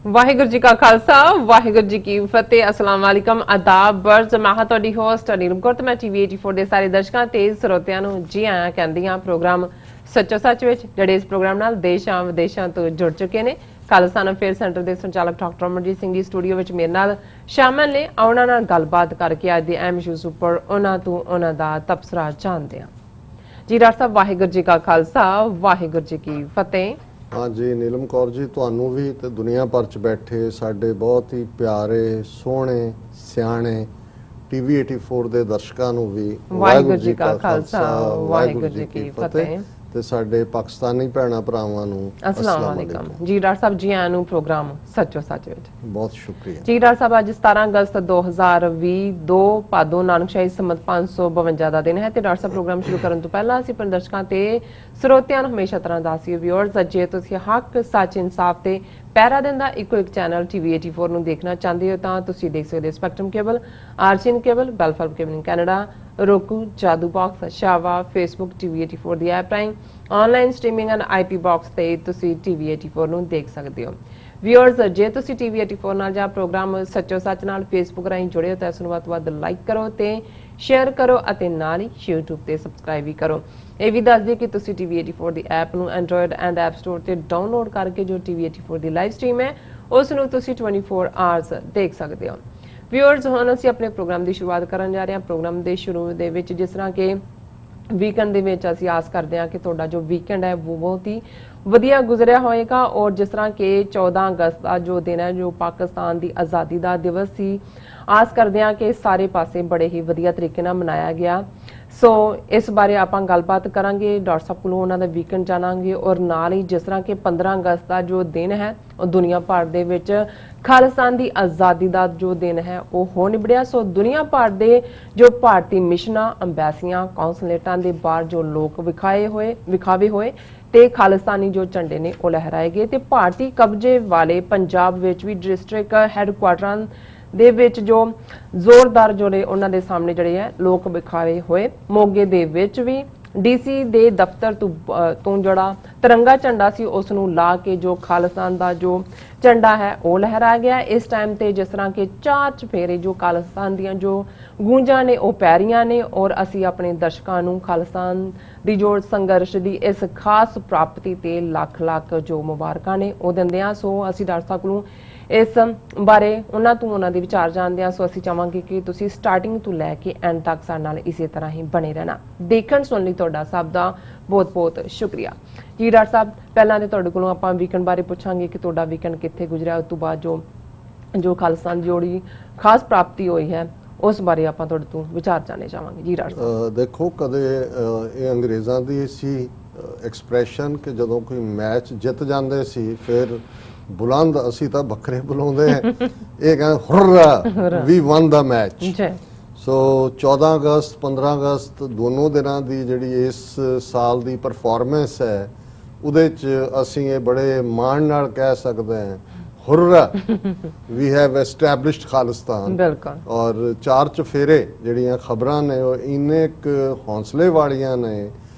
ਵਾਹਿਗੁਰੂ ਜੀ ਕਾ ਖਾਲਸਾ ਵਾਹਿਗੁਰੂ ਜੀ ਕੀ ਫਤਿਹ। अस्सलाम वालेकुम आदाब बर्ज मैं ਤੁਹਾਡੀ ਹੋਸਟ ਨੀਲਮ ਕੌਰ ਤੇ ਮੈਂ ਟੀਵੀ 84 ਦੇ ਸਾਰੇ ਦਰਸ਼ਕਾਂ ਤੇ ਸਰੋਤਿਆਂ ਨੂੰ ਜੀ ਆਇਆਂ ਕਹਿੰਦੀਆਂ ਪ੍ਰੋਗਰਾਮ ਸੱਚੋ ਸੱਚ ਵਿੱਚ ਜਿਹੜੇ ਇਸ ਪ੍ਰੋਗਰਾਮ ਨਾਲ ਦੇਸ਼ਾਂ ਵਿਦੇਸ਼ਾਂ ਤੋਂ ਜੁੜ ਚੁੱਕੇ ਨੇ। ਖਾਲਸਾ ਅਫੇਅਰ ਸੈਂਟਰ ਦੇ ਸੰਚਾਲਕ ਡਾਕਟਰ ਅਮਰਜੀਤ ਸਿੰਘ ਜੀ ਸਟੂਡੀਓ ਵਿੱਚ ਮੇਰੇ ਨਾਲ ਸ਼ਾਮਲ ਨੇ। ਉਹਨਾਂ ਨਾਲ ਗੱਲਬਾਤ ਕਰਕੇ ਅੱਜ ਦੇ ਅਹਿਮ ਇਸ਼ੂਜ਼ ਉੱਪਰ ਉਹਨਾਂ ਤੋਂ ਉਹਨਾਂ ਦਾ ਤਬਸਰਾ ਜਾਣਦੇ ਹਾਂ। ਜੀ ਡਾਕਟਰ ਸਾਹਿਬ ਵਾਹਿਗੁਰੂ ਜੀ ਕਾ ਖਾਲਸਾ ਵਾਹਿਗੁਰੂ ਜੀ ਕੀ ਫਤਿਹ। हाँ जी नीलम कौर जी ਤੁਹਾਨੂੰ भी ਤੇ ਦੁਨੀਆ ਭਰ ਚ ਬੈਠੇ ਸਾਡੇ ਬਹੁਤ ਹੀ ਪਿਆਰੇ ਸੋਹਣੇ ਸਿਆਣੇ ਟੀਵੀ 84 ਦੇ ਦਰਸ਼ਕਾਂ ਨੂੰ ਵੀ ਵਾਹਿਗੁਰੂ ਜੀ ਕਾ ਖਾਲਸਾ ਵਾਹਿਗੁਰੂ ਜੀ ਕੀ ਫਤਿਹ ਤੇ ਸਾਡੇ ਪਾਕਿਸਤਾਨੀ ਭੈਣਾਂ ਭਰਾਵਾਂ ਨੂੰ अस्सलाम वालेकुम। जी डॉक्टर साहब जी आया प्रोग्राम सच्चो सच विच बहुत शुक्रिया जी। डॉक्टर साहब अज 17 अगस्त 2020 2 भादो नानकशाही संमत 552 ਦਾ ਦਿਨ ਹੈ ਤੇ ਡਾਕਟਰ ਸਾਹਿਬ ਪ੍ਰੋਗਰਾਮ ਸ਼ੁਰੂ ਕਰਨ ਤੋਂ ਪਹਿਲਾਂ ਅਸੀਂ ਆਪਣੇ ਦਰਸ਼ਕਾਂ ਤੇ ਸਰੋਤਿਆਂ ਨੂੰ ਹਮੇਸ਼ਾ ਤਰ੍ਹਾਂ ਦੱਸਿਓ ਵਿਊਅਰਸ ਜੇ ਤੁਸੀਂ ਹੱਕ ਸੱਚ ਇਨਸਾਫ ਤੇ ਪੈਰਾ ਦਿੰਦਾ ਇੱਕੋ ਇੱਕ ਚੈਨਲ ਟੀਵੀ 84 ਨੂੰ ਦੇਖਣਾ ਚਾਹੁੰਦੇ ਹੋ ਤਾਂ ਤੁਸੀਂ ਦੇਖ ਸਕਦੇ ਹੋ ਸਪੈਕਟਰਮ ਕੇਬਲ, ਆਰਸੀਐਨ ਕੇਬਲ, ਬੈਲਫਲਬ cable in Canada, roku, Jadoo box, शावा, फेसबुक TV 84 ਦੀ ਐਪ ਰਾਹੀਂ online streaming and IP box ਤੇ ਤੁਸੀਂ TV 84 ਨੂੰ ਦੇਖ ਸਕਦੇ ਹੋ। ਵਿਊਅਰਸ ਜੇ ਤੁਸੀਂ TV 84 ਨਾਲ ਜਾਂ ਪ੍ਰੋਗਰਾਮ ਸੱਚੋ ਸੱਚ ਨਾਲ ਫੇਸਬੁੱਕ ਰਾਹੀਂ ਜੁੜੇ ਹੋ ਤਾਂ ਇਸ ਨੂੰ ਵੱਧ ਤੋਂ ਵੱਧ ਲਾਈਕ ਕਰੋ ਤੇ ਸ਼ੇਅਰ ਕਰੋ ਅਤੇ ਨਾਲ ਹੀ YouTube ਤੇ ਸਬਸਕ੍ਰਾਈਬ ਵੀ ਕਰੋ। ਇਹ ਵੀ ਦੱਸ ਦਿਓ ਕਿ ਤੁਸੀਂ TV 84 ਦੀ ਐਪ ਨੂੰ ਐਂਡਰੋਇਡ ਐਂਡ ਐਪ ਸਟੋਰ ਤੇ ਡਾਊਨਲੋਡ ਕਰਕੇ ਜੋ TV 84 ਦੀ ਲਾਈਵ ਸਟ੍ਰੀਮ ਹੈ ਉਸ ਨੂੰ ਤੁਸੀਂ 24 ਆਵਰਸ ਦੇਖ ਸਕਦੇ ਹੋ। ਵਿਊਅਰਸ ਹੁਣ ਅਸੀਂ ਆਪਣੇ ਪ੍ਰੋਗਰਾਮ ਦੀ ਸ਼ੁਰੂਆਤ ਕਰਨ ਜਾ ਰਹੇ ਹਾਂ। ਪ੍ਰੋਗਰਾਮ ਦੇ ਸ਼ੁਰੂ ਦੇ ਵਿੱਚ ਜਿਸ ਤਰ੍ਹਾਂ ਕਿ ਵੀਕਐਂਡ ਦੇ ਵਿੱਚ ਅਸੀਂ ਆਸ ਕਰਦੇ ਹਾਂ ਕਿ ਤੁਹਾਡਾ ਜੋ ਵੀਕਐਂਡ ਹੈ ਉਹ ਬਹੁਤ ਹੀ ਵਧੀਆ ਗੁਜ਼ਰਿਆ ਹੋਏਗਾ ਔਰ ਜਿਸ ਤਰ੍ਹਾਂ ਕਿ 14 ਅਗਸਤ ਦਾ ਜੋ ਦਿਨ ਹੈ ਜੋ ਪਾਕਿਸਤਾਨ ਦੀ ਆਜ਼ਾਦੀ ਦਾ ਦਿਵਸ ਸੀ, ਆਸ ਕਰਦੇ ਹਾਂ ਕਿ ਸਾਰੇ ਪਾਸੇ ਬੜੇ ਹੀ ਵਧੀਆ ਤਰੀਕੇ ਨਾਲ ਮਨਾਇਆ ਗਿਆ। ਸੋ ਇਸ ਬਾਰੇ ਆਪਾਂ ਗੱਲਬਾਤ ਕਰਾਂਗੇ, ਡਾਕਟਰ ਸਾਹਿਬ ਕੋਲੋਂ ਉਹਨਾਂ ਦਾ ਵੀਕਐਂਡ ਜਾਣਾਂਗੇ ਔਰ ਨਾਲ ਹੀ ਜਿਸ ਤਰ੍ਹਾਂ ਕਿ 15 ਅਗਸਤ ਦਾ ਜੋ ਦਿਨ ਹੈ ਉਹ ਦੁਨੀਆ ਭਰ ਦੇ ਵਿੱਚ ਖਾਲਿਸਤਾਨ ਦੀ ਆਜ਼ਾਦੀ ਦਾ ਜੋ ਦਿਨ ਹੈ ਉਹ ਹੋ ਨਿਬੜਿਆ। ਸੋ ਦੁਨੀਆ ਭਰ ਦੇ ਜੋ ਭਾਰਤੀ ਮਿਸ਼ਨਾਂ, ਅੰਬੈਸੀਆਂ, ਕੌਂਸਲੇਟਾਂ ਦੇ ਬਾਹਰ ਜੋ ਲੋਕ ਵਿਖਾਵੇ ਹੋਏ ਤੇ ਖਾਲਿਸਤਾਨੀ ਜੋ ਝੰਡੇ ਨੇ ਉਹ ਲਹਿਰਾਏ ਗਏ ਤੇ ਭਾਰਤੀ ਕਬਜ਼ੇ ਵਾਲੇ ਪੰਜਾਬ ਵਿੱਚ ਵੀ ਡਿਸਟ੍ਰਿਕਟ ਹੈੱਡਕੁਆਟਰਾਂ ਦੇ ਵਿੱਚ ਜੋ ਜ਼ੋਰਦਾਰ ਜੋੜੇ ਉਹਨਾਂ ਦੇ ਸਾਹਮਣੇ ਜਿਹੜੇ ਹੈ ਲੋਕ ਵਿਖਾਵੇ ਹੋਏ। ਮੋਗੇ ਦੇ ਵਿੱਚ ਵੀ ਡੀਸੀ ਦੇ ਦਫ਼ਤਰ ਤੋਂ ਜਿਹੜਾ ਤਿਰੰਗਾ ਝੰਡਾ ਸੀ ਉਸ ਨੂੰ ਲਾ ਕੇ ਜੋ ਖਾਲਿਸਤਾਨ ਦਾ ਜੋ ਝੰਡਾ ਹੈ ਉਹ ਲਹਿਰਾਇਆ ਗਿਆ। ਇਸ ਟਾਈਮ ਤੇ ਜਿਸ ਤਰ੍ਹਾਂ ਕਿ ਚਾਰ ਚਫੇਰੇ ਜੋ ਖਾਲਿਸਤਾਨ ਦੀਆਂ ਜੋ ਗੂੰਜਾਂ ਨੇ ਉਹ ਪੈ ਰਹੀਆਂ ਨੇ ਔਰ ਅਸੀਂ ਆਪਣੇ ਦਰਸ਼ਕਾਂ ਨੂੰ ਖਾਲਿਸਤਾਨ ਦੀ ਜੋ ਸੰਘਰਸ਼ ਦੀ ਇਸ ਖਾਸ ਪ੍ਰਾਪਤੀ ਤੇ ਲੱਖ ਲੱਖ ਜੋ ਮੁਬਾਰਕਾਂ ਨੇ ਉਹ ਦਿੰਦੇ ਹਾਂ। ਸੋ ਅਸੀਂ ਡਾਕਟਰ ਸਾਹਿਬ ਕੋਲੋਂ ਇਸ ਬਾਰੇ ਉਹਨਾਂ ਤੋਂ ਉਹਨਾਂ ਦੇ ਵਿਚਾਰ ਜਾਣਦੇ ਹਾਂ। ਸੋ ਅਸੀਂ ਚਾਹਾਂਗੇ ਕਿ ਤੁਸੀਂ ਸਟਾਰਟਿੰਗ ਤੋਂ ਲੈ ਕੇ ਐਂਡ ਤੱਕ ਸਾਡੇ ਨਾਲ ਇਸੇ ਤਰ੍ਹਾਂ ਹੀ ਬਣੇ ਰਹਿਣਾ। ਦੇਖਣ ਸੁਣ ਲਈ ਤੁਹਾਡਾ ਸਭ ਦਾ ਬਹੁਤ ਬਹੁਤ ਸ਼ੁਕਰੀਆ ਜੀ। ਡਾਕਟਰ ਸਾਹਿਬ ਪਹਿਲਾਂ ਤੇ ਤੁਹਾਡੇ ਕੋਲੋਂ ਆਪਾਂ ਵੀਕਐਂਡ ਬਾਰੇ ਪੁੱਛਾਂਗੇ ਕਿ ਤੁਹਾਡਾ ਵੀਕਐਂਡ ਕਿੱਥੇ ਗੁਜ਼ਰਿਆ, ਉਸ ਤੋਂ ਬਾਅਦ ਜੋ ਖਾਲਿਸਤਾਨ ਦੀ ਜਿਹੜੀ ਖਾਸ ਪ੍ਰਾਪਤੀ ਹੋਈ ਹੈ ਉਸ ਬਾਰੇ ਆਪਾਂ ਤੁਹਾਡੇ ਤੋਂ ਵਿਚਾਰ ਜਾਣਨੇ ਚਾਹਾਂਗੇ ਜੀ। ਡਾਕਟਰ ਸਾਹਿਬ ਦੇਖੋ ਕਦੇ ਇਹ ਅੰਗਰੇਜ਼ਾਂ ਦੀ ਸੀ ਐਕਸਪ੍ਰੈਸ਼ਨ ਕਿ ਜਦੋਂ ਕੋਈ ਮੈਚ ਜਿੱਤ ਜਾਂਦੇ ਸੀ ਫਿਰ ਬੁਲੰਦ ਅਸੀਂ ਤਾਂ ਵੱਖਰੇ ਬੁਲਾਉਂਦੇ ਹਾਂ, ਇਹ ਕਹਿੰਦੇ ਹੁਰਰਾ ਵੀ ਵਨ ਦਾ ਮੈਚ। ਸੋ 14 ਅਗਸਤ 15 ਅਗਸਤ ਦੋਨੋਂ ਦਿਨਾਂ ਦੀ ਜਿਹੜੀ ਇਸ ਸਾਲ ਦੀ ਪਰਫਾਰਮੈਂਸ ਹੈ ਉਹਦੇ 'ਚ ਅਸੀਂ ਇਹ ਬੜੇ ਮਾਣ ਨਾਲ ਕਹਿ ਸਕਦੇ ਹਾਂ ਹੁਰਰਾ ਵੀ ਹੈਵ ਐਸਟੈਬਲਿਸ਼ਡ ਖਾਲਿਸਤਾਨ। ਬਿਲਕੁਲ। ਔਰ ਚਾਰ ਚਫੇਰੇ ਜਿਹੜੀਆਂ ਖਬਰਾਂ ਨੇ ਉਹ ਇੰਨੇ ਕੁ ਹੌਸਲੇ ਵਾਲੀਆਂ ਨੇ।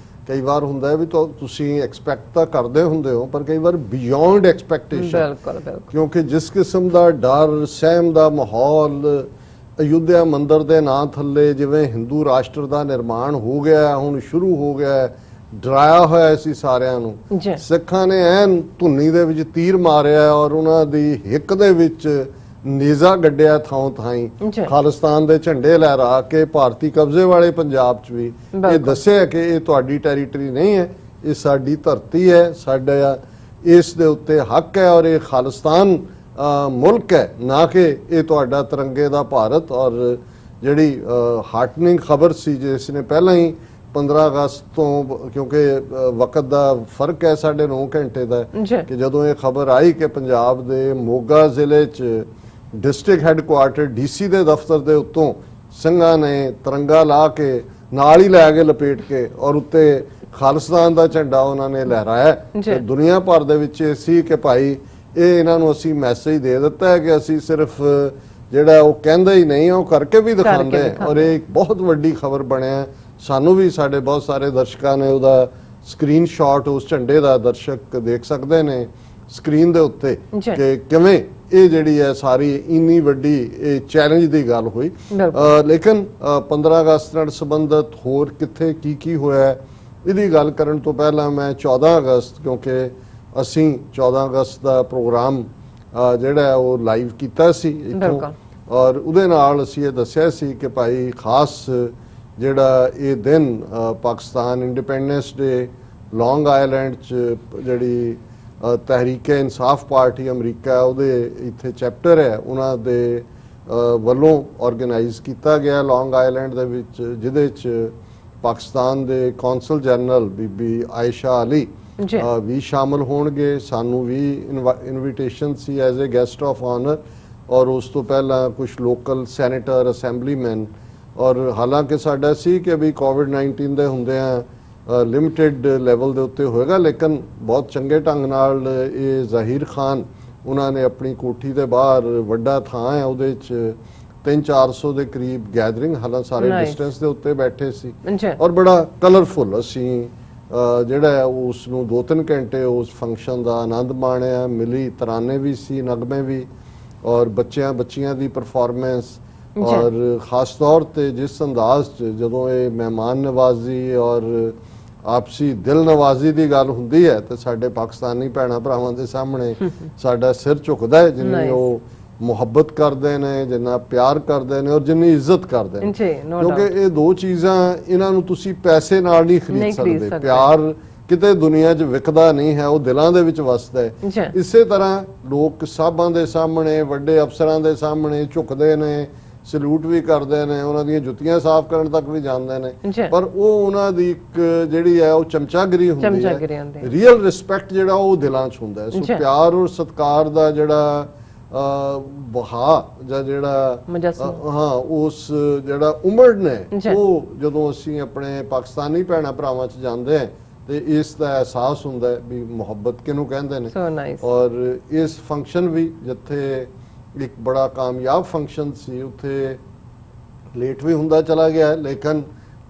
ਕਈ ਵਾਰ ਹੁੰਦਾ ਹੈ ਵੀ ਤੁਸੀਂ ਐਕਸਪੈਕਟ ਤਾਂ ਕਰਦੇ ਹੁੰਦੇ ਹੋ ਪਰ ਕਈ ਵਾਰ ਬਿਯੋਂਡ ਐਕਸਪੈਕਟੇਸ਼ਨ, ਕਿਉਂਕਿ ਜਿਸ ਕਿਸਮ ਦਾ ਡਰ ਸਹਿਮ ਦਾ ਮਾਹੌਲ ਅਯੁੱਧਿਆ ਮੰਦਿਰ ਦੇ ਨਾਂ ਥੱਲੇ ਜਿਵੇਂ ਹਿੰਦੂ ਰਾਸ਼ਟਰ ਦਾ ਨਿਰਮਾਣ ਹੋ ਗਿਆ ਹੁਣ ਸ਼ੁਰੂ ਹੋ ਗਿਆ, ਡਰਾਇਆ ਹੋਇਆ ਸੀ ਸਾਰਿਆਂ ਨੂੰ। ਸਿੱਖਾਂ ਨੇ ਐਨ ਧੁੰਨੀ ਦੇ ਵਿੱਚ ਤੀਰ ਮਾਰਿਆ ਔਰ ਉਹਨਾਂ ਦੀ ਹਿੱਕ ਦੇ ਵਿੱਚ ਨੇਜ਼ਾ ਗੱਡਿਆ ਥਾਂ ਥਾਈਂ ਖਾਲਿਸਤਾਨ ਦੇ ਝੰਡੇ ਲਹਿਰਾ ਕੇ ਭਾਰਤੀ ਕਬਜ਼ੇ ਵਾਲੇ ਪੰਜਾਬ 'ਚ ਵੀ ਇਹ ਦੱਸਿਆ ਕਿ ਇਹ ਤੁਹਾਡੀ ਟੈਰੀਟਰੀ ਨਹੀਂ ਹੈ, ਇਹ ਸਾਡੀ ਧਰਤੀ ਹੈ, ਸਾਡਾ ਇਸ ਦੇ ਉੱਤੇ ਹੱਕ ਹੈ ਔਰ ਇਹ ਖਾਲਿਸਤਾਨ ਮੁਲਕ ਹੈ, ਨਾ ਕਿ ਇਹ ਤੁਹਾਡਾ ਤਿਰੰਗੇ ਦਾ ਭਾਰਤ। ਔਰ ਜਿਹੜੀ ਹਾਰਟਨਿੰਗ ਖਬਰ ਸੀ ਜਿਸ ਨੇ ਪਹਿਲਾਂ ਹੀ 15 ਅਗਸਤ ਤੋਂ, ਕਿਉਂਕਿ ਵਕਤ ਦਾ ਫਰਕ ਹੈ 9.5 ਘੰਟੇ ਦਾ, ਕਿ ਜਦੋਂ ਇਹ ਖਬਰ ਆਈ ਕਿ ਪੰਜਾਬ ਦੇ ਮੋਗਾ ਜ਼ਿਲ੍ਹੇ 'ਚ ਡਿਸਟ੍ਰਿਕਟ ਹੈੱਡਕੁਆਟਰ ਡੀਸੀ ਦੇ ਦਫ਼ਤਰ ਦੇ ਉੱਤੋਂ ਸਿੰਘਾਂ ਨੇ ਤਿਰੰਗਾ ਲਾ ਕੇ ਨਾਲ ਹੀ ਲੈ ਕੇ ਲਪੇਟ ਕੇ ਔਰ ਉੱਤੇ ਖਾਲਿਸਤਾਨ ਦਾ ਝੰਡਾ ਉਹਨਾਂ ਨੇ ਲਹਿਰਾਇਆ ਤੇ ਦੁਨੀਆ ਭਰ ਦੇ ਵਿੱਚ ਇਹ ਸੀ ਕਿ ਭਾਈ ਇਹ ਇਹਨਾਂ ਨੂੰ ਅਸੀਂ ਮੈਸੇਜ ਦੇ ਦਿੱਤਾ ਹੈ ਕਿ ਅਸੀਂ ਸਿਰਫ ਜਿਹੜਾ ਉਹ ਕਹਿੰਦੇ ਹੀ ਨਹੀਂ ਉਹ ਕਰਕੇ ਵੀ ਦਿਖਾਉਂਦੇ ਔਰ ਇਹ ਇੱਕ ਬਹੁਤ ਵੱਡੀ ਖਬਰ ਬਣਿਆ। ਸਾਨੂੰ ਵੀ ਸਾਡੇ ਬਹੁਤ ਸਾਰੇ ਦਰਸ਼ਕਾਂ ਨੇ ਉਹਦਾ ਸਕਰੀਨਸ਼ਾਟ ਉਸ ਝੰਡੇ ਦਾ ਦਰਸ਼ਕ ਦੇਖ ਸਕਦੇ ਨੇ ਸਕਰੀਨ ਦੇ ਉੱਤੇ ਕਿ ਕਿਵੇਂ ਇਹ ਜਿਹੜੀ ਹੈ ਸਾਰੀ ਇੰਨੀ ਵੱਡੀ ਇਹ ਚੈਲੰਜ ਦੀ ਗੱਲ ਹੋਈ। ਲੇਕਿਨ 15 ਅਗਸਤ ਨਾਲ ਸੰਬੰਧਿਤ ਹੋਰ ਕਿੱਥੇ ਕੀ ਹੋਇਆ ਹੈ, ਇਹਦੀ ਗੱਲ ਕਰਨ ਤੋਂ ਪਹਿਲਾਂ ਮੈਂ 14 ਅਗਸਤ, ਕਿਉਂਕਿ ਅਸੀਂ 14 ਅਗਸਤ ਦਾ ਪ੍ਰੋਗਰਾਮ ਜਿਹੜਾ ਹੈ ਉਹ ਲਾਈਵ ਕੀਤਾ ਸੀ ਇੱਥੋਂ, ਔਰ ਉਹਦੇ ਨਾਲ ਅਸੀਂ ਇਹ ਦੱਸਿਆ ਸੀ ਕਿ ਭਾਈ ਖਾਸ ਜਿਹੜਾ ਇਹ ਦਿਨ ਪਾਕਿਸਤਾਨ ਇੰਡੀਪੈਂਡੈਂਸ ਡੇ ਲੌਂਗ ਆਈਲੈਂਡ 'ਚ ਜਿਹੜੀ ਤਹਿਰੀਕ ਇਨਸਾਫ ਪਾਰਟੀ ਅਮਰੀਕਾ ਉਹਦੇ ਇੱਥੇ ਚੈਪਟਰ ਹੈ ਉਹਨਾਂ ਦੇ ਵੱਲੋਂ ਆਰਗੇਨਾਈਜ਼ ਕੀਤਾ ਗਿਆ ਲੌਂਗ ਆਈਲੈਂਡ ਦੇ ਵਿੱਚ, ਜਿਹਦੇ 'ਚ ਪਾਕਿਸਤਾਨ ਦੇ ਕੌਂਸਲ ਜਨਰਲ ਬੀਬੀ ਆਇਸ਼ਾ ਅਲੀ ਵੀ ਸ਼ਾਮਲ ਹੋਣਗੇ। ਸਾਨੂੰ ਵੀ ਇਨਵੀਟੇਸ਼ਨ ਸੀ as a guest of honour, ਔਰ ਉਸ ਤੋਂ ਪਹਿਲਾਂ ਕੁਝ ਲੋਕਲ ਸੈਨੇਟਰ ਅਸੈਂਬਲੀਮੈਨ, ਔਰ ਹਾਲਾਂਕਿ ਸਾਡਾ ਸੀ ਕਿ ਵੀ ਕੋਵਿਡ-19 ਦੇ ਹੁੰਦਿਆਂ ਲਿਮਿਟਿਡ ਲੈਵਲ ਦੇ ਉੱਤੇ ਹੋਏਗਾ, ਲੇਕਿਨ ਬਹੁਤ ਚੰਗੇ ਢੰਗ ਨਾਲ ਇਹ ਜ਼ਾਹਿਰ ਖਾਨ ਉਹਨਾਂ ਨੇ ਆਪਣੀ ਕੋਠੀ ਦੇ ਬਾਹਰ ਵੱਡਾ ਥਾਂ ਹੈ ਉਹਦੇ 'ਚ 300-400 ਦੇ ਕਰੀਬ ਗੈਦਰਿੰਗ, ਹਾਲਾਂ ਸਾਰੇ ਡਿਸਟੈਂਸ ਦੇ ਉੱਤੇ ਬੈਠੇ ਸੀ, ਔਰ ਬੜਾ ਕਲਰਫੁਲ ਅਸੀਂ ਜਿਹੜਾ ਹੈ ਉਸ ਨੂੰ 2-3 ਘੰਟੇ ਉਸ ਫੰਕਸ਼ਨ ਦਾ ਆਨੰਦ ਮਾਣਿਆ। ਮਿਲੀ ਤਰਾਨੇ ਵੀ ਸੀ, ਨਗਮੇ ਵੀ, ਔਰ ਬੱਚਿਆਂ ਦੀ ਪਰਫਾਰਮੈਂਸ, ਔਰ ਖਾਸ ਤੌਰ ਤੇ ਜਿਸ ਅੰਦਾਜ਼ 'ਚ ਜਦੋਂ ਇਹ ਮਹਿਮਾਨ ਨਵਾਜ਼ੀ ਔਰ ਆਪਸੀ ਦਿਲ ਨਵਾਜ਼ੀ ਦੀ ਗੱਲ ਹੁੰਦੀ ਹੈ ਤੇ ਸਾਡੇ ਪਾਕਿਸਤਾਨੀ ਭੈਣਾਂ ਭਰਾਵਾਂ ਦੇ ਸਾਹਮਣੇ ਸਾਡਾ ਸਿਰ ਝੁਕਦਾ ਹੈ, ਜਿੰਨੀ ਉਹ ਮੁਹੱਬਤ ਕਰਦੇ ਨੇ, ਜਿੰਨਾ ਪਿਆਰ ਕਰਦੇ ਨੇ, ਔਰ ਜਿੰਨੀ ਇੱਜ਼ਤ ਕਰਦੇ ਨੇ, ਕਿਉਂਕਿ ਇਹ ਦੋ ਚੀਜ਼ਾਂ ਇਹਨਾਂ ਨੂੰ ਤੁਸੀਂ ਪੈਸੇ ਨਾਲ ਨਹੀਂ ਖਰੀਦ ਸਕਦੇ। ਪਿਆਰ ਕਿਤੇ ਦੁਨੀਆ 'ਚ ਵਿਕਦਾ ਨਹੀਂ ਹੈ, ਉਹ ਦਿਲਾਂ ਦੇ ਵਿੱਚ ਵਸਦਾ ਹੈ। ਇਸੇ ਤਰ੍ਹਾਂ ਲੋਕ ਸਾਹਬਾਂ ਦੇ ਸਾਹਮਣੇ, ਵੱਡੇ ਅਫਸਰਾਂ ਦੇ ਸਾਹਮਣੇ ਝੁਕਦੇ ਨੇ, ਸਲੂਟ ਵੀ ਕਰਦੇ ਨੇ, ਉਹਨਾਂ ਦੀਆਂ ਜੁੱਤੀਆਂ ਸਾਫ਼ ਕਰਨ ਤੱਕ ਵੀ ਜਾਂਦੇ ਨੇ, ਪਰ ਉਹ ਉਹਨਾਂ ਦੀ ਇੱਕ ਜਿਹੜੀ ਹੈ ਉਹ ਚਮਚਾਗਿਰੀ ਹੁੰਦੀ ਹੈ। ਰੀਅਲ ਰਿਸਪੈਕਟ ਜਿਹੜਾ ਉਹ ਦਿਲਾਂ 'ਚ ਹੁੰਦਾ ਹੈ। ਸੋ ਪਿਆਰ ਔਰ ਸਤਿਕਾਰ ਦਾ ਜਿਹੜਾ ਬਹਾ ਜਾਂ ਜਿਹੜਾ ਉਸ ਜਿਹੜਾ ਉਮੜ ਨੇ, ਉਹ ਜਦੋਂ ਅਸੀਂ ਆਪਣੇ ਪਾਕਿਸਤਾਨੀ ਭੈਣਾਂ ਭਰਾਵਾਂ 'ਚ ਜਾਂਦੇ ਹਾਂ ਤੇ ਇਸ ਦਾ ਅਹਿਸਾਸ ਹੁੰਦਾ ਹੈ ਵੀ ਮੁਹੱਬਤ ਕਿਹਨੂੰ ਕਹਿੰਦੇ ਨੇ। ਔਰ ਇਸ ਫੰਕਸ਼ਨ ਵੀ ਜਿੱਥੇ ਇੱਕ ਬੜਾ ਕਾਮਯਾਬ ਫੰਕਸ਼ਨ ਸੀ, ਉੱਥੇ ਲੇਟ ਵੀ ਹੁੰਦਾ ਚਲਾ ਗਿਆ, ਲੇਕਿਨ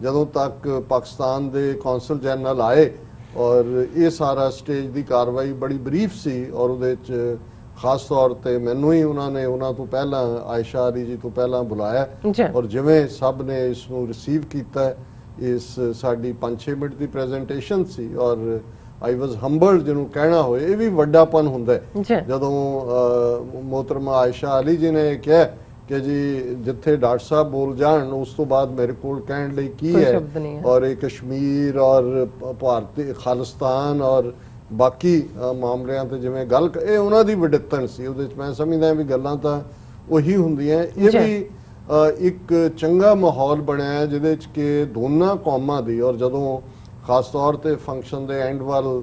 ਜਦੋਂ ਤੱਕ ਪਾਕਿਸਤਾਨ ਦੇ ਕੌਂਸਲ ਜਨਰਲ ਆਏ ਔਰ ਇਹ ਸਾਰਾ ਸਟੇਜ ਦੀ ਕਾਰਵਾਈ ਬੜੀ ਬਰੀਫ ਸੀ, ਔਰ ਉਹਦੇ 'ਚ ਖਾਸ ਤੌਰ ਤੇ ਮੈਨੂੰ ਹੀ ਉਹਨਾਂ ਤੋਂ ਪਹਿਲਾਂ ਆਇਸ਼ਾ ਅਲੀ ਜੀ ਤੋਂ ਪਹਿਲਾਂ ਬੁਲਾਇਆ, ਔਰ ਜਿਵੇਂ ਸਭ ਨੇ ਇਸ ਨੂੰ ਰਿਸੀਵ ਕੀਤਾ, ਇਸ ਸਾਡੀ 5-6 ਮਿੰਟ ਦੀ ਪ੍ਰੈਜੈਂਟੇਸ਼ਨ ਸੀ, ਔਰ ਆਈ ਵਾਜ਼ ਹੰਬਲਡ ਜਿਹਨੂੰ ਕਹਿਣਾ ਹੋਏ, ਇਹ ਵੀ ਵੱਡਾਪਨ ਹੁੰਦਾ ਹੈ ਜਦੋਂ ਮੋਹਤਰਮਾ ਆਇਸ਼ਾ ਅਲੀ ਜੀ ਨੇ ਕਿਹਾ ਕਿ ਜੀ ਜਿੱਥੇ ਡਾਕਟਰ ਸਾਹਿਬ ਬੋਲ ਜਾਣ ਉਸ ਤੋਂ ਬਾਅਦ ਮੇਰੇ ਕੋਲ ਕਹਿਣ ਲਈ ਕੀ ਹੈ, ਔਰ ਇਹ ਕਸ਼ਮੀਰ ਔਰ ਭਾਰਤੀ ਖਾਲਿਸਤਾਨ ਔਰ ਬਾਕੀ ਮਾਮਲਿਆਂ ਤੇ ਜਿਵੇਂ ਗੱਲ ਇਹ ਉਹਨਾਂ ਦੀ ਵਿਡਿੱਤਣ ਸੀ, ਉਹਦੇ 'ਚ ਮੈਂ ਸਮਝਦਾ ਵੀ ਗੱਲਾਂ ਤਾਂ ਉਹੀ ਹੁੰਦੀਆਂ। ਇਹ ਵੀ ਇੱਕ ਚੰਗਾ ਮਾਹੌਲ ਬਣਿਆ ਜਿਹਦੇ 'ਚ ਕਿ ਦੋਨਾਂ ਕੌਮਾਂ ਦੀ, ਔਰ ਜਦੋਂ ਖਾਸ ਤੌਰ ਤੇ ਫੰਕਸ਼ਨ ਦੇ ਐਂਡ ਵੱਲ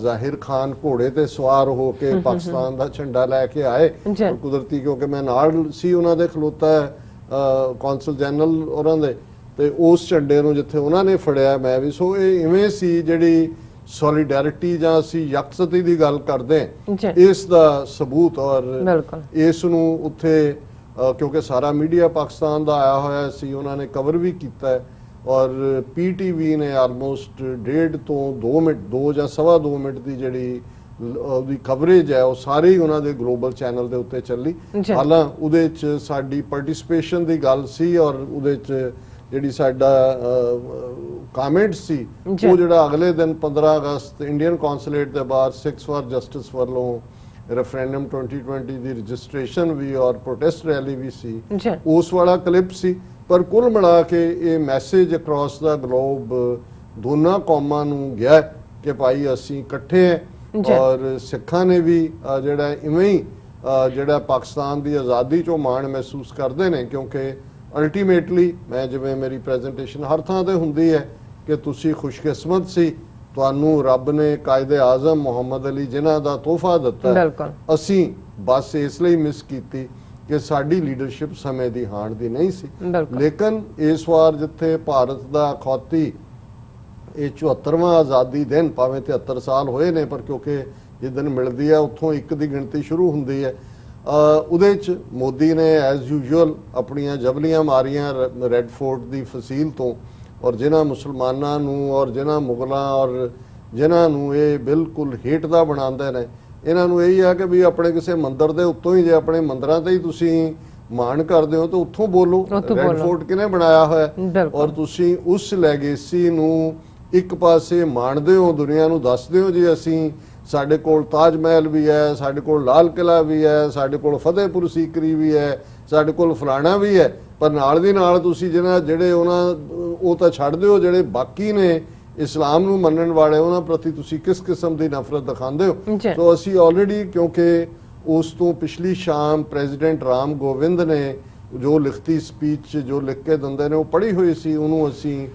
ਜ਼ਾਹਿਰ ਖਾਨ ਘੋੜੇ ਤੇ ਸਵਾਰ ਹੋ ਕੇ ਪਾਕਿਸਤਾਨ ਦਾ ਝੰਡਾ ਲੈ ਕੇ ਆਏ, ਕੁਦਰਤੀ ਕਿਉਂਕਿ ਮੈਂ ਨਾਲ ਸੀ ਉਹਨਾਂ ਦੇ ਖਲੋਤਾ ਕੌਂਸਲ ਜਨਰਲ ਉਹਨਾਂ ਦੇ, ਤੇ ਉਸ ਝੰਡੇ ਨੂੰ ਜਿੱਥੇ ਉਹਨਾਂ ਨੇ ਫੜਿਆ ਮੈਂ ਵੀ, ਸੋ ਇਹ ਇਵੇਂ ਸੀ ਜਿਹੜੀ ਸੋਲੀਡੈਰਿਟੀ ਜਾਂ ਅਸੀਂ ਯਕਸਤੀ ਦੀ ਗੱਲ ਕਰਦੇ ਹਾਂ, ਇਸ ਦਾ ਸਬੂਤ। ਔਰ ਇਸ ਨੂੰ ਉੱਥੇ ਕਿਉਂਕਿ ਸਾਰਾ ਮੀਡੀਆ ਪਾਕਿਸਤਾਨ ਦਾ ਆਇਆ ਹੋਇਆ ਸੀ, ਉਹਨਾਂ ਨੇ ਕਵਰ ਵੀ ਕੀਤਾ ਹੈ, ਔਰ PTV ਨੇ ਆਲਮੋਸਟ 1.5 ਤੋਂ 2 ਮਿੰਟ 2 ਜਾਂ 2.25 ਮਿੰਟ ਦੀ ਜਿਹੜੀ ਉਹਦੀ ਕਵਰੇਜ ਹੈ ਉਹ ਸਾਰੀ ਉਹਨਾਂ ਦੇ ਗਲੋਬਲ ਚੈਨਲ ਦੇ ਉੱਤੇ ਚੱਲੀ। ਹਾਲਾਂ ਉਹਦੇ 'ਚ ਸਾਡੀ ਪਾਰਟਿਸਿਪੇਸ਼ਨ ਦੀ ਗੱਲ ਸੀ, ਔਰ ਉਹਦੇ 'ਚ ਜਿਹੜੀ ਸਾਡਾ ਕਮੈਂਟ ਸੀ ਉਹ ਜਿਹੜਾ ਅਗਲੇ ਦਿਨ 15 ਅਗਸਤ ਇੰਡੀਅਨ ਕੌਂਸੂਲੇਟ ਦੇ ਬਾਹਰ 6 ਫਾਰ ਜਸਟਿਸ ਵੱਲੋਂ ਰੈਫਰੈਂਡਮ 2020 ਦੀ ਰਜਿਸਟ੍ਰੇਸ਼ਨ ਵੀ ਔਰ ਪ੍ਰੋਟੈਸਟ ਰੈਲੀ ਵੀ ਸੀ, ਉਸ ਵਾਲਾ ਕਲਿੱਪ ਸੀ। ਪਰ ਕੁੱਲ ਮਿਲਾ ਕੇ ਇਹ ਮੈਸੇਜ ਅਕ੍ਰੋਸ ਦਾ ਗਲੋਬ ਦੋਨਾਂ ਕੌਮਾਂ ਨੂੰ ਗਿਆ ਕਿ ਭਾਈ ਅਸੀਂ ਇਕੱਠੇ ਹਾਂ, ਔਰ ਸਿੱਖਾਂ ਨੇ ਵੀ ਜਿਹੜਾ ਇਵੇਂ ਹੀ ਜਿਹੜਾ ਪਾਕਿਸਤਾਨ ਦੀ ਆਜ਼ਾਦੀ 'ਚੋਂ ਮਾਣ ਮਹਿਸੂਸ ਕਰਦੇ ਨੇ, ਕਿਉਂਕਿ ਅਲਟੀਮੇਟਲੀ ਮੈਂ ਜਿਵੇਂ ਮੇਰੀ ਪ੍ਰੈਜੈਂਟੇਸ਼ਨ ਹਰ ਥਾਂ ਤੇ ਹੁੰਦੀ ਹੈ ਕਿ ਤੁਸੀਂ ਖੁਸ਼ਕਿਸਮਤ ਸੀ, ਤੁਹਾਨੂੰ ਰੱਬ ਨੇ ਕਾਇਦੇ ਆਜ਼ਮ ਮੁਹੰਮਦ ਅਲੀ ਜਿਨ੍ਹਾਂ ਦਾ ਤੋਹਫਾ ਦਿੱਤਾ, ਅਸੀਂ ਬਸ ਇਸ ਲਈ ਮਿਸ ਕੀਤੀ ਕਿ ਸਾਡੀ ਲੀਡਰਸ਼ਿਪ ਸਮੇਂ ਦੀ ਹਾਣ ਦੀ ਨਹੀਂ ਸੀ। ਲੇਕਿਨ ਇਸ ਵਾਰ ਜਿੱਥੇ ਭਾਰਤ ਦਾ ਅਖੌਤੀ ਇਹ 74ਵਾਂ ਆਜ਼ਾਦੀ ਦਿਨ, ਭਾਵੇਂ 73 ਸਾਲ ਹੋਏ ਨੇ, ਪਰ ਕਿਉਂਕਿ ਜਿਸ ਦਿਨ ਮਿਲਦੀ ਹੈ ਉੱਥੋਂ ਇੱਕ ਦੀ ਗਿਣਤੀ ਸ਼ੁਰੂ ਹੁੰਦੀ ਹੈ, ਉਹਦੇ 'ਚ ਮੋਦੀ ਨੇ ਐਜ਼ ਯੂਜੂਅਲ ਆਪਣੀਆਂ ਜਬਲੀਆਂ ਮਾਰੀਆਂ ਰੈੱਡ ਫੋਰਟ ਦੀ ਫਸੀਲ ਤੋਂ, ਔਰ ਜਿਨ੍ਹਾਂ ਮੁਸਲਮਾਨਾਂ ਨੂੰ ਔਰ ਜਿਨ੍ਹਾਂ ਮੁਗਲਾਂ ਔਰ ਜਿਨ੍ਹਾਂ ਨੂੰ ਇਹ ਬਿਲਕੁਲ ਹੇਠ ਦਾ ਬਣਾਉਂਦੇ ਨੇ, ਇਹਨਾਂ ਨੂੰ ਇਹੀ ਆ ਕਿ ਵੀ ਆਪਣੇ ਕਿਸੇ ਮੰਦਿਰ ਦੇ ਉੱਤੋਂ ਹੀ, ਜੇ ਆਪਣੇ ਮੰਦਿਰਾਂ ਤੇ ਹੀ ਤੁਸੀਂ ਮਾਣ ਕਰਦੇ ਹੋ ਤਾਂ ਉੱਥੋਂ ਬੋਲੋ। ਰੈੱਡ ਫੋਰਟ ਕਿਹਨੇ ਬਣਾਇਆ ਹੋਇਆ, ਔਰ ਤੁਸੀਂ ਉਸ ਲੈਗੇਸੀ ਨੂੰ ਇੱਕ ਪਾਸੇ ਮਾਣਦੇ ਹੋ, ਦੁਨੀਆ ਨੂੰ ਦੱਸਦੇ ਹੋ ਜੀ ਅਸੀਂ, ਸਾਡੇ ਕੋਲ ਤਾਜ ਮਹਿਲ ਵੀ ਹੈ, ਸਾਡੇ ਕੋਲ ਲਾਲ ਕਿਲਾ ਵੀ ਹੈ, ਸਾਡੇ ਕੋਲ ਫਤਿਹਪੁਰ ਸੀਕਰੀ ਵੀ ਹੈ, ਸਾਡੇ ਕੋਲ ਫਲਾਣਾ ਵੀ ਹੈ, ਪਰ ਨਾਲ ਦੀ ਨਾਲ ਤੁਸੀਂ ਜਿਹੜੇ ਉਹ ਤਾਂ ਛੱਡ ਦਿਓ, ਜਿਹੜੇ ਬਾਕੀ ਨੇ ਇਸਲਾਮ ਨੂੰ ਮੰਨਣ ਵਾਲੇ ਉਹਨਾਂ ਪ੍ਰਤੀ ਤੁਸੀਂ ਕਿਸ ਕਿਸਮ ਦੀ ਨਫ਼ਰਤ ਦਿਖਾਉਂਦੇ ਹੋ। ਸੋ ਅਸੀਂ ਆਲਰੇਡੀ, ਕਿਉਂਕਿ ਉਸ ਤੋਂ ਪਿਛਲੀ ਸ਼ਾਮ ਪ੍ਰੈਜ਼ੀਡੈਂਟ ਰਾਮ ਗੋਵਿੰਦ ਨੇ ਜੋ ਲਿਖਤੀ ਸਪੀਚ ਜੋ ਲਿਖ ਕੇ ਦਿੰਦੇ ਨੇ ਉਹ ਪੜ੍ਹੀ ਹੋਈ ਸੀ, ਉਹਨੂੰ ਅਸੀਂ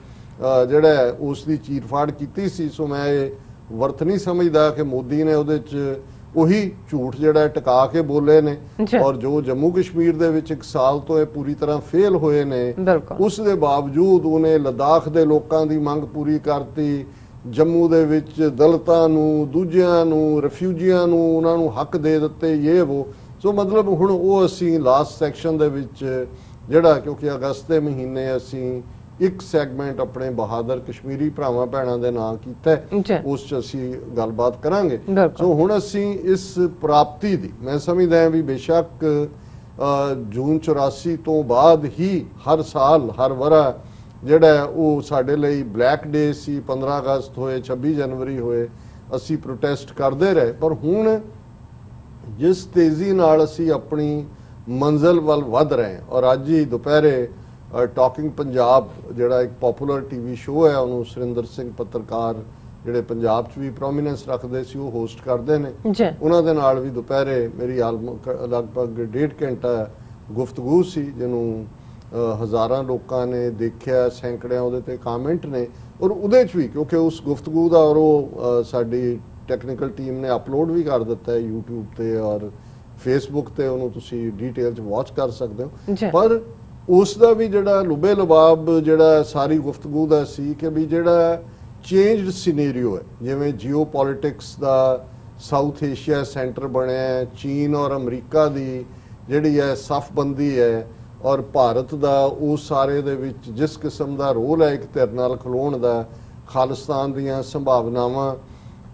ਜਿਹੜਾ ਉਸ ਦੀ ਚੀਰਫਾੜ ਕੀਤੀ ਸੀ। ਸੋ ਮੈਂ ਇਹ ਵਰਤ ਨਹੀਂ ਸਮਝਦਾ ਕਿ ਮੋਦੀ ਨੇ ਉਹਦੇ 'ਚ ਉਹੀ ਝੂਠ ਜਿਹੜਾ ਟਿਕਾ ਕੇ ਬੋਲੇ ਨੇ, ਔਰ ਜੋ ਜੰਮੂ ਕਸ਼ਮੀਰ ਦੇ ਵਿੱਚ 1 ਸਾਲ ਤੋਂ ਇਹ ਪੂਰੀ ਤਰ੍ਹਾਂ ਫੇਲ ਹੋਏ ਨੇ, ਉਸ ਦੇ ਬਾਵਜੂਦ ਉਹਨੇ ਲੱਦਾਖ ਦੇ ਲੋਕਾਂ ਦੀ ਮੰਗ ਪੂਰੀ ਕਰਤੀ, ਜੰਮੂ ਦੇ ਵਿੱਚ ਦਲਿਤਾਂ ਨੂੰ, ਦੂਜਿਆਂ ਨੂੰ, ਰਿਫਿਊਜੀਆਂ ਨੂੰ ਉਹਨਾਂ ਨੂੰ ਹੱਕ ਦੇ ਦਿੱਤੇ, ਇਹ ਉਹ। ਸੋ ਮਤਲਬ ਹੁਣ ਉਹ ਅਸੀਂ ਲਾਸਟ ਸੈਕਸ਼ਨ ਦੇ ਵਿੱਚ ਜਿਹੜਾ, ਕਿਉਂਕਿ ਅਗਸਤ ਦੇ ਮਹੀਨੇ ਅਸੀਂ ਇੱਕ ਸੈਗਮੈਂਟ ਆਪਣੇ ਬਹਾਦਰ ਕਸ਼ਮੀਰੀ ਭਰਾਵਾਂ ਭੈਣਾਂ ਦੇ ਨਾਂ ਕੀਤਾ, ਉਸ 'ਚ ਅਸੀਂ ਗੱਲਬਾਤ ਕਰਾਂਗੇ। ਸੋ ਹੁਣ ਅਸੀਂ ਇਸ ਪ੍ਰਾਪਤੀ ਦੀ, ਮੈਂ ਸਮਝਦਾ ਹਾਂ ਵੀ ਬੇਸ਼ੱਕ ਜੂਨ 84 ਤੋਂ ਬਾਅਦ ਹੀ ਹਰ ਸਾਲ ਹਰ ਵਰਾ ਜਿਹੜਾ ਉਹ ਸਾਡੇ ਲਈ ਬਲੈਕ ਡੇ ਸੀ, 15 ਅਗਸਤ ਹੋਏ, 26 ਜਨਵਰੀ ਹੋਏ, ਅਸੀਂ ਪ੍ਰੋਟੈਸਟ ਕਰਦੇ ਰਹੇ, ਪਰ ਹੁਣ ਜਿਸ ਤੇਜ਼ੀ ਨਾਲ ਅਸੀਂ ਆਪਣੀ ਮੰਜ਼ਿਲ ਵੱਲ ਵੱਧ ਰਹੇ ਹਾਂ, ਔਰ ਅੱਜ ਹੀ ਦੁਪਹਿਰੇ ਟਾਕਿੰਗ ਪੰਜਾਬ ਜਿਹੜਾ ਇੱਕ ਪਪੂਲਰ ਟੀਵੀ ਸ਼ੋਅ ਹੈ, ਉਹਨੂੰ ਸੁਰਿੰਦਰ ਸਿੰਘ ਪੱਤਰਕਾਰ ਜਿਹੜੇ ਪੰਜਾਬ 'ਚ ਵੀ ਪ੍ਰੋਮੀਨੈਂਸ ਰੱਖਦੇ ਸੀ ਉਹ ਹੋਸਟ ਕਰਦੇ ਨੇ, ਉਹਨਾਂ ਦੇ ਨਾਲ ਵੀ ਦੁਪਹਿਰੇ ਮੇਰੀ ਲਗਭਗ 1.5 ਘੰਟਾ ਗੁਫ਼ਤਗੂ ਸੀ, ਜਿਹਨੂੰ ਹਜ਼ਾਰਾਂ ਲੋਕਾਂ ਨੇ ਦੇਖਿਆ, ਸੈਂਕੜਿਆਂ ਉਹਦੇ ਤੇ ਕਾਮੈਂਟ ਨੇ, ਔਰ ਉਹਦੇ 'ਚ ਵੀ ਕਿਉਂਕਿ ਉਸ ਗੁਫ਼ਤਗੂ ਦਾ ਔਰ ਉਹ ਸਾਡੀ ਟੈਕਨੀਕਲ ਟੀਮ ਨੇ ਅਪਲੋਡ ਵੀ ਕਰ ਦਿੱਤਾ ਹੈ YouTube ਤੇ ਔਰ Facebook ਤੇ, ਉਹਨੂੰ ਤੁਸੀਂ ਡੀਟੇਲ 'ਚ ਵਾਚ ਕਰ ਸਕਦੇ ਹੋ। ਪਰ ਉਸ ਦਾ ਵੀ ਜਿਹੜਾ ਲੁਬੇ ਲਬਾਬ ਜਿਹੜਾ ਸਾਰੀ ਗੁਫ਼ਤਗੂ ਦਾ ਸੀ ਕਿ ਵੀ ਜਿਹੜਾ ਚੇਂਜਡ ਸਿਨੈਰੀਓ ਹੈ, ਜਿਵੇਂ ਜੀਓ ਪੋਲਿਟਿਕਸ ਦਾ ਸਾਊਥ ਏਸ਼ੀਆ ਸੈਂਟਰ ਬਣਿਆ, ਚੀਨ ਔਰ ਅਮਰੀਕਾ ਦੀ ਜਿਹੜੀ ਹੈ ਸਫਬੰਦੀ ਹੈ, ਔਰ ਭਾਰਤ ਦਾ ਉਸ ਸਾਰੇ ਦੇ ਵਿੱਚ ਜਿਸ ਕਿਸਮ ਦਾ ਰੋਲ ਹੈ ਇੱਕ ਧਿਰ ਨਾਲ ਖਲੋਣ ਦਾ, ਖਾਲਿਸਤਾਨ ਦੀਆਂ ਸੰਭਾਵਨਾਵਾਂ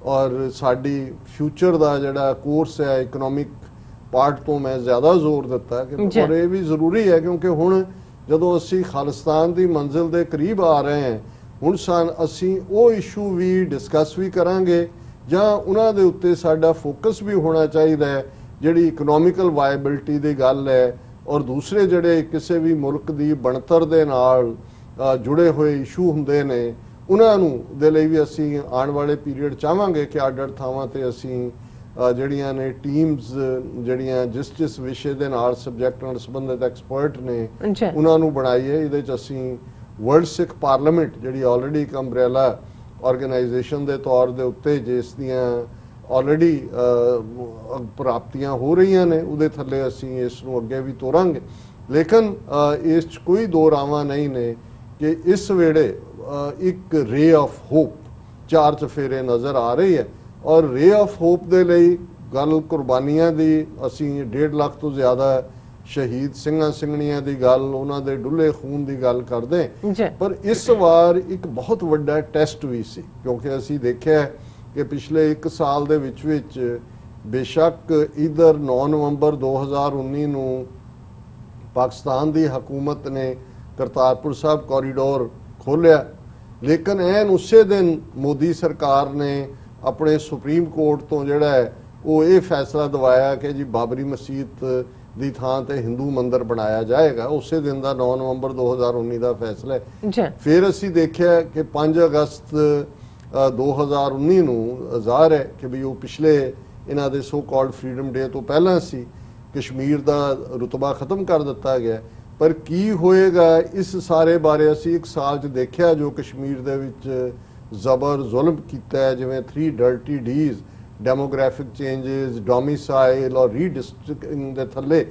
ਔਰ ਸਾਡੀ ਫਿਊਚਰ ਦਾ ਜਿਹੜਾ ਕੋਰਸ ਹੈ ਇਕਨੋਮਿਕ ਪਾਰਟ ਤੋਂ ਮੈਂ ਜ਼ਿਆਦਾ ਜ਼ੋਰ ਦਿੱਤਾ ਕਿ ਔਰ ਇਹ ਵੀ ਜ਼ਰੂਰੀ ਹੈ ਕਿਉਂਕਿ ਹੁਣ ਜਦੋਂ ਅਸੀਂ ਖਾਲਿਸਤਾਨ ਦੀ ਮੰਜ਼ਿਲ ਦੇ ਕਰੀਬ ਆ ਰਹੇ ਹਾਂ, ਹੁਣ ਅਸੀਂ ਉਹ ਇਸ਼ੂ ਵੀ ਡਿਸਕਸ ਵੀ ਕਰਾਂਗੇ ਜਾਂ ਉਹਨਾਂ ਦੇ ਉੱਤੇ ਸਾਡਾ ਫੋਕਸ ਵੀ ਹੋਣਾ ਚਾਹੀਦਾ ਹੈ, ਜਿਹੜੀ ਇਕਨੋਮਿਕਲ ਵਾਇਬਿਲਿਟੀ ਦੀ ਗੱਲ ਹੈ ਔਰ ਦੂਸਰੇ ਜਿਹੜੇ ਕਿਸੇ ਵੀ ਮੁਲਕ ਦੀ ਬਣਤਰ ਦੇ ਨਾਲ ਜੁੜੇ ਹੋਏ ਇਸ਼ੂ ਹੁੰਦੇ ਨੇ, ਉਹਨਾਂ ਨੂੰ ਦੇ ਲਈ ਵੀ ਅਸੀਂ ਆਉਣ ਵਾਲੇ ਪੀਰੀਅਡ ਚਾਹਾਂਗੇ ਕਿ ਅੱਡ-ਅੱਡ ਥਾਵਾਂ ਤੇ ਅਸੀਂ ਜਿਹੜੀਆਂ ਨੇ ਟੀਮਸ ਜਿਹੜੀਆਂ ਜਿਸ ਵਿਸ਼ੇ ਦੇ ਨਾਲ ਸਬਜੈਕਟ ਨਾਲ ਸੰਬੰਧਿਤ ਐਕਸਪਰਟ ਨੇ ਉਹਨਾਂ ਨੂੰ ਬਣਾਈਏ। ਇਹਦੇ 'ਚ ਅਸੀਂ ਵਰਲਡ ਸਿੱਖ ਪਾਰਲੀਮੈਂਟ ਜਿਹੜੀ ਆਲਰੇਡੀ ਇੱਕ ਅੰਬ੍ਰੇਲਾ ਆਰਗੇਨਾਈਜੇਸ਼ਨ ਦੇ ਤੌਰ ਦੇ ਉੱਤੇ ਜਿਸ ਦੀਆਂ ਆਲਰੇਡੀ ਪ੍ਰਾਪਤੀਆਂ ਹੋ ਰਹੀਆਂ ਨੇ, ਉਹਦੇ ਥੱਲੇ ਅਸੀਂ ਇਸ ਨੂੰ ਅੱਗੇ ਵੀ ਤੋਰਾਂਗੇ। ਲੇਕਿਨ ਇਸ 'ਚ ਕੋਈ ਦੋ ਰਾਵਾਂ ਨਹੀਂ ਨੇ ਕਿ ਇਸ ਵੇਲੇ ਇੱਕ ਰੇ ਆਫ ਹੋਪ ਚਾਰ ਚਫੇਰੇ ਨਜ਼ਰ ਆ ਰਹੀ ਹੈ ਔਰ ਰੇ ਆਫ ਹੋਪ ਦੇ ਲਈ ਗੱਲ ਕੁਰਬਾਨੀਆਂ ਦੀ, ਅਸੀਂ 1.5 ਲੱਖ ਤੋਂ ਜ਼ਿਆਦਾ ਸ਼ਹੀਦ ਸਿੰਘਾਂ ਸਿੰਘਣੀਆਂ ਦੀ ਗੱਲ, ਉਹਨਾਂ ਦੇ ਡੁੱਲੇ ਖੂਨ ਦੀ ਗੱਲ ਕਰਦੇ, ਪਰ ਇਸ ਵਾਰ ਇੱਕ ਬਹੁਤ ਵੱਡਾ ਟੈਸਟ ਵੀ ਸੀ ਕਿਉਂਕਿ ਅਸੀਂ ਦੇਖਿਆ ਕਿ ਪਿਛਲੇ 1 ਸਾਲ ਦੇ ਵਿੱਚ ਬੇਸ਼ੱਕ ਇਧਰ 9 ਨਵੰਬਰ 2019 ਨੂੰ ਪਾਕਿਸਤਾਨ ਦੀ ਹਕੂਮਤ ਨੇ ਕਰਤਾਰਪੁਰ ਸਾਹਿਬ ਕੋਰੀਡੋਰ ਖੋਲ੍ਹਿਆ, ਲੇਕਿਨ ਐਨ ਉਸੇ ਦਿਨ ਮੋਦੀ ਸਰਕਾਰ ਨੇ ਆਪਣੇ ਸੁਪਰੀਮ ਕੋਰਟ ਤੋਂ ਜਿਹੜਾ ਹੈ ਉਹ ਇਹ ਫੈਸਲਾ ਦਵਾਇਆ ਕਿ ਜੀ ਬਾਬਰੀ ਮਸਜਿਦ ਦੀ ਥਾਂ ਤੇ ਹਿੰਦੂ ਮੰਦਿਰ ਬਣਾਇਆ ਜਾਏਗਾ। ਉਸੇ ਦਿਨ ਦਾ 9 ਨਵੰਬਰ 2019 ਦਾ ਫੈਸਲਾ ਹੈ। ਫਿਰ ਅਸੀਂ ਦੇਖਿਆ ਕਿ 5 ਅਗਸਤ 2019 ਨੂੰ ਜ਼ਾਹਰ ਹੈ ਕਿ ਵੀ ਉਹ ਪਿਛਲੇ ਇਹਨਾਂ ਦੇ ਸੋ ਕਾਲਡ ਫਰੀडम ਡੇ ਤੋਂ ਪਹਿਲਾਂ ਸੀ, ਕਸ਼ਮੀਰ ਦਾ ਰੁਤਬਾ ਖਤਮ ਕਰ ਦਿੱਤਾ ਗਿਆ। ਪਰ ਕੀ ਹੋਏਗਾ ਇਸ ਸਾਰੇ ਬਾਰੇ ਅਸੀਂ 1 ਸਾਲ 'ਚ ਦੇਖਿਆ ਜੋ ਕਸ਼ਮੀਰ ਦੇ ਵਿੱਚ ਜ਼ਬਰ ਜ਼ੁਲਮ ਕੀਤਾ ਹੈ, ਜਿਵੇਂ 3 dirty D's, demographic changes, domicile ਔਰ ਰੀਡਿਸਟ੍ਰਿਕਟਿੰਗ ਦੇ ਥੱਲੇ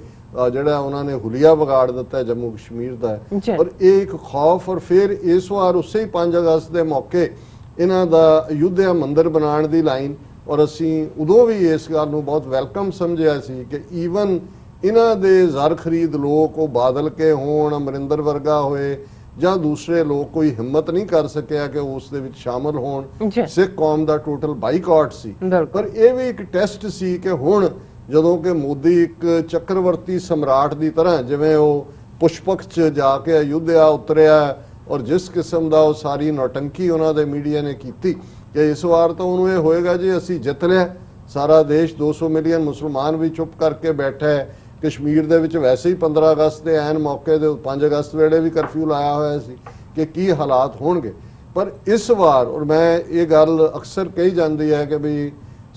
ਜਿਹੜਾ ਉਹਨਾਂ ਨੇ ਹੁਲੀਆ ਵਿਗਾੜ ਦਿੱਤਾ ਜੰਮੂ ਕਸ਼ਮੀਰ ਦਾ, ਔਰ ਇਹ ਇੱਕ ਖੌਫ। ਔਰ ਫਿਰ ਇਸ ਵਾਰ ਉਸੇ ਹੀ 5 ਅਗਸਤ ਦੇ ਮੌਕੇ ਇਹਨਾਂ ਦਾ ਅਯੁੱਧਿਆ ਮੰਦਿਰ ਬਣਾਉਣ ਦੀ ਲਾਈਨ, ਔਰ ਅਸੀਂ ਉਦੋਂ ਵੀ ਇਸ ਗੱਲ ਨੂੰ ਬਹੁਤ ਵੈਲਕਮ ਸਮਝਿਆ ਸੀ ਕਿ ਈਵਨ ਇਹਨਾਂ ਦੇ ਜ਼ਰ ਖਰੀਦ ਲੋਕ ਉਹ ਬਾਦਲ ਕੇ ਹੋਣ, ਅਮਰਿੰਦਰ ਵਰਗਾ ਹੋਏ ਜਾਂ ਦੂਸਰੇ ਲੋਕ ਕੋਈ ਹਿੰਮਤ ਨਹੀਂ ਕਰ ਸਕਿਆ ਕਿ ਉਸ ਦੇ ਵਿੱਚ ਸ਼ਾਮਲ ਹੋਣ। ਸਿੱਖ ਕੌਮ ਦਾ ਟੋਟਲ ਬਾਈਕਾਟ ਸੀ। ਪਰ ਇਹ ਵੀ ਇੱਕ ਟੈਸਟ ਸੀ ਕਿ ਹੁਣ ਜਦੋਂ ਕਿ ਮੋਦੀ ਇੱਕ ਚੱਕਰਵਰਤੀ ਸਮਰਾਟ ਦੀ ਤਰ੍ਹਾਂ, ਜਿਵੇਂ ਉਹ ਪੁਸ਼ਪਕ 'ਚ ਜਾ ਕੇ ਅਯੁੱਧਿਆ ਉਤਰਿਆ ਔਰ ਜਿਸ ਕਿਸਮ ਦਾ ਉਹ ਸਾਰੀ ਨੌਟੰਕੀ ਉਹਨਾਂ ਦੇ ਮੀਡੀਆ ਨੇ ਕੀਤੀ ਕਿ ਇਸ ਵਾਰ ਤਾਂ ਉਹਨੂੰ ਇਹ ਹੋਏਗਾ ਜੀ ਅਸੀਂ ਜਿੱਤ ਲਿਆ, ਸਾਰਾ ਦੇਸ਼ 200 ਮਿਲੀਅਨ ਮੁਸਲਮਾਨ ਵੀ ਚੁੱਪ ਕਰਕੇ ਬੈਠਾ ਹੈ। ਕਸ਼ਮੀਰ ਦੇ ਵਿੱਚ ਵੈਸੇ ਹੀ 15 ਅਗਸਤ ਦੇ ਐਨ ਮੌਕੇ ਦੇ 5 ਅਗਸਤ ਵੇਲੇ ਵੀ ਕਰਫਿਊ ਲਾਇਆ ਹੋਇਆ ਸੀ ਕਿ ਕੀ ਹਾਲਾਤ ਹੋਣਗੇ। ਪਰ ਇਸ ਵਾਰ, ਔਰ ਮੈਂ ਇਹ ਗੱਲ ਅਕਸਰ ਕਹੀ ਜਾਂਦੀ ਹੈ ਕਿ ਵੀ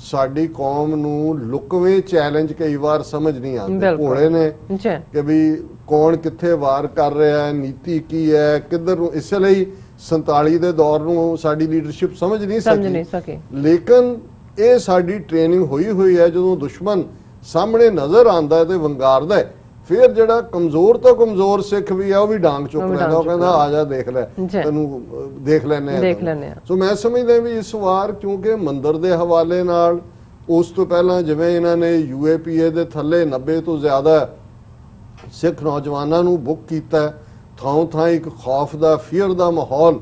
ਸਾਡੀ ਕੌਮ ਨੂੰ ਲੁਕਵੇਂ ਚੈਲੰਜ ਕਈ ਵਾਰ ਸਮਝ ਨਹੀਂ ਆਉਂਦੇ, ਭੋਲੇ ਨੇ ਕਿ ਵੀ ਕੌਣ ਕਿੱਥੇ ਵਾਰ ਕਰ ਰਿਹਾ ਹੈ, ਨੀਤੀ ਕੀ ਹੈ, ਕਿੱਧਰ ਨੂੰ। ਇਸ ਲਈ 47 ਦੇ ਦੌਰ ਨੂੰ ਸਾਡੀ ਲੀਡਰਸ਼ਿਪ ਸਮਝ ਨਹੀਂ ਸਕੀ। ਲੇਕਿਨ ਇਹ ਸਾਡੀ ਟ੍ਰੇਨਿੰਗ ਹੋਈ ਹੈ, ਜਦੋਂ ਦੁਸ਼ਮਣ ਸਾਹਮਣੇ ਨਜ਼ਰ ਆਉਂਦਾ ਹੈ ਤੇ ਵੰਗਾਰਦਾ ਹੈ, ਫਿਰ ਜਿਹੜਾ ਕਮਜ਼ੋਰ ਤੋਂ ਕਮਜ਼ੋਰ ਸਿੱਖ ਵੀ ਹੈ ਉਹ ਵੀ ਡਾਂਗ ਚੁੱਕ ਲੈਂਦਾ, ਉਹ ਕਹਿੰਦਾ ਆ ਜਾ ਦੇਖ ਲੈ, ਤੈਨੂੰ ਦੇਖ ਲੈਨੇ ਆ। ਸੋ ਮੈਂ ਸਮਝਦਾ ਵੀ ਇਸ ਵਾਰ ਕਿਉਂਕਿ ਮੰਦਰ ਦੇ ਹਵਾਲੇ ਨਾਲ ਉਸ ਤੋਂ ਪਹਿਲਾਂ ਜਿਵੇਂ ਇਹਨਾਂ ਨੇ UAPA ਦੇ ਥੱਲੇ 90 ਤੋਂ ਜ਼ਿਆਦਾ ਸਿੱਖ ਨੌਜਵਾਨਾਂ ਨੂੰ ਬੁੱਕ ਕੀਤਾ, ਥਾਂ ਇੱਕ ਖੌਫ ਦਾ, ਫੀਅਰ ਦਾ ਮਾਹੌਲ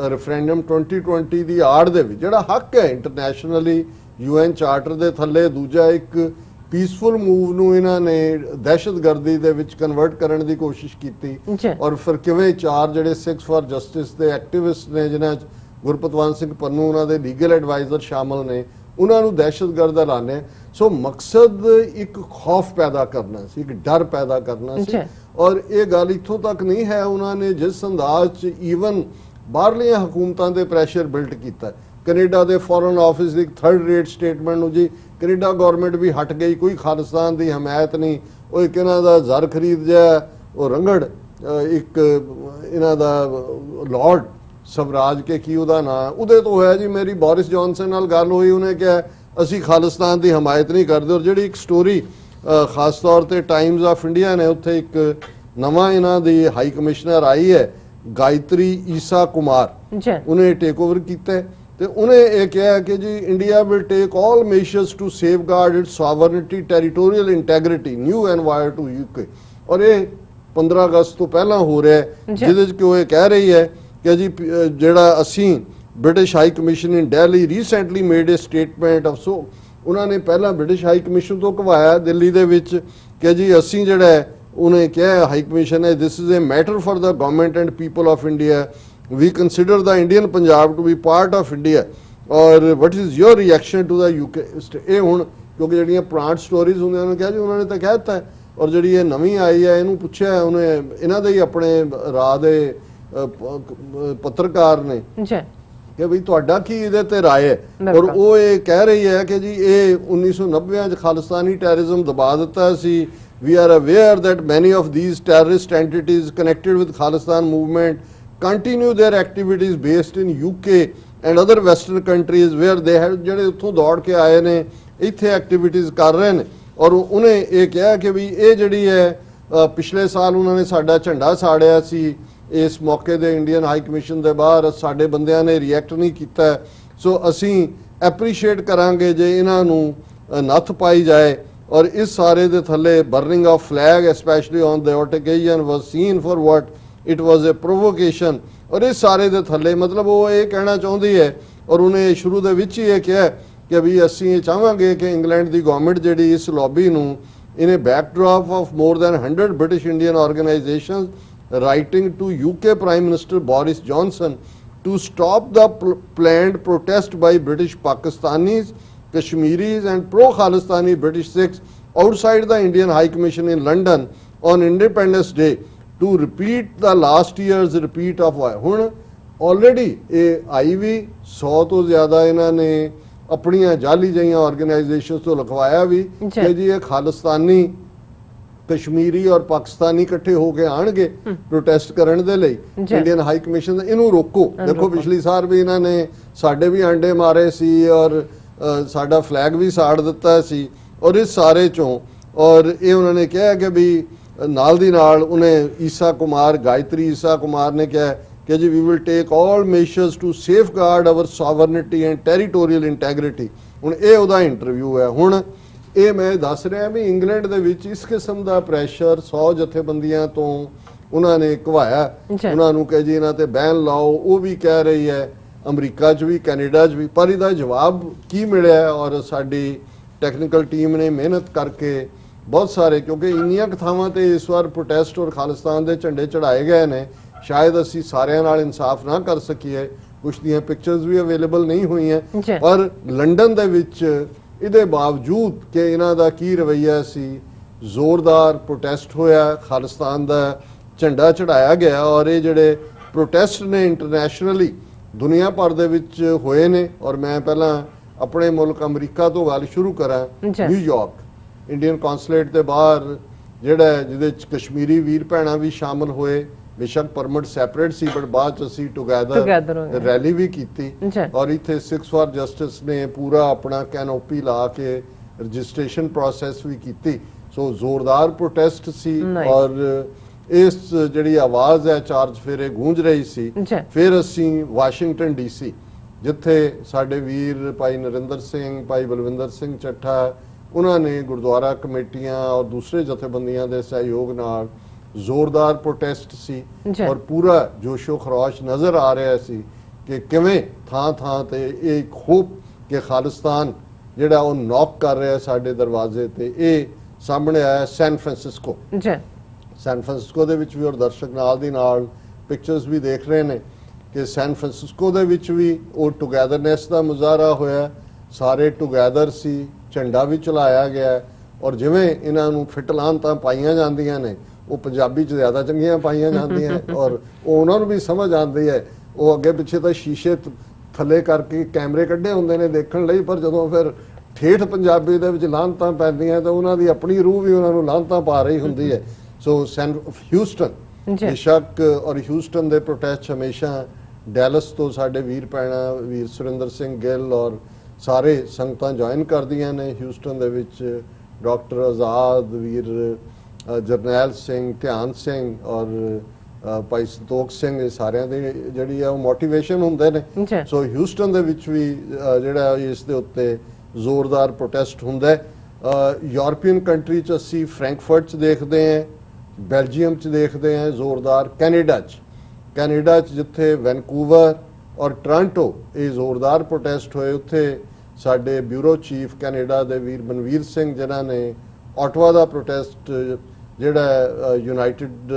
ਰੈਫਰੈਂਡਮ 2020 ਦੀ ਆੜ ਦੇ ਵਿੱਚ, ਜਿਹੜਾ ਹੱਕ ਹੈ ਇੰਟਰਨੈਸ਼ਨਲੀ UN ਚਾਰਟਰ ਦੇ ਥੱਲੇ। ਦੂਜਾ ਇੱਕ ਪੀਸਫੁਲ ਮੂਵ ਨੂੰ ਇਹਨਾਂ ਨੇ ਦਹਿਸ਼ਤਗਰਦੀ ਦੇ ਵਿੱਚ ਕਨਵਰਟ ਕਰਨ ਦੀ ਕੋਸ਼ਿਸ਼ ਕੀਤੀ। ਔਰ ਫਿਰ ਕਿਵੇਂ 4 ਜਿਹੜੇ ਸਿੱਖਸ ਫਾਰ ਜਸਟਿਸ ਦੇ ਐਕਟਿਵਿਸਟ ਨੇ, ਜਿਨ੍ਹਾਂ 'ਚ ਗੁਰਪਤਵੰਤ ਸਿੰਘ ਪੰਨੂ ਉਹਨਾਂ ਦੇ ਲੀਗਲ ਐਡਵਾਈਜ਼ਰ ਸ਼ਾਮਲ ਨੇ, ਉਹਨਾਂ ਨੂੰ ਦਹਿਸ਼ਤਗਰਦ ਐਲਾਨਿਆ। ਸੋ ਮਕਸਦ ਇੱਕ ਖੌਫ ਪੈਦਾ ਕਰਨਾ ਸੀ, ਇੱਕ ਡਰ ਪੈਦਾ ਕਰਨਾ ਸੀ। ਔਰ ਇਹ ਗੱਲ ਇੱਥੋਂ ਤੱਕ ਨਹੀਂ ਹੈ, ਉਹਨਾਂ ਨੇ ਜਿਸ ਅੰਦਾਜ਼ 'ਚ ਈਵਨ ਬਾਹਰਲੀਆਂ ਹਕੂਮਤਾਂ ਦੇ ਪ੍ਰੈਸ਼ਰ ਬਿਲਟ ਕੀਤਾ। ਕੈਨੇਡਾ ਦੇ ਫੋਰਨ ਆਫਿਸ ਦੀ 3rd ਰੇਟ ਸਟੇਟਮੈਂਟ ਨੂੰ ਜੀ ਕੈਨੇਡਾ ਗਵਰਨਮੈਂਟ ਵੀ ਹਟ ਗਈ, ਕੋਈ ਖਾਲਿਸਤਾਨ ਦੀ ਹਮਾਇਤ ਨਹੀਂ। ਉਹ ਇੱਕ ਇਹਨਾਂ ਦਾ ਜ਼ਰ ਖਰੀਦ ਜਿਹਾ, ਉਹ ਰੰਗੜ ਇੱਕ ਇਹਨਾਂ ਦਾ ਲਾਰਡ ਸਵਰਾਜ ਕੇ ਕੀ ਉਹਦਾ ਨਾਂ, ਉਹਦੇ ਤੋਂ ਹੋਇਆ ਜੀ ਮੇਰੀ ਬੋਰਿਸ ਜੌਨਸਨ ਨਾਲ ਗੱਲ ਹੋਈ, ਉਹਨੇ ਕਿਹਾ ਅਸੀਂ ਖਾਲਿਸਤਾਨ ਦੀ ਹਮਾਇਤ ਨਹੀਂ ਕਰਦੇ। ਔਰ ਜਿਹੜੀ ਇੱਕ ਸਟੋਰੀ ਖਾਸ ਤੌਰ ਤੇ ਟਾਈਮਜ਼ ਆਫ ਇੰਡੀਆ ਨੇ, ਉੱਥੇ ਇੱਕ ਨਵਾਂ ਇਹਨਾਂ ਦੀ ਹਾਈ ਕਮਿਸ਼ਨਰ ਆਈ ਹੈ ਗਾਇਤਰੀ ਈਸਾ ਕੁਮਾਰ, ਉਹਨੇ ਟੇਕ ਓਵਰ ਕੀਤਾ ਤੇ ਉਹਨੇ ਇਹ ਕਿਹਾ ਕਿ ਜੀ India will take all measures to safeguard its sovereignty, territorial integrity, new envoy to UK। ਔਰ ਇਹ 15 ਅਗਸਤ ਤੋਂ ਪਹਿਲਾਂ ਹੋ ਰਿਹਾ ਹੈ, ਜਿਹਦੇ 'ਚ ਕਿ ਉਹ ਇਹ ਕਹਿ ਰਹੀ ਹੈ ਕਿ ਜੀ ਜਿਹੜਾ ਅਸੀਂ British high commission in Delhi recently made a statement of, so ਉਹਨਾਂ ਨੇ ਪਹਿਲਾਂ ਬ੍ਰਿਟਿਸ਼ ਹਾਈ ਕਮਿਸ਼ਨ ਤੋਂ ਕਵਾਇਆ ਦਿੱਲੀ ਦੇ ਵਿੱਚ ਕਿ ਜੀ ਅਸੀਂ ਜਿਹੜਾ ਹੈ, ਉਹਨੇ ਕਿਹਾ ਹਾਈ ਕਮਿਸ਼ਨ ਹੈ, this is a matter for the government and people of India, we consider the Indian Punjab to be part of India, or what is your reaction to the UK? ਇਹ ਹੁਣ ਕਿਉਂਕਿ ਜਿਹੜੀਆਂ ਪੁਰਾਣ stories ਹੁੰਦੀਆਂ ਨੇ ਕਿਹਾ ਜੀ ਉਹਨਾਂ ਨੇ ਤਾਂ ਕਹਿ ਦਿੱਤਾ, ਔਰ ਜਿਹੜੀ ਇਹ ਨਵੀਂ ਆਈ ਹੈ ਇਹਨੂੰ ਪੁੱਛਿਆ ਉਹਨੇ, ਇਹਨਾਂ ਦੇ ਹੀ ਆਪਣੇ ਰਾਹ ਦੇ ਪੱਤਰਕਾਰ ਨੇ ਕਿ ਵੀ ਤੁਹਾਡਾ ਕੀ ਇਹਦੇ ਤੇ ਰਾਏ ਹੈ। ਔਰ ਉਹ ਇਹ ਕਹਿ ਰਹੀ ਹੈ ਕਿ ਜੀ ਇਹ 1990 'ਚ ਖਾਲਿਸਤਾਨੀ ਟੈਰਰਿਜ਼ਮ ਦਬਾ ਦਿੱਤਾ ਸੀ। We are aware that many of these terrorist entities connected with Khalistan movement continue their activities based in UK and other western countries where they have, ਜਿਹੜੇ ਉੱਥੋਂ ਦੌੜ ਕੇ ਆਏ ਨੇ ਇੱਥੇ ਐਕਟੀਵਿਟੀਜ਼ ਕਰ ਰਹੇ ਨੇ। ਔਰ ਉਹਨੇ ਇਹ ਕਿਹਾ ਕਿ ਵੀ ਇਹ ਜਿਹੜੀ ਹੈ ਪਿਛਲੇ ਸਾਲ ਉਹਨਾਂ ਨੇ ਸਾਡਾ ਝੰਡਾ ਸਾੜਿਆ ਸੀ ਇਸ ਮੌਕੇ ਦੇ ਇੰਡੀਅਨ ਹਾਈ ਕਮਿਸ਼ਨ ਦੇ ਬਾਹਰ, ਸਾਡੇ ਬੰਦਿਆਂ ਨੇ ਰਿਐਕਟ ਨਹੀਂ ਕੀਤਾ। ਸੋ ਅਸੀਂ ਐਪਰੀਸ਼ੀਏਟ ਕਰਾਂਗੇ ਜੇ ਇਹਨਾਂ ਨੂੰ ਨੱਥ ਪਾਈ ਜਾਏ। ਔਰ ਇਸ ਸਾਰੇ ਦੇ ਥੱਲੇ burning of flag especially on the occasion was scene for what it was A provocation. ਔਰ ਇਸ ਸਾਰੇ ਦੇ ਥੱਲੇ ਮਤਲਬ ਉਹ ਇਹ ਕਹਿਣਾ ਚਾਹੁੰਦੀ ਹੈ, ਔਰ ਉਹਨੇ ਸ਼ੁਰੂ ਦੇ ਵਿੱਚ ਹੀ ਇਹ ਕਿਹਾ ਕਿ ਵੀ ਅਸੀਂ ਇਹ ਚਾਹਾਂਗੇ ਕਿ ਇੰਗਲੈਂਡ ਦੀ ਗਵਰਨਮੈਂਟ ਜਿਹੜੀ ਇਸ ਲੌਬੀ ਨੂੰ in a backdrop of more than 100 British Indian organisations writing to UK Prime Minister Boris Johnson to stop the planned protest by British Pakistanis, Kashmiris and pro-Khalistani British Sikhs outside the Indian High Commission in London on Independence Day to repeat the last year's repeat of war। ਹੁਣ already ਇਹ ਆਈ ਵੀ 100 ਤੋਂ ਜ਼ਿਆਦਾ ਇਹਨਾਂ ਨੇ ਆਪਣੀਆਂ ਜਾਲੀ ਜਿਹੀਆਂ organisations ਤੋਂ ਲਿਖਵਾਇਆ ਵੀ ਕਿ ਜੀ ਇਹ ਖਾਲਿਸਤਾਨੀ ਕਸ਼ਮੀਰੀ ਔਰ ਪਾਕਿਸਤਾਨੀ ਇਕੱਠੇ ਹੋ ਕੇ ਆਣਗੇ ਪ੍ਰੋਟੈਸਟ ਕਰਨ ਦੇ ਲਈ ਇੰਡੀਅਨ ਹਾਈ ਕਮਿਸ਼ਨ, ਇਹਨੂੰ ਰੋਕੋ। ਦੇਖੋ ਪਿਛਲੀ ਸਾਲ ਵੀ ਇਹਨਾਂ ਨੇ ਸਾਡੇ ਵੀ ਆਂਡੇ ਮਾਰੇ ਸੀ ਔਰ ਸਾਡਾ ਫਲੈਗ ਵੀ ਸਾੜ ਦਿੱਤਾ ਸੀ ਔਰ ਇਸ ਸਾਰੇ ਚੋਂ। ਔਰ ਇਹ ਉਹਨਾਂ ਨੇ ਕਿਹਾ ਕਿ ਵੀ ਨਾਲ ਦੀ ਨਾਲ ਉਹਨੇ ਈਸਾ ਕੁਮਾਰ, ਗਾਇਤਰੀ ਈਸਾ ਕੁਮਾਰ ਨੇ ਕਿਹਾ ਕਿ ਜੀ we will take all measures to safeguard our sovereignty and territorial integrity. ਹੁਣ ਇਹ ਉਹਦਾ ਇੰਟਰਵਿਊ ਹੈ। ਹੁਣ ਇਹ ਮੈਂ ਦੱਸ ਰਿਹਾ ਵੀ ਇੰਗਲੈਂਡ ਦੇ ਵਿੱਚ ਇਸ ਕਿਸਮ ਦਾ ਪ੍ਰੈਸ਼ਰ 100 ਜਥੇਬੰਦੀਆਂ ਤੋਂ उन्होंने घवाया, जी। उन्होंने कहा जी इन्हां ते बैन लाओ, वो भी कह रही है अमरीका च भी कैनेडा च भी, पर इसका जवाब की मिले और साडी टैक्नीकल टीम ने मेहनत करके बहुत सारे, क्योंकि इन्नियां थावां ते इस बार प्रोटेस्ट और खालिस्तान के झंडे चढ़ाए गए ने, शायद असी सारिਆਂ ਨਾਲ इंसाफ ना कर सकीए, कुछ दियां पिक्चर्स भी अवेलेबल नहीं हुई जी। हैं, पर लंडन दे विच इहदे बावजूद कि इन्हां दा की रवैया सी, जोरदार प्रोटेस्ट होया, खालिस्तान दा झंडा चढ़ाया गया और ये जिहड़े प्रोटेस्ट ने इंटरनेशनली दुनिया भर दे विच होए ने। और मैं पहला अपने मुल्क अमरीका तो गल शुरू करा, जी। न्यूयॉर्क इंडियन कौंसलेट के बाहर जिहड़ा जिहदे च कश्मीरी वीर भैणां भी शामिल होए, बेशक परमिट सैपरेट सी बट बाद च असी Together टुगैदर हो गए। रैली भी जी। की और इत्थे सिक्स फॉर जस्टिस ने पूरा अपना कैनोपी ला के रजिस्ट्रेशन प्रोसैस भी की। सो जोरदार प्रोटेस्ट सी Nice। और इस जिहड़ी आवाज़ है चार चफेरे गूंज रही सी। जी। फिर असी वाशिंगटन DC जिथे साडे वीर भाई नरिंदर सिंह, भाई बलविंदर सिंह ਚੱਠਾ, उन्होंने गुरुद्वारा कमेटियां और दूसरे जथेबंदियां के सहयोग नाल जोरदार प्रोटेस्ट सी जी। और पूरा जोशो खरोश नज़र आ रहा सी कि किवें थां थां ते एक होप कि खालिस्तान जिहड़ा वो नॉक कर रहा है साडे दरवाजे ते, ये सामने आया सैन फ्रांसिस्को। जी। सैन फ्रांसिस्को दे विच भी और दर्शक नाल दी नाल पिक्चर्स भी देख रहे हैं कि सैन फ्रांसिस्को दे विच भी वो टुगैदरनैस का मुजाहरा होया, सारे टुगैदर सी, झंडा भी चलाया गया और जिवें इन्हां नूं फिट लानतां पाईयां जांदियां ने, वो पंजाबी च ज़्यादा चंगियां पाईयां जांदियां और उन्हां नूं भी समझ आती है। वो अगे पिछे तो शीशे थले करके कैमरे कड्ढे हुंदे ने देखण लई, पर जदों फिर ठेठ पंजाबी दे विच लानतां पैंदियां तो उन्हां दी अपनी रूह भी उन्हां नूं लानतां पा रही हुंदी है। सो ह्यूस्टन जी। बेशक और ह्यूस्टन दे प्रोटेस्ट हमेशा डैलस तो साडे वीर भैणां वीर सुरिंदर सिंह गिल और सारे संगतां ज्वाइन करदियां ने। ह्यूस्टन दे विच डॉक्टर आज़ाद, वीर जरनैल सिंह, ध्यान सिंह और भाई संतोख सिंह, ये सारिਆਂ ਦੀ ਜਿਹੜੀ ਆ ਉਹ ਮੋਟੀਵੇਸ਼ਨ ਹੁੰਦੇ ਨੇ। जी। ਸੋ ਹਿਊਸਟਨ ਦੇ ਵਿੱਚ ਵੀ ਜਿਹੜਾ ਇਸ ਦੇ ਉੱਤੇ ਜ਼ੋਰਦਾਰ ਪ੍ਰੋਟੈਸਟ ਹੁੰਦਾ ਹੈ। ਯੂਰਪੀਅਨ ਕੰਟਰੀ ਚ ਅਸੀਂ ਫਰੈਂਕਫਰਟ ਚ ਦੇਖਦੇ ਹਾਂ, ਬੈਲਜੀਅਮ ਚ ਦੇਖਦੇ ਹਾਂ ਜ਼ੋਰਦਾਰ, ਕੈਨੇਡਾ ਚ ਜਿੱਥੇ ਵੈਨਕੂਵਰ ਔਰ ਟੋਰਾਂਟੋ ਇਹ ਜ਼ੋਰਦਾਰ ਪ੍ਰੋਟੈਸਟ ਹੋਏ, ਉੱਥੇ ਸਾਡੇ ਬਿਊਰੋ ਚੀਫ ਕੈਨੇਡਾ ਦੇ ਵੀਰ ਮਨਵੀਰ ਸਿੰਘ ਜਿਨ੍ਹਾਂ ਨੇ ਆਟਵਾ ਦਾ ਪ੍ਰੋਟੈਸਟ ਜਿਹੜਾ यूनाइटेड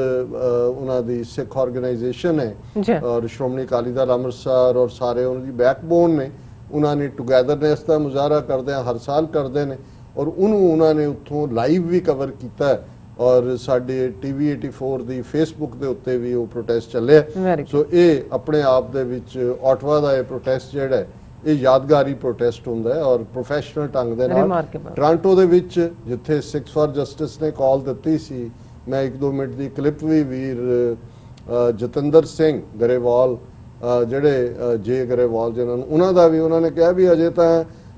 उन्होंने सिख ऑर्गेनाइजेशन है और श्रोमणी अकाली दल अमृतसर और सारे उन्होंने बैकबोन ने, उन्होंने टुगैदरनैस का मुजाहरा करते हैं, हर साल करते हैं और उन्होंने उत्थों लाइव भी कवर किया और साडे TV 84 की फेसबुक के उत्ते भी वो प्रोटेस्ट चले। सो ये अपने आप दे विच आटवा का यह प्रोटेस्ट जिहड़ा ये यादगारी प्रोटेस्ट होंदा है और प्रोफैशनल ढंग दे नाल टोरांटो दे विच जिथे सिक्स फॉर जस्टिस ने कॉल दित्ती सी, मैं 1-2 मिनट की क्लिप भी वीर जतिंदर सिंह गरेवाल जिहड़े जे गरेवाल जिन्हां नूं उन्हां दा भी उन्होंने कहा भी अजे तां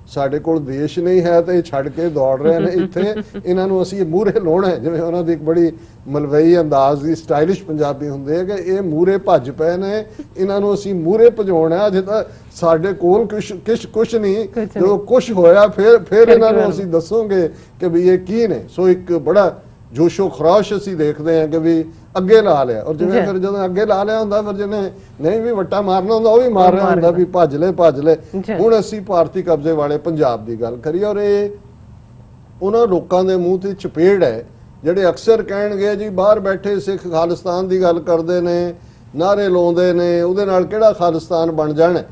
साडे कोल देश नहीं है तो ये छड़ के दौड़ रहे हैं इत्थे, इन्हां नूं असीं मूहरे लाउणा है। जिवें उन्हां दी एक बड़ी मलवई अंदाज की स्टाइलिश पंजाबी हुंदी है कि ये मूहरे भज पए ने, इन्हां नूं असीं मूहरे भजाउणा है। अजे तां साडे कोल कुछ नहीं, जो कुछ होया फिर इन्हां नूं असीं दस्सोगे कि भी ये की ने। सो एक बड़ा जोशो खराश असीं देखते हैं कि भी अगे ला लिया और जिवें फिर जदों अगे ला लिया हुंदा फिर जिन्हें नहीं भी वट्टा मारना हुंदा वो भी मार रहा हुंदा भी भज ले। हुण असीं भारती कब्जे वाले पंजाब की गल करिए और ये उन्हां लोकां दे मूंह ते चपेड़ है जिहड़े अक्सर कहणगे जी बाहर बैठे सिख खालिस्तान की गल करदे ने, नारे लाउंदे ने, उहदे नाल किहड़ा खालिस्तान बन जाना।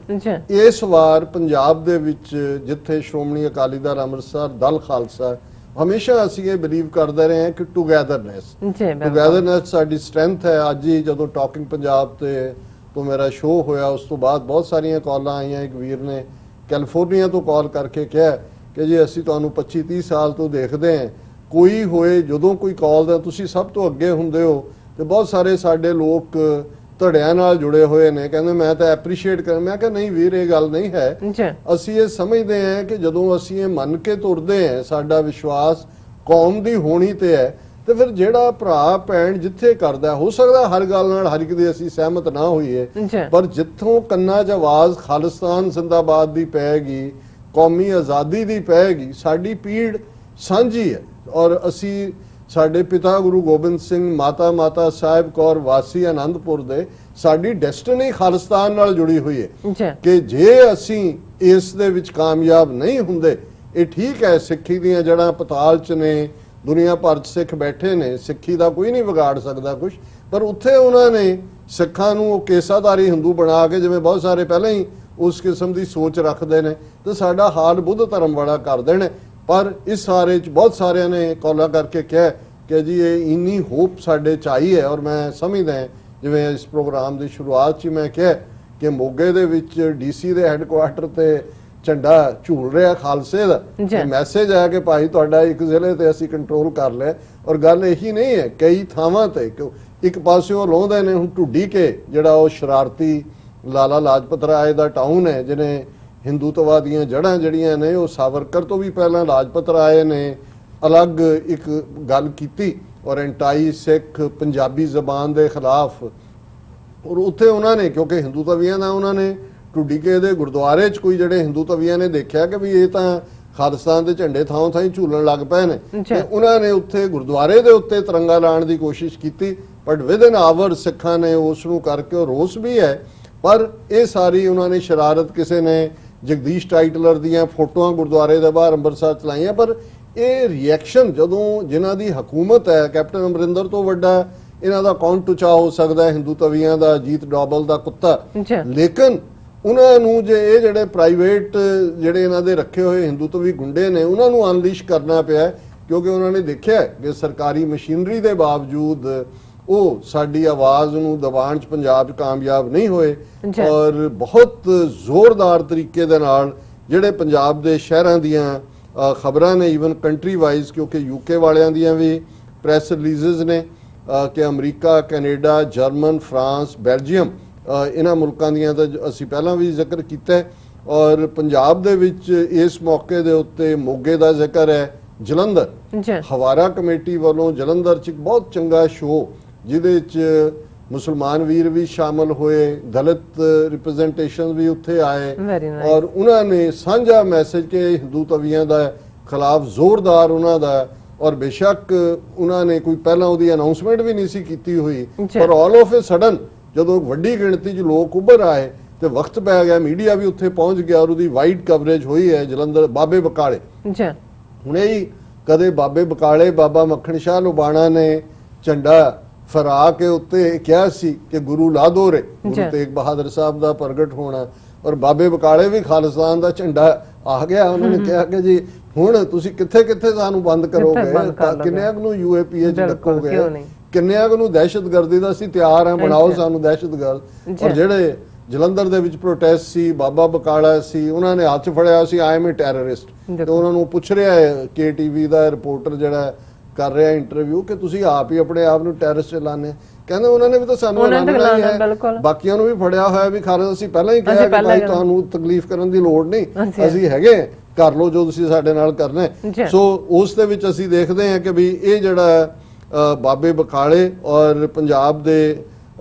इस वार पंजाब दे विच जिथे श्रोमणी अकाली दल अमृतसर दल खालसा हमेशा असीं ये बिलीव करते रहे हैं कि टुगैदरनैस साडी स्ट्रेंथ है। अज ही जदों टॉकिंग पंजाब तो मेरा शो होया उस तो बाद बहुत सारिया कॉलां आईयां, एक वीर ने कैलीफोर्निया तो कॉल करके कहा कि जी असीं तुहानूं 25-30 साल तो देखते हैं, कोई होए जदों कोई कॉल दा तुसीं सब तो अगे हुंदे हो। तो बहुत सारे साडे लोग ਧੜਿਆਂ ਨਾਲ जुड़े हुए ने, कहते मैं तो एप्रीशिएट कर, मैं कहा नहीं वीर ये गल नहीं है। असीं ये समझते हैं कि जदों असीं ये मन के तुरदे हैं, साडा विश्वास कौम दी होनी ते है, तो फिर जिहड़ा भरा भैण जिथे करदा हो सकदा हर गल नाल हर एक दी असीं सहमत ना होईए, पर जिथों कन्ना च आवाज़ खालिस्तान जिंदाबाद दी पैगी, कौमी आज़ादी दी पैगी, साडी पीड़ सांझी है और असीं ਸਾਡੇ ਪਿਤਾ ਗੁਰੂ ਗੋਬਿੰਦ ਸਿੰਘ, ਮਾਤਾ ਸਾਹਿਬ ਕੌਰ ਵਾਸੀ ਆਨੰਦਪੁਰ ਦੇ, ਸਾਡੀ ਡੈਸਟੀਨੀ ਖਾਲਿਸਤਾਨ ਨਾਲ ਜੁੜੀ ਹੋਈ ਹੈ ਕਿ ਜੇ ਅਸੀਂ ਇਸ ਦੇ ਵਿੱਚ ਕਾਮਯਾਬ ਨਹੀਂ ਹੁੰਦੇ, ਇਹ ਠੀਕ ਹੈ ਸਿੱਖੀ ਦੀਆਂ ਜੜ੍ਹਾਂ ਪਤਾਲ 'ਚ ਨੇ, ਦੁਨੀਆ ਭਰ 'ਚ ਸਿੱਖ ਬੈਠੇ ਨੇ, ਸਿੱਖੀ ਦਾ ਕੋਈ ਨਹੀਂ ਵਿਗਾੜ ਸਕਦਾ ਕੁਝ, ਪਰ ਉੱਥੇ ਉਹਨਾਂ ਨੇ ਸਿੱਖਾਂ ਨੂੰ ਉਹ ਕੇਸਾਧਾਰੀ ਹਿੰਦੂ ਬਣਾ ਕੇ, ਜਿਵੇਂ ਬਹੁਤ ਸਾਰੇ ਪਹਿਲਾਂ ਹੀ ਉਸ ਕਿਸਮ ਦੀ ਸੋਚ ਰੱਖਦੇ ਨੇ, ਤੇ ਸਾਡਾ ਹਾਲ ਬੁੱਧ ਧਰਮ ਵਾਲਾ ਕਰ ਦੇਣ। ਪਰ ਇਸ ਸਾਰੇ 'ਚ ਬਹੁਤ ਸਾਰਿਆਂ ਨੇ ਕੌਲਾ ਕਰਕੇ ਕਿਹਾ ਕਿ ਜੀ ਇਹ ਇੰਨੀ ਹੋਪ ਸਾਡੇ 'ਚ ਆਈ ਹੈ। ਔਰ ਮੈਂ ਸਮਝਦਾ ਜਿਵੇਂ ਇਸ ਪ੍ਰੋਗਰਾਮ ਦੀ ਸ਼ੁਰੂਆਤ 'ਚ ਮੈਂ ਕਿਹਾ ਕਿ ਮੋਗੇ ਦੇ ਵਿੱਚ DC ਦੇ ਹੈੱਡਕੁਆਰਟਰ ਤੇ ਝੰਡਾ ਝੂਲ ਰਿਹਾ ਖਾਲਸੇ ਦਾ, ਮੈਸੇਜ ਆਇਆ ਕਿ ਭਾਈ ਤੁਹਾਡਾ ਇੱਕ ਜ਼ਿਲ੍ਹੇ ਤੇ ਅਸੀਂ ਕੰਟਰੋਲ ਕਰ ਲਿਆ। ਔਰ ਗੱਲ ਇਹੀ ਨਹੀਂ ਹੈ, ਕਈ ਥਾਵਾਂ ਤੇ ਇੱਕ ਪਾਸਿਓਂ ਲਾਉਂਦੇ ਨੇ, ਹੁਣ ਢੁੱਡੀ ਕੇ ਜਿਹੜਾ ਉਹ ਸ਼ਰਾਰਤੀ ਲਾਲਾ ਲਾਜਪਤ ਰਾਏ ਦਾ ਟਾਊਨ ਹੈ, ਜਿਹਨੇ ਹਿੰਦੂਤਵਾ ਦੀਆਂ ਜੜ੍ਹਾਂ ਜਿਹੜੀਆਂ ਨੇ ਉਹ ਸਾਵਰਕਰ ਤੋਂ ਵੀ ਪਹਿਲਾਂ ਲਾਜਪਤ ਰਾਏ ਨੇ ਅਲੱਗ ਇੱਕ ਗੱਲ ਕੀਤੀ ਔਰ ਐਂਟਾਈ ਸਿੱਖ ਪੰਜਾਬੀ ਜ਼ਬਾਨ ਦੇ ਖਿਲਾਫ। ਔਰ ਉੱਥੇ ਉਹਨਾਂ ਨੇ, ਕਿਉਂਕਿ ਹਿੰਦੂ ਤਵੀਆਂ ਦਾ, ਉਹਨਾਂ ਨੇ ਢੁੱਡੀਕੇ ਦੇ ਗੁਰਦੁਆਰੇ 'ਚ ਕੋਈ ਜਿਹੜੇ ਹਿੰਦੂ ਤਵੀਆਂ ਨੇ ਦੇਖਿਆ ਕਿ ਵੀ ਇਹ ਤਾਂ ਖਾਲਿਸਤਾਨ ਦੇ ਝੰਡੇ ਥਾਂ ਥਾਂ ਝੂਲਣ ਲੱਗ ਪਏ ਨੇ, ਤੇ ਉਹਨਾਂ ਨੇ ਉੱਥੇ ਗੁਰਦੁਆਰੇ ਦੇ ਉੱਤੇ ਤਿਰੰਗਾ ਲਾਉਣ ਦੀ ਕੋਸ਼ਿਸ਼ ਕੀਤੀ। ਬਟ ਵਿਦਨ ਆਵਰ ਸਿੱਖਾਂ ਨੇ ਉਸ ਨੂੰ ਕਰਕੇ, ਉਹ ਰੋਸ ਵੀ ਹੈ, ਪਰ ਇਹ ਸਾਰੀ ਉਹਨਾਂ ਨੇ ਸ਼ਰਾਰਤ, ਕਿਸੇ ਨੇ ਜਗਦੀਸ਼ ਟਾਈਟਲਰ ਦੀਆਂ ਫੋਟੋਆਂ ਗੁਰਦੁਆਰੇ ਦੇ ਬਾਹਰ ਅੰਮ੍ਰਿਤਸਰ ਚਲਾਈਆਂ। ਪਰ ਇਹ ਰਿਐਕਸ਼ਨ ਜਦੋਂ ਜਿਨ੍ਹਾਂ ਦੀ ਹਕੂਮਤ ਹੈ, ਕੈਪਟਨ ਅਮਰਿੰਦਰ ਤੋਂ ਵੱਡਾ ਇਹਨਾਂ ਦਾ ਕੌਣ ਟੁਚਾ ਹੋ ਸਕਦਾ ਹੈ ਹਿੰਦੂ ਤਵੀਆਂ ਦਾ, ਜੀਤ ਡੋਬਲ ਦਾ ਕੁੱਤਾ। ਲੇਕਿਨ ਉਹਨਾਂ ਨੂੰ ਜੇ ਇਹ ਜਿਹੜੇ ਪ੍ਰਾਈਵੇਟ ਜਿਹੜੇ ਇਹਨਾਂ ਦੇ ਰੱਖੇ ਹੋਏ ਹਿੰਦੂ ਤਵੀ ਗੁੰਡੇ ਨੇ, ਉਹਨਾਂ ਨੂੰ ਅਨਲਿਸ਼ ਕਰਨਾ ਪਿਆ, ਕਿਉਂਕਿ ਉਹਨਾਂ ਨੇ ਦੇਖਿਆ ਕਿ ਸਰਕਾਰੀ ਮਸ਼ੀਨਰੀ ਦੇ ਬਾਵਜੂਦ ਉਹ ਸਾਡੀ ਆਵਾਜ਼ ਨੂੰ ਦਬਾਉਣ 'ਚ ਪੰਜਾਬ 'ਚ ਕਾਮਯਾਬ ਨਹੀਂ ਹੋਏ। ਔਰ ਬਹੁਤ ਜ਼ੋਰਦਾਰ ਤਰੀਕੇ ਦੇ ਨਾਲ ਜਿਹੜੇ ਪੰਜਾਬ ਦੇ ਸ਼ਹਿਰਾਂ ਦੀਆਂ ਖਬਰਾਂ ਨੇ, ਈਵਨ ਕੰਟਰੀ ਵਾਈਜ਼, ਕਿਉਂਕਿ UK ਵਾਲਿਆਂ ਦੀਆਂ ਵੀ ਪ੍ਰੈਸ ਰਿਲੀਜ਼ਸ ਨੇ ਕਿ America, Canada, German, France, Belgium, ਇਹਨਾਂ ਮੁਲਕਾਂ ਦੀਆਂ ਤਾਂ ਅਸੀਂ ਪਹਿਲਾਂ ਵੀ ਜ਼ਿਕਰ ਕੀਤਾ। ਔਰ ਪੰਜਾਬ ਦੇ ਵਿੱਚ ਇਸ ਮੌਕੇ ਦੇ ਉੱਤੇ ਮੋਗੇ ਦਾ ਜ਼ਿਕਰ ਹੈ, ਜਲੰਧਰ ਹਵਾਰਾ ਕਮੇਟੀ ਵੱਲੋਂ ਜਲੰਧਰ 'ਚ ਇੱਕ ਬਹੁਤ ਚੰਗਾ ਸ਼ੋਅ, ਜਿਹਦੇ 'ਚ ਮੁਸਲਮਾਨ ਵੀਰ ਵੀ ਸ਼ਾਮਲ ਹੋਏ, ਦਲਿਤ ਰਿਪਰੈਜ਼ੈਂਟੇਸ਼ਨ ਵੀ ਉੱਥੇ ਆਏ, ਔਰ ਉਹਨਾਂ ਨੇ ਸਾਂਝਾ ਮੈਸੇਜ ਕਿ ਹਿੰਦੂ ਤਵੀਆਂ ਦਾ ਖਿਲਾਫ ਜ਼ੋਰਦਾਰ ਉਹਨਾਂ ਦਾ। ਔਰ ਬੇਸ਼ੱਕ ਉਹਨਾਂ ਨੇ ਕੋਈ ਪਹਿਲਾਂ ਉਹਦੀ ਅਨਾਉਂਸਮੈਂਟ ਵੀ ਨਹੀਂ ਸੀ ਕੀਤੀ ਹੋਈ, ਪਰ ਆਲ ਆਫ ਅ ਸਡਨ ਜਦੋਂ ਵੱਡੀ ਗਿਣਤੀ 'ਚ ਲੋਕ ਉੱਭਰ ਆਏ ਤੇ ਵਕਤ ਪੈ ਗਿਆ, ਮੀਡੀਆ ਵੀ ਉੱਥੇ ਪਹੁੰਚ ਗਿਆ ਔਰ ਉਹਦੀ ਵਾਈਡ ਕਵਰੇਜ ਹੋਈ ਹੈ। ਜਲੰਧਰ ਬਾਬੇ ਬਕਾਲੇ, ਹੁਣੇ ਹੀ ਕਦੇ ਬਾਬੇ ਬਕਾਲੇ ਬਾਬਾ ਮੱਖਣ ਸ਼ਾਹ ਲੁਬਾਣਾ ਨੇ ਝੰਡਾ ਫਰਾ ਕੇ ਉੱਤੇ ਕਿਹਾ ਸੀ ਕਿ ਗੁਰੂ ਲਾ ਦੋ ਰੇ, ਗੁਰੂ ਤੇਗ ਬਹਾਦਰ ਸਾਹਿਬ ਦਾ ਪ੍ਰਗਟ ਹੋਣਾ, ਔਰ ਬਾਬੇ ਬਕਾਲੇ ਵੀ ਖਾਲਿਸਤਾਨ ਦਾ ਝੰਡਾ ਆ ਗਿਆ। ਉਹਨਾਂ ਨੇ ਕਿਹਾ ਕਿ ਜੀ ਹੁਣ ਤੁਸੀਂ ਕਿੱਥੇ ਕਿੱਥੇ ਸਾਨੂੰ ਬੰਦ ਕਰੋਗੇ, ਕਿੰਨਿਆਂ ਨੂੰ UAPA 'ਚ ਰੱਖੋਗੇ, ਕਿੰਨਿਆਂ ਨੂੰ ਦਹਿਸ਼ਤਗਰਦੀ ਦਾ ਅਸੀਂ ਤਿਆਰ ਹਾਂ, ਬਣਾਓ ਸਾਨੂੰ ਦਹਿਸ਼ਤਗਰਦ। ਔਰ ਜਿਹੜੇ ਜਲੰਧਰ ਦੇ ਵਿੱਚ ਪ੍ਰੋਟੈਸਟ ਸੀ, ਬਾਬਾ ਬਕਾਲਾ ਸੀ, ਉਹਨਾਂ ਨੇ ਹੱਥ ਫੜਿਆ ਸੀ ਆਈ ਐਮ ਏ ਟੈਰਰਿਸਟ, ਤੇ ਉਹਨਾਂ ਨੂੰ ਪੁੱਛ ਰਿਹਾ ਹੈ KTV ਦਾ ਰਿਪੋਰਟਰ ਜਿਹੜਾ ਕਰ ਰਿਹਾ ਇੰਟਰਵਿਊ ਕਿ ਤੁਸੀਂ ਆਪ ਹੀ ਆਪਣੇ ਆਪ ਨੂੰ ਟੈਰਰਿਸਟ ਐਲਾਨੇ। ਕਹਿੰਦੇ ਉਹਨਾਂ ਨੇ ਵੀ ਤਾਂ ਸਾਨੂੰ ਐਲਾਨਣਾ ਹੀ ਹੈ, ਬਾਕੀਆਂ ਨੂੰ ਵੀ ਫੜਿਆ ਹੋਇਆ ਵੀ ਖਾਲਸਾ, ਅਸੀਂ ਪਹਿਲਾਂ ਹੀ ਕਿਹਾ ਕਿ ਭਾਈ ਤੁਹਾਨੂੰ ਤਕਲੀਫ ਕਰਨ ਦੀ ਲੋੜ ਨਹੀਂ, ਅਸੀਂ ਹੈਗੇ, ਕਰ ਲਓ ਜੋ ਤੁਸੀਂ ਸਾਡੇ ਨਾਲ ਕਰਨਾ ਹੈ। ਸੋ ਉਸ ਦੇ ਵਿੱਚ ਅਸੀਂ ਦੇਖਦੇ ਹਾਂ ਕਿ ਵੀ ਇਹ ਜਿਹੜਾ ਬਾਬੇ ਬਕਾਲੇ ਔਰ ਪੰਜਾਬ ਦੇ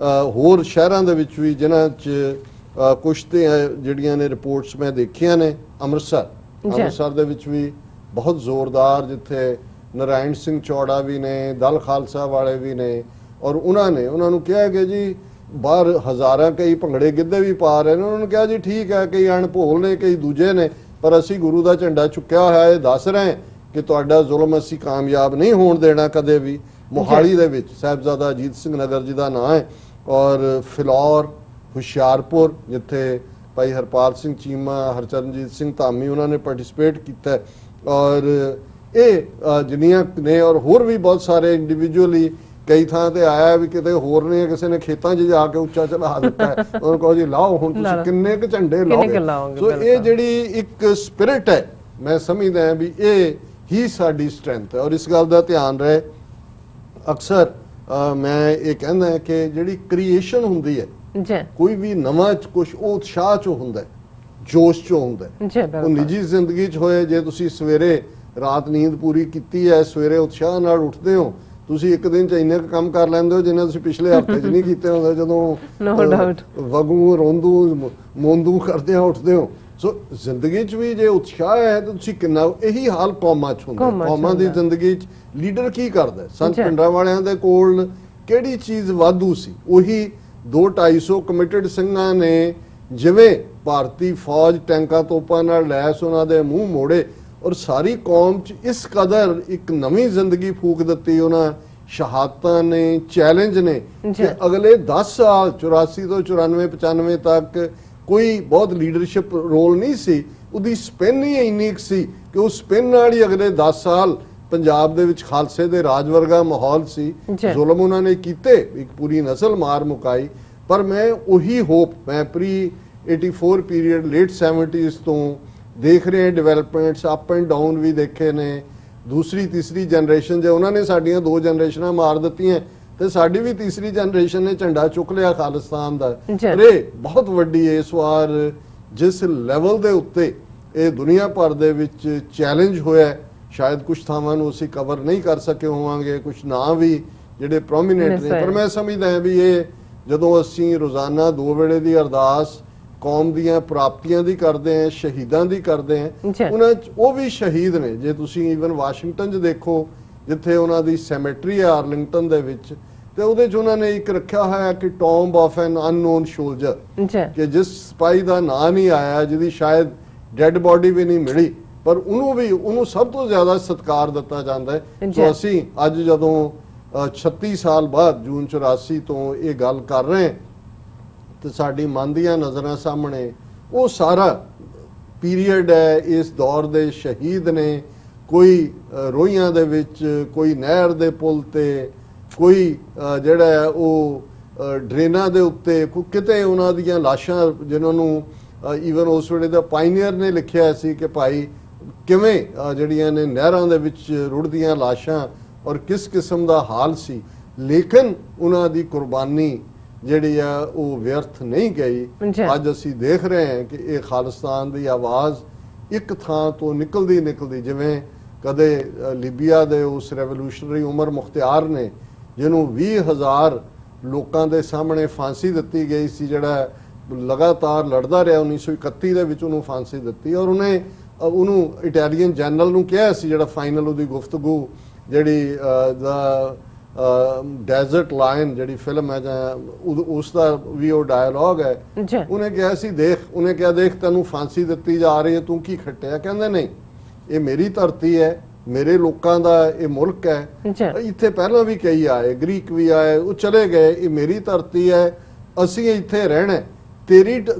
ਹੋਰ ਸ਼ਹਿਰਾਂ ਦੇ ਵਿੱਚ ਵੀ ਜਿਨ੍ਹਾਂ 'ਚ ਕੁਛ ਤੇ ਜਿਹੜੀਆਂ ਨੇ ਰਿਪੋਰਟਸ ਮੈਂ ਦੇਖੀਆਂ ਨੇ, ਅੰਮ੍ਰਿਤਸਰ ਦੇ ਵਿੱਚ ਵੀ ਬਹੁਤ ਜ਼ੋਰਦਾਰ, ਜਿੱਥੇ ਨਾਰਾਇਣ ਸਿੰਘ ਚੌੜਾ ਵੀ ਨੇ, ਦਲ ਖਾਲਸਾ ਵਾਲੇ ਵੀ ਨੇ, ਔਰ ਉਹਨਾਂ ਨੂੰ ਕਿਹਾ ਕਿ ਜੀ ਬਾਹਰ ਹਜ਼ਾਰਾਂ ਕਈ ਭੰਗੜੇ ਗਿੱਧੇ ਵੀ ਪਾ ਰਹੇ ਨੇ, ਉਹਨਾਂ ਨੂੰ ਕਿਹਾ ਜੀ ਠੀਕ ਹੈ, ਕਈ ਅਣਭੋਲ ਨੇ, ਕਈ ਦੂਜੇ ਨੇ, ਪਰ ਅਸੀਂ ਗੁਰੂ ਦਾ ਝੰਡਾ ਚੁੱਕਿਆ ਹੋਇਆ ਹੈ, ਦੱਸ ਰਹੇ ਕਿ ਤੁਹਾਡਾ ਜ਼ੁਲਮ ਅਸੀਂ ਕਾਮਯਾਬ ਨਹੀਂ ਹੋਣ ਦੇਣਾ ਕਦੇ ਵੀ। ਮੋਹਾਲੀ ਦੇ ਵਿੱਚ ਸਾਹਿਬਜ਼ਾਦਾ ਅਜੀਤ ਸਿੰਘ ਨਗਰ ਜੀ ਦਾ ਨਾਂ ਹੈ, ਔਰ ਫਿਲੌਰ, ਹੁਸ਼ਿਆਰਪੁਰ, ਜਿੱਥੇ ਭਾਈ ਹਰਪਾਲ ਸਿੰਘ ਚੀਮਾ, ਹਰਚਰਨਜੀਤ ਸਿੰਘ ਧਾਮੀ ਉਹਨਾਂ ਨੇ ਪਾਰਟਿਸਿਪੇਟ ਕੀਤਾ। ਔਰ ਇਹ ਜਿੰਨੀਆਂ ਨੇ, ਔਰ ਹੋਰ ਵੀ ਬਹੁਤ ਸਾਰੇ ਇੰਡੀਵਿਜੂਅਲੀ ਕਈ ਥਾਂ ਤੇ ਆਇਆ ਵੀ ਕਿਤੇ ਹੋਰ ਨੇ, ਕਿਸੇ ਨੇ ਖੇਤਾਂ 'ਚ ਜਾ ਕੇ ਉੱਚਾ ਚੜਾ ਦਿੱਤਾ ਹੈ, ਉਹਨਾਂ ਕਹੋ ਜੀ ਲਾਓ ਹੁਣ ਤੁਸੀਂ ਕਿੰਨੇ ਕੁ ਝੰਡੇ ਲਾਓਗੇ। ਸੋ ਇਹ ਜਿਹੜੀ ਇੱਕ ਸਪਿਰਿਟ ਹੈ, ਮੈਂ ਸਮਝਦਾ ਹਾਂ ਵੀ ਇਹ ਹੀ ਸਾਡੀ ਸਟਰੈਂਥ ਹੈ। ਔਰ ਇਸ ਗੱਲ ਦਾ ਧਿਆਨ ਰਹੇ, ਅਕਸਰ ਮੈਂ ਇਹ ਕਹਿੰਦਾ ਕਿ ਜਿਹੜੀ ਕ੍ਰੀਏਸ਼ਨ ਹੁੰਦੀ ਹੈ, ਕੋਈ ਵੀ ਨਵਾਂ ਕੁਛ, ਉਹ ਉਤਸ਼ਾਹ 'ਚੋਂ ਹੁੰਦਾ, ਜੋਸ਼ 'ਚੋਂ ਹੁੰਦਾ। ਉਹ ਨਿੱਜੀ ਜ਼ਿੰਦਗੀ 'ਚ ਹੋਏ, ਜੇ ਤੁਸੀਂ ਸਵੇਰੇ ਰਾਤ ਨੀਂਦ ਪੂਰੀ ਕੀਤੀ ਹੈ, ਸਵੇਰੇ ਉਤਸ਼ਾਹ ਨਾਲ ਉੱਠਦੇ ਹੋ, ਤੁਸੀਂ ਇੱਕ ਦਿਨ 'ਚ ਇੰਨੇ ਕੁ ਕੰਮ ਕਰ ਲੈਂਦੇ ਹੋ ਜਿੰਨੇ ਤੁਸੀਂ ਪਿਛਲੇ ਹਫ਼ਤੇ 'ਚ ਨਹੀਂ ਕੀਤੇ ਹੁੰਦੇ, ਜਦੋਂ ਵਗੂ ਰੋਂਦੂ ਮੋਂਦੂ ਕਰਦੇ ਹੋ ਉੱਠਦੇ ਹੋ। ਸੋ ਜ਼ਿੰਦਗੀ 'ਚ ਵੀ ਜੇ ਉਤਸ਼ਾਹ ਹੈ ਤਾਂ ਤੁਸੀਂ ਕਿੰਨਾ, ਇਹੀ ਹਾਲ ਕੌਮਾਂ 'ਚ ਹੁੰਦਾ। ਕੌਮਾਂ ਦੀ ਜ਼ਿੰਦਗੀ 'ਚ ਲੀਡਰ ਕੀ ਕਰਦਾ? ਸੰਤ ਪਿੰਡਾਂ ਵਾਲਿਆਂ ਦੇ ਕੋਲ ਕਿਹੜੀ ਚੀਜ਼ ਵਾਧੂ ਸੀ? ਉਹੀ 200-250 ਕਮਿਟਡ ਸਿੰਘਾਂ ਨੇ ਜਿਵੇਂ ਭਾਰਤੀ ਫੌਜ ਟੈਂਕਾਂ ਤੋਪਾਂ ਨਾਲ ਲੈਸ ਉਹਨਾਂ ਦੇ ਮੂੰਹ ਮੋੜੇ ਔਰ ਸਾਰੀ ਕੌਮ 'ਚ ਇਸ ਕਦਰ ਇੱਕ ਨਵੀਂ ਜ਼ਿੰਦਗੀ ਫੂਕ ਦਿੱਤੀ ਉਹਨਾਂ ਸ਼ਹਾਦਤਾਂ ਨੇ, ਚੈਲੰਜ ਨੇ ਕਿ ਅਗਲੇ 10 ਸਾਲ 84 ਤੋਂ 94 95 ਤੱਕ ਕੋਈ ਬਹੁਤ ਲੀਡਰਸ਼ਿਪ ਰੋਲ ਨਹੀਂ ਸੀ। ਉਹਦੀ ਸਪਿਨ ਹੀ ਇੰਨੀ ਕੁ ਸੀ ਕਿ ਉਹ ਸਪਿਨ ਨਾਲ ਹੀ ਅਗਲੇ 10 ਸਾਲ ਪੰਜਾਬ ਦੇ ਵਿੱਚ ਖਾਲਸੇ ਦੇ ਰਾਜ ਵਰਗਾ ਮਾਹੌਲ ਸੀ। ਜ਼ੁਲਮ ਉਹਨਾਂ ਨੇ ਕੀਤੇ, ਇੱਕ ਪੂਰੀ ਨਸਲ ਮਾਰ ਮੁਕਾਈ। ਪਰ ਮੈਂ ਉਹੀ ਹੋਪ, ਮੈਂ ਪ੍ਰੀ 84 ਪੀਰੀਅਡ ਲੇਟ 70s ਤੋਂ ਦੇਖ ਰਹੇ ਡਿਵੈਲਪਮੈਂਟਸ, ਅਪ ਐਂਡ ਡਾਊਨ ਵੀ ਦੇਖੇ ਨੇ। ਦੂਸਰੀ ਤੀਸਰੀ ਜਨਰੇਸ਼ਨ ਜੇ ਉਹਨਾਂ ਨੇ ਸਾਡੀਆਂ 2 ਜਨਰੇਸ਼ਨਾਂ ਮਾਰ ਦਿੱਤੀਆਂ ਤੇ ਸਾਡੀ ਵੀ ਤੀਸਰੀ ਜਨਰੇਸ਼ਨ ਨੇ ਝੰਡਾ ਚੁੱਕ ਲਿਆ ਖਾਲਿਸਤਾਨ ਦਾ। ਇਹ ਬਹੁਤ ਵੱਡੀ ਇਸ ਵਾਰ ਜਿਸ ਲੈਵਲ ਦੇ ਉੱਤੇ ਇਹ ਦੁਨੀਆ ਭਰ ਦੇ ਵਿੱਚ ਚੈਲੰਜ ਹੋਇਆ, ਸ਼ਾਇਦ ਕੁਝ ਥਾਵਾਂ ਨੂੰ ਅਸੀਂ ਕਵਰ ਨਹੀਂ ਕਰ ਸਕੇ ਹੋਵਾਂਗੇ, ਕੁਝ ਨਾਂ ਵੀ ਜਿਹੜੇ ਪ੍ਰੋਮੀਨੈਂਟ ਨੇ। ਪਰ ਮੈਂ ਸਮਝਦਾ ਹਾਂ ਵੀ ਇਹ ਜਦੋਂ ਅਸੀਂ ਰੋਜ਼ਾਨਾ 2 ਵੇਲੇ ਦੀ ਅਰਦਾਸ ਕੌਮ ਦੀਆਂ ਪ੍ਰਾਪਤੀਆਂ ਦੀ ਕਰਦੇ ਹਾਂ, ਸ਼ਹੀਦਾਂ ਦੀ ਕਰਦੇ ਹਾਂ, ਉਹਨਾਂ 'ਚ ਉਹ ਵੀ ਸ਼ਹੀਦ ਨੇ। ਜੇ ਤੁਸੀਂ ਈਵਨ ਵਾਸ਼ਿੰਗਟਨ 'ਚ ਦੇਖੋ ਜਿੱਥੇ ਉਹਨਾਂ ਦੀ ਸੈਮੇਟਰੀ ਹੈ ਆਰਲਿੰਗਟਨ ਦੇ ਵਿੱਚ, ਤੇ ਉਹਦੇ 'ਚ ਉਹਨਾਂ ਨੇ ਇੱਕ ਰੱਖਿਆ ਹੋਇਆ ਕਿ ਟੌਂਬ ਆਫ ਐਨ ਅਨਨੋਨ ਸੋਲਜਰ, ਕਿ ਜਿਸ ਸਿਪਾਹੀ ਦਾ ਨਾਂ ਨਹੀਂ ਆਇਆ, ਜਿਹਦੀ ਸ਼ਾਇਦ ਡੈੱਡ ਬਾਡੀ ਵੀ ਨਹੀਂ ਮਿਲੀ, ਪਰ ਉਹਨੂੰ ਸਭ ਤੋਂ ਜ਼ਿਆਦਾ ਸਤਿਕਾਰ ਦਿੱਤਾ ਜਾਂਦਾ ਹੈ। ਸੋ ਅਸੀਂ ਅੱਜ ਜਦੋਂ 36 ਸਾਲ ਬਾਅਦ ਜੂਨ 84 ਤੋਂ ਇਹ ਗੱਲ ਕਰ ਰਹੇ ਹਾਂ ਤੇ ਸਾਡੀ ਮਨ ਦੀਆਂ ਨਜ਼ਰਾਂ ਸਾਹਮਣੇ ਉਹ ਸਾਰਾ ਪੀਰੀਅਡ ਹੈ। ਇਸ ਦੌਰ ਦੇ ਸ਼ਹੀਦ ਨੇ, ਕੋਈ ਰੋਹੀਆਂ ਦੇ ਵਿੱਚ, ਕੋਈ ਨਹਿਰ ਦੇ ਪੁਲ ਤੇ, ਕੋਈ ਜਿਹੜਾ ਹੈ ਉਹ ਡਰੇਨਾਂ ਦੇ ਉੱਤੇ, ਕਿਤੇ ਉਹਨਾਂ ਦੀਆਂ ਲਾਸ਼ਾਂ ਜਿਨ੍ਹਾਂ ਨੂੰ ਈਵਨ ਉਸ ਵੇਲੇ ਦਾ ਪਾਇਨੀਅਰ ਨੇ ਲਿਖਿਆ ਸੀ ਕਿ ਭਾਈ ਕਿਵੇਂ ਜਿਹੜੀਆਂ ਨੇ ਨਹਿਰਾਂ ਦੇ ਵਿੱਚ ਰੁੜਦੀਆਂ ਲਾਸ਼ਾਂ ਔਰ ਕਿਸ ਕਿਸਮ ਦਾ ਹਾਲ ਸੀ। ਲੇਕਿਨ ਉਹਨਾਂ ਦੀ ਕੁਰਬਾਨੀ ਜਿਹੜੀ ਆ ਉਹ ਵਿਅਰਥ ਨਹੀਂ ਗਈ। ਅੱਜ ਅਸੀਂ ਦੇਖ ਰਹੇ ਹਾਂ ਕਿ ਇਹ ਖਾਲਿਸਤਾਨ ਦੀ ਆਵਾਜ਼ ਇੱਕ ਥਾਂ ਤੋਂ ਨਿਕਲਦੀ ਜਿਵੇਂ ਕਦੇ ਲੀਬੀਆ ਦੇ ਉਸ ਰੈਵੋਲੂਸ਼ਨਰੀ ਉਮਰ ਮੁਖਤਿਆਰ ਨੇ ਜਿਹਨੂੰ 20,000 ਲੋਕਾਂ ਦੇ ਸਾਹਮਣੇ ਫਾਂਸੀ ਦਿੱਤੀ ਗਈ ਸੀ, ਜਿਹੜਾ ਲਗਾਤਾਰ ਲੜਦਾ ਰਿਹਾ। 1931 ਦੇ ਵਿੱਚ ਉਹਨੂੰ ਫਾਂਸੀ ਦਿੱਤੀ ਔਰ ਉਹਨੂੰ ਇਟਾਲੀਅਨ ਜਨਰਲ ਨੂੰ ਕਿਹਾ ਸੀ, ਜਿਹੜਾ ਫਾਈਨਲ ਉਹਦੀ ਗੁਫ਼ਤਗੂ ਜਿਹੜੀ ਦਾ ਡੈਜ਼ਰਟ ਲਾਇਨ ਜਿਹੜੀ ਫਿਲਮ ਹੈ ਜਾਂ ਉਸ ਦਾ ਵੀ ਉਹ ਡਾਇਲੌਗ ਹੈ, ਉਹਨੇ ਕਿਹਾ ਸੀ ਦੇਖ ਤੈਨੂੰ ਫਾਂਸੀ ਦਿੱਤੀ ਜਾ ਰਹੀ ਹੈ, ਤੂੰ ਕੀ ਖੱਟਿਆ? ਕਹਿੰਦੇ ਨਹੀਂ, ਇਹ ਮੇਰੀ ਧਰਤੀ ਹੈ, ਮੇਰੇ ਲੋਕਾਂ ਦਾ ਇਹ ਮੁਲਕ ਹੈ। ਇੱਥੇ ਪਹਿਲਾਂ ਵੀ ਕਈ ਆਏ, ਗ੍ਰੀਕ ਵੀ ਆਏ, ਉਹ ਚਲੇ ਗਏ। ਇਹ ਮੇਰੀ ਧਰਤੀ ਹੈ, ਅਸੀਂ ਇੱਥੇ ਰਹਿਣਾ।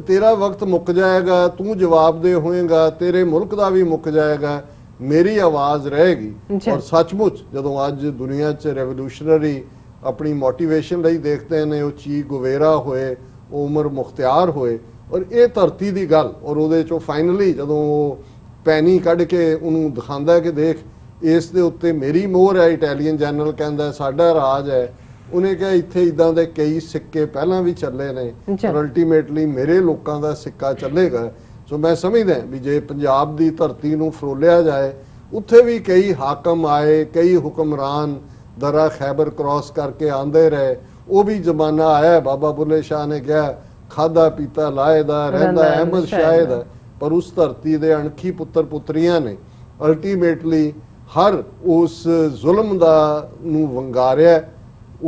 ਤੇਰਾ ਵਕਤ ਮੁੱਕ ਜਾਏਗਾ, ਤੂੰ ਜਵਾਬਦੇਹ ਹੋਏਗਾ, ਤੇਰੇ ਮੁਲਕ ਦਾ ਵੀ ਮੁੱਕ ਜਾਏਗਾ, ਮੇਰੀ ਆਵਾਜ਼ ਰਹੇਗੀ। ਔਰ ਸੱਚਮੁੱਚ ਜਦੋਂ ਅੱਜ ਦੁਨੀਆ 'ਚ ਰੈਵੋਲੂਸ਼ਨਰੀ ਆਪਣੀ ਮੋਟੀਵੇਸ਼ਨ ਲਈ ਦੇਖਦੇ ਨੇ, ਉਹ ਚੀ ਗੁਵੇਰਾ ਹੋਏ, ਉਹ ਉਮਰ ਮੁਖਤਿਆਰ ਹੋਏ, ਔਰ ਇਹ ਧਰਤੀ ਦੀ ਗੱਲ, ਔਰ ਉਹਦੇ 'ਚੋਂ ਫਾਈਨਲੀ ਜਦੋਂ ਉਹ ਪੈਨੀ ਕੱਢ ਕੇ ਉਹਨੂੰ ਦਿਖਾਉਂਦਾ ਕਿ ਦੇਖ ਇਸ ਦੇ ਉੱਤੇ ਮੇਰੀ ਮੋਹਰ ਹੈ, ਇਟਾਲੀਅਨ ਜਨਰਲ ਕਹਿੰਦਾ ਸਾਡਾ ਰਾਜ ਹੈ। ਉਹਨੇ ਕਿਹਾ ਇੱਥੇ ਇਦਾਂ ਦੇ ਕਈ ਸਿੱਕੇ ਪਹਿਲਾਂ ਵੀ ਚੱਲੇ ਨੇ, ਪਰ ਅਲਟੀਮੇਟਲੀ ਮੇਰੇ ਲੋਕਾਂ ਦਾ ਸਿੱਕਾ ਚੱਲੇਗਾ। ਸੋ ਮੈਂ ਸਮਝਦਾ ਵੀ ਜੇ ਪੰਜਾਬ ਦੀ ਧਰਤੀ ਨੂੰ ਫਰੋਲਿਆ ਜਾਏ, ਉੱਥੇ ਵੀ ਕਈ ਹਾਕਮ ਆਏ, ਕਈ ਹੁਕਮਰਾਨ ਦਰਾ ਖੈਬਰ ਕ੍ਰਾਸ ਕਰਕੇ ਆਂਦੇ ਰਹੇ। ਉਹ ਵੀ ਜ਼ਮਾਨਾ ਆਇਆ, ਬਾਬਾ ਬੁੱਲੇ ਸ਼ਾਹ ਨੇ ਕਿਹਾ ਖਾਦਾ ਪੀਤਾ ਲਾਏਦਾ ਰਹਿੰਦਾ ਅਹਿਮਦ ਸ਼ਾਇਦ, ਪਰ ਉਸ ਧਰਤੀ ਦੇ ਅਣਖੀ ਪੁੱਤਰ ਪੁੱਤਰੀਆਂ ਨੇ ਅਲਟੀਮੇਟਲੀ ਹਰ ਉਸ ਜ਼ੁਲਮ ਦਾ ਨੂੰ ਵੰਗਾਰਿਆ।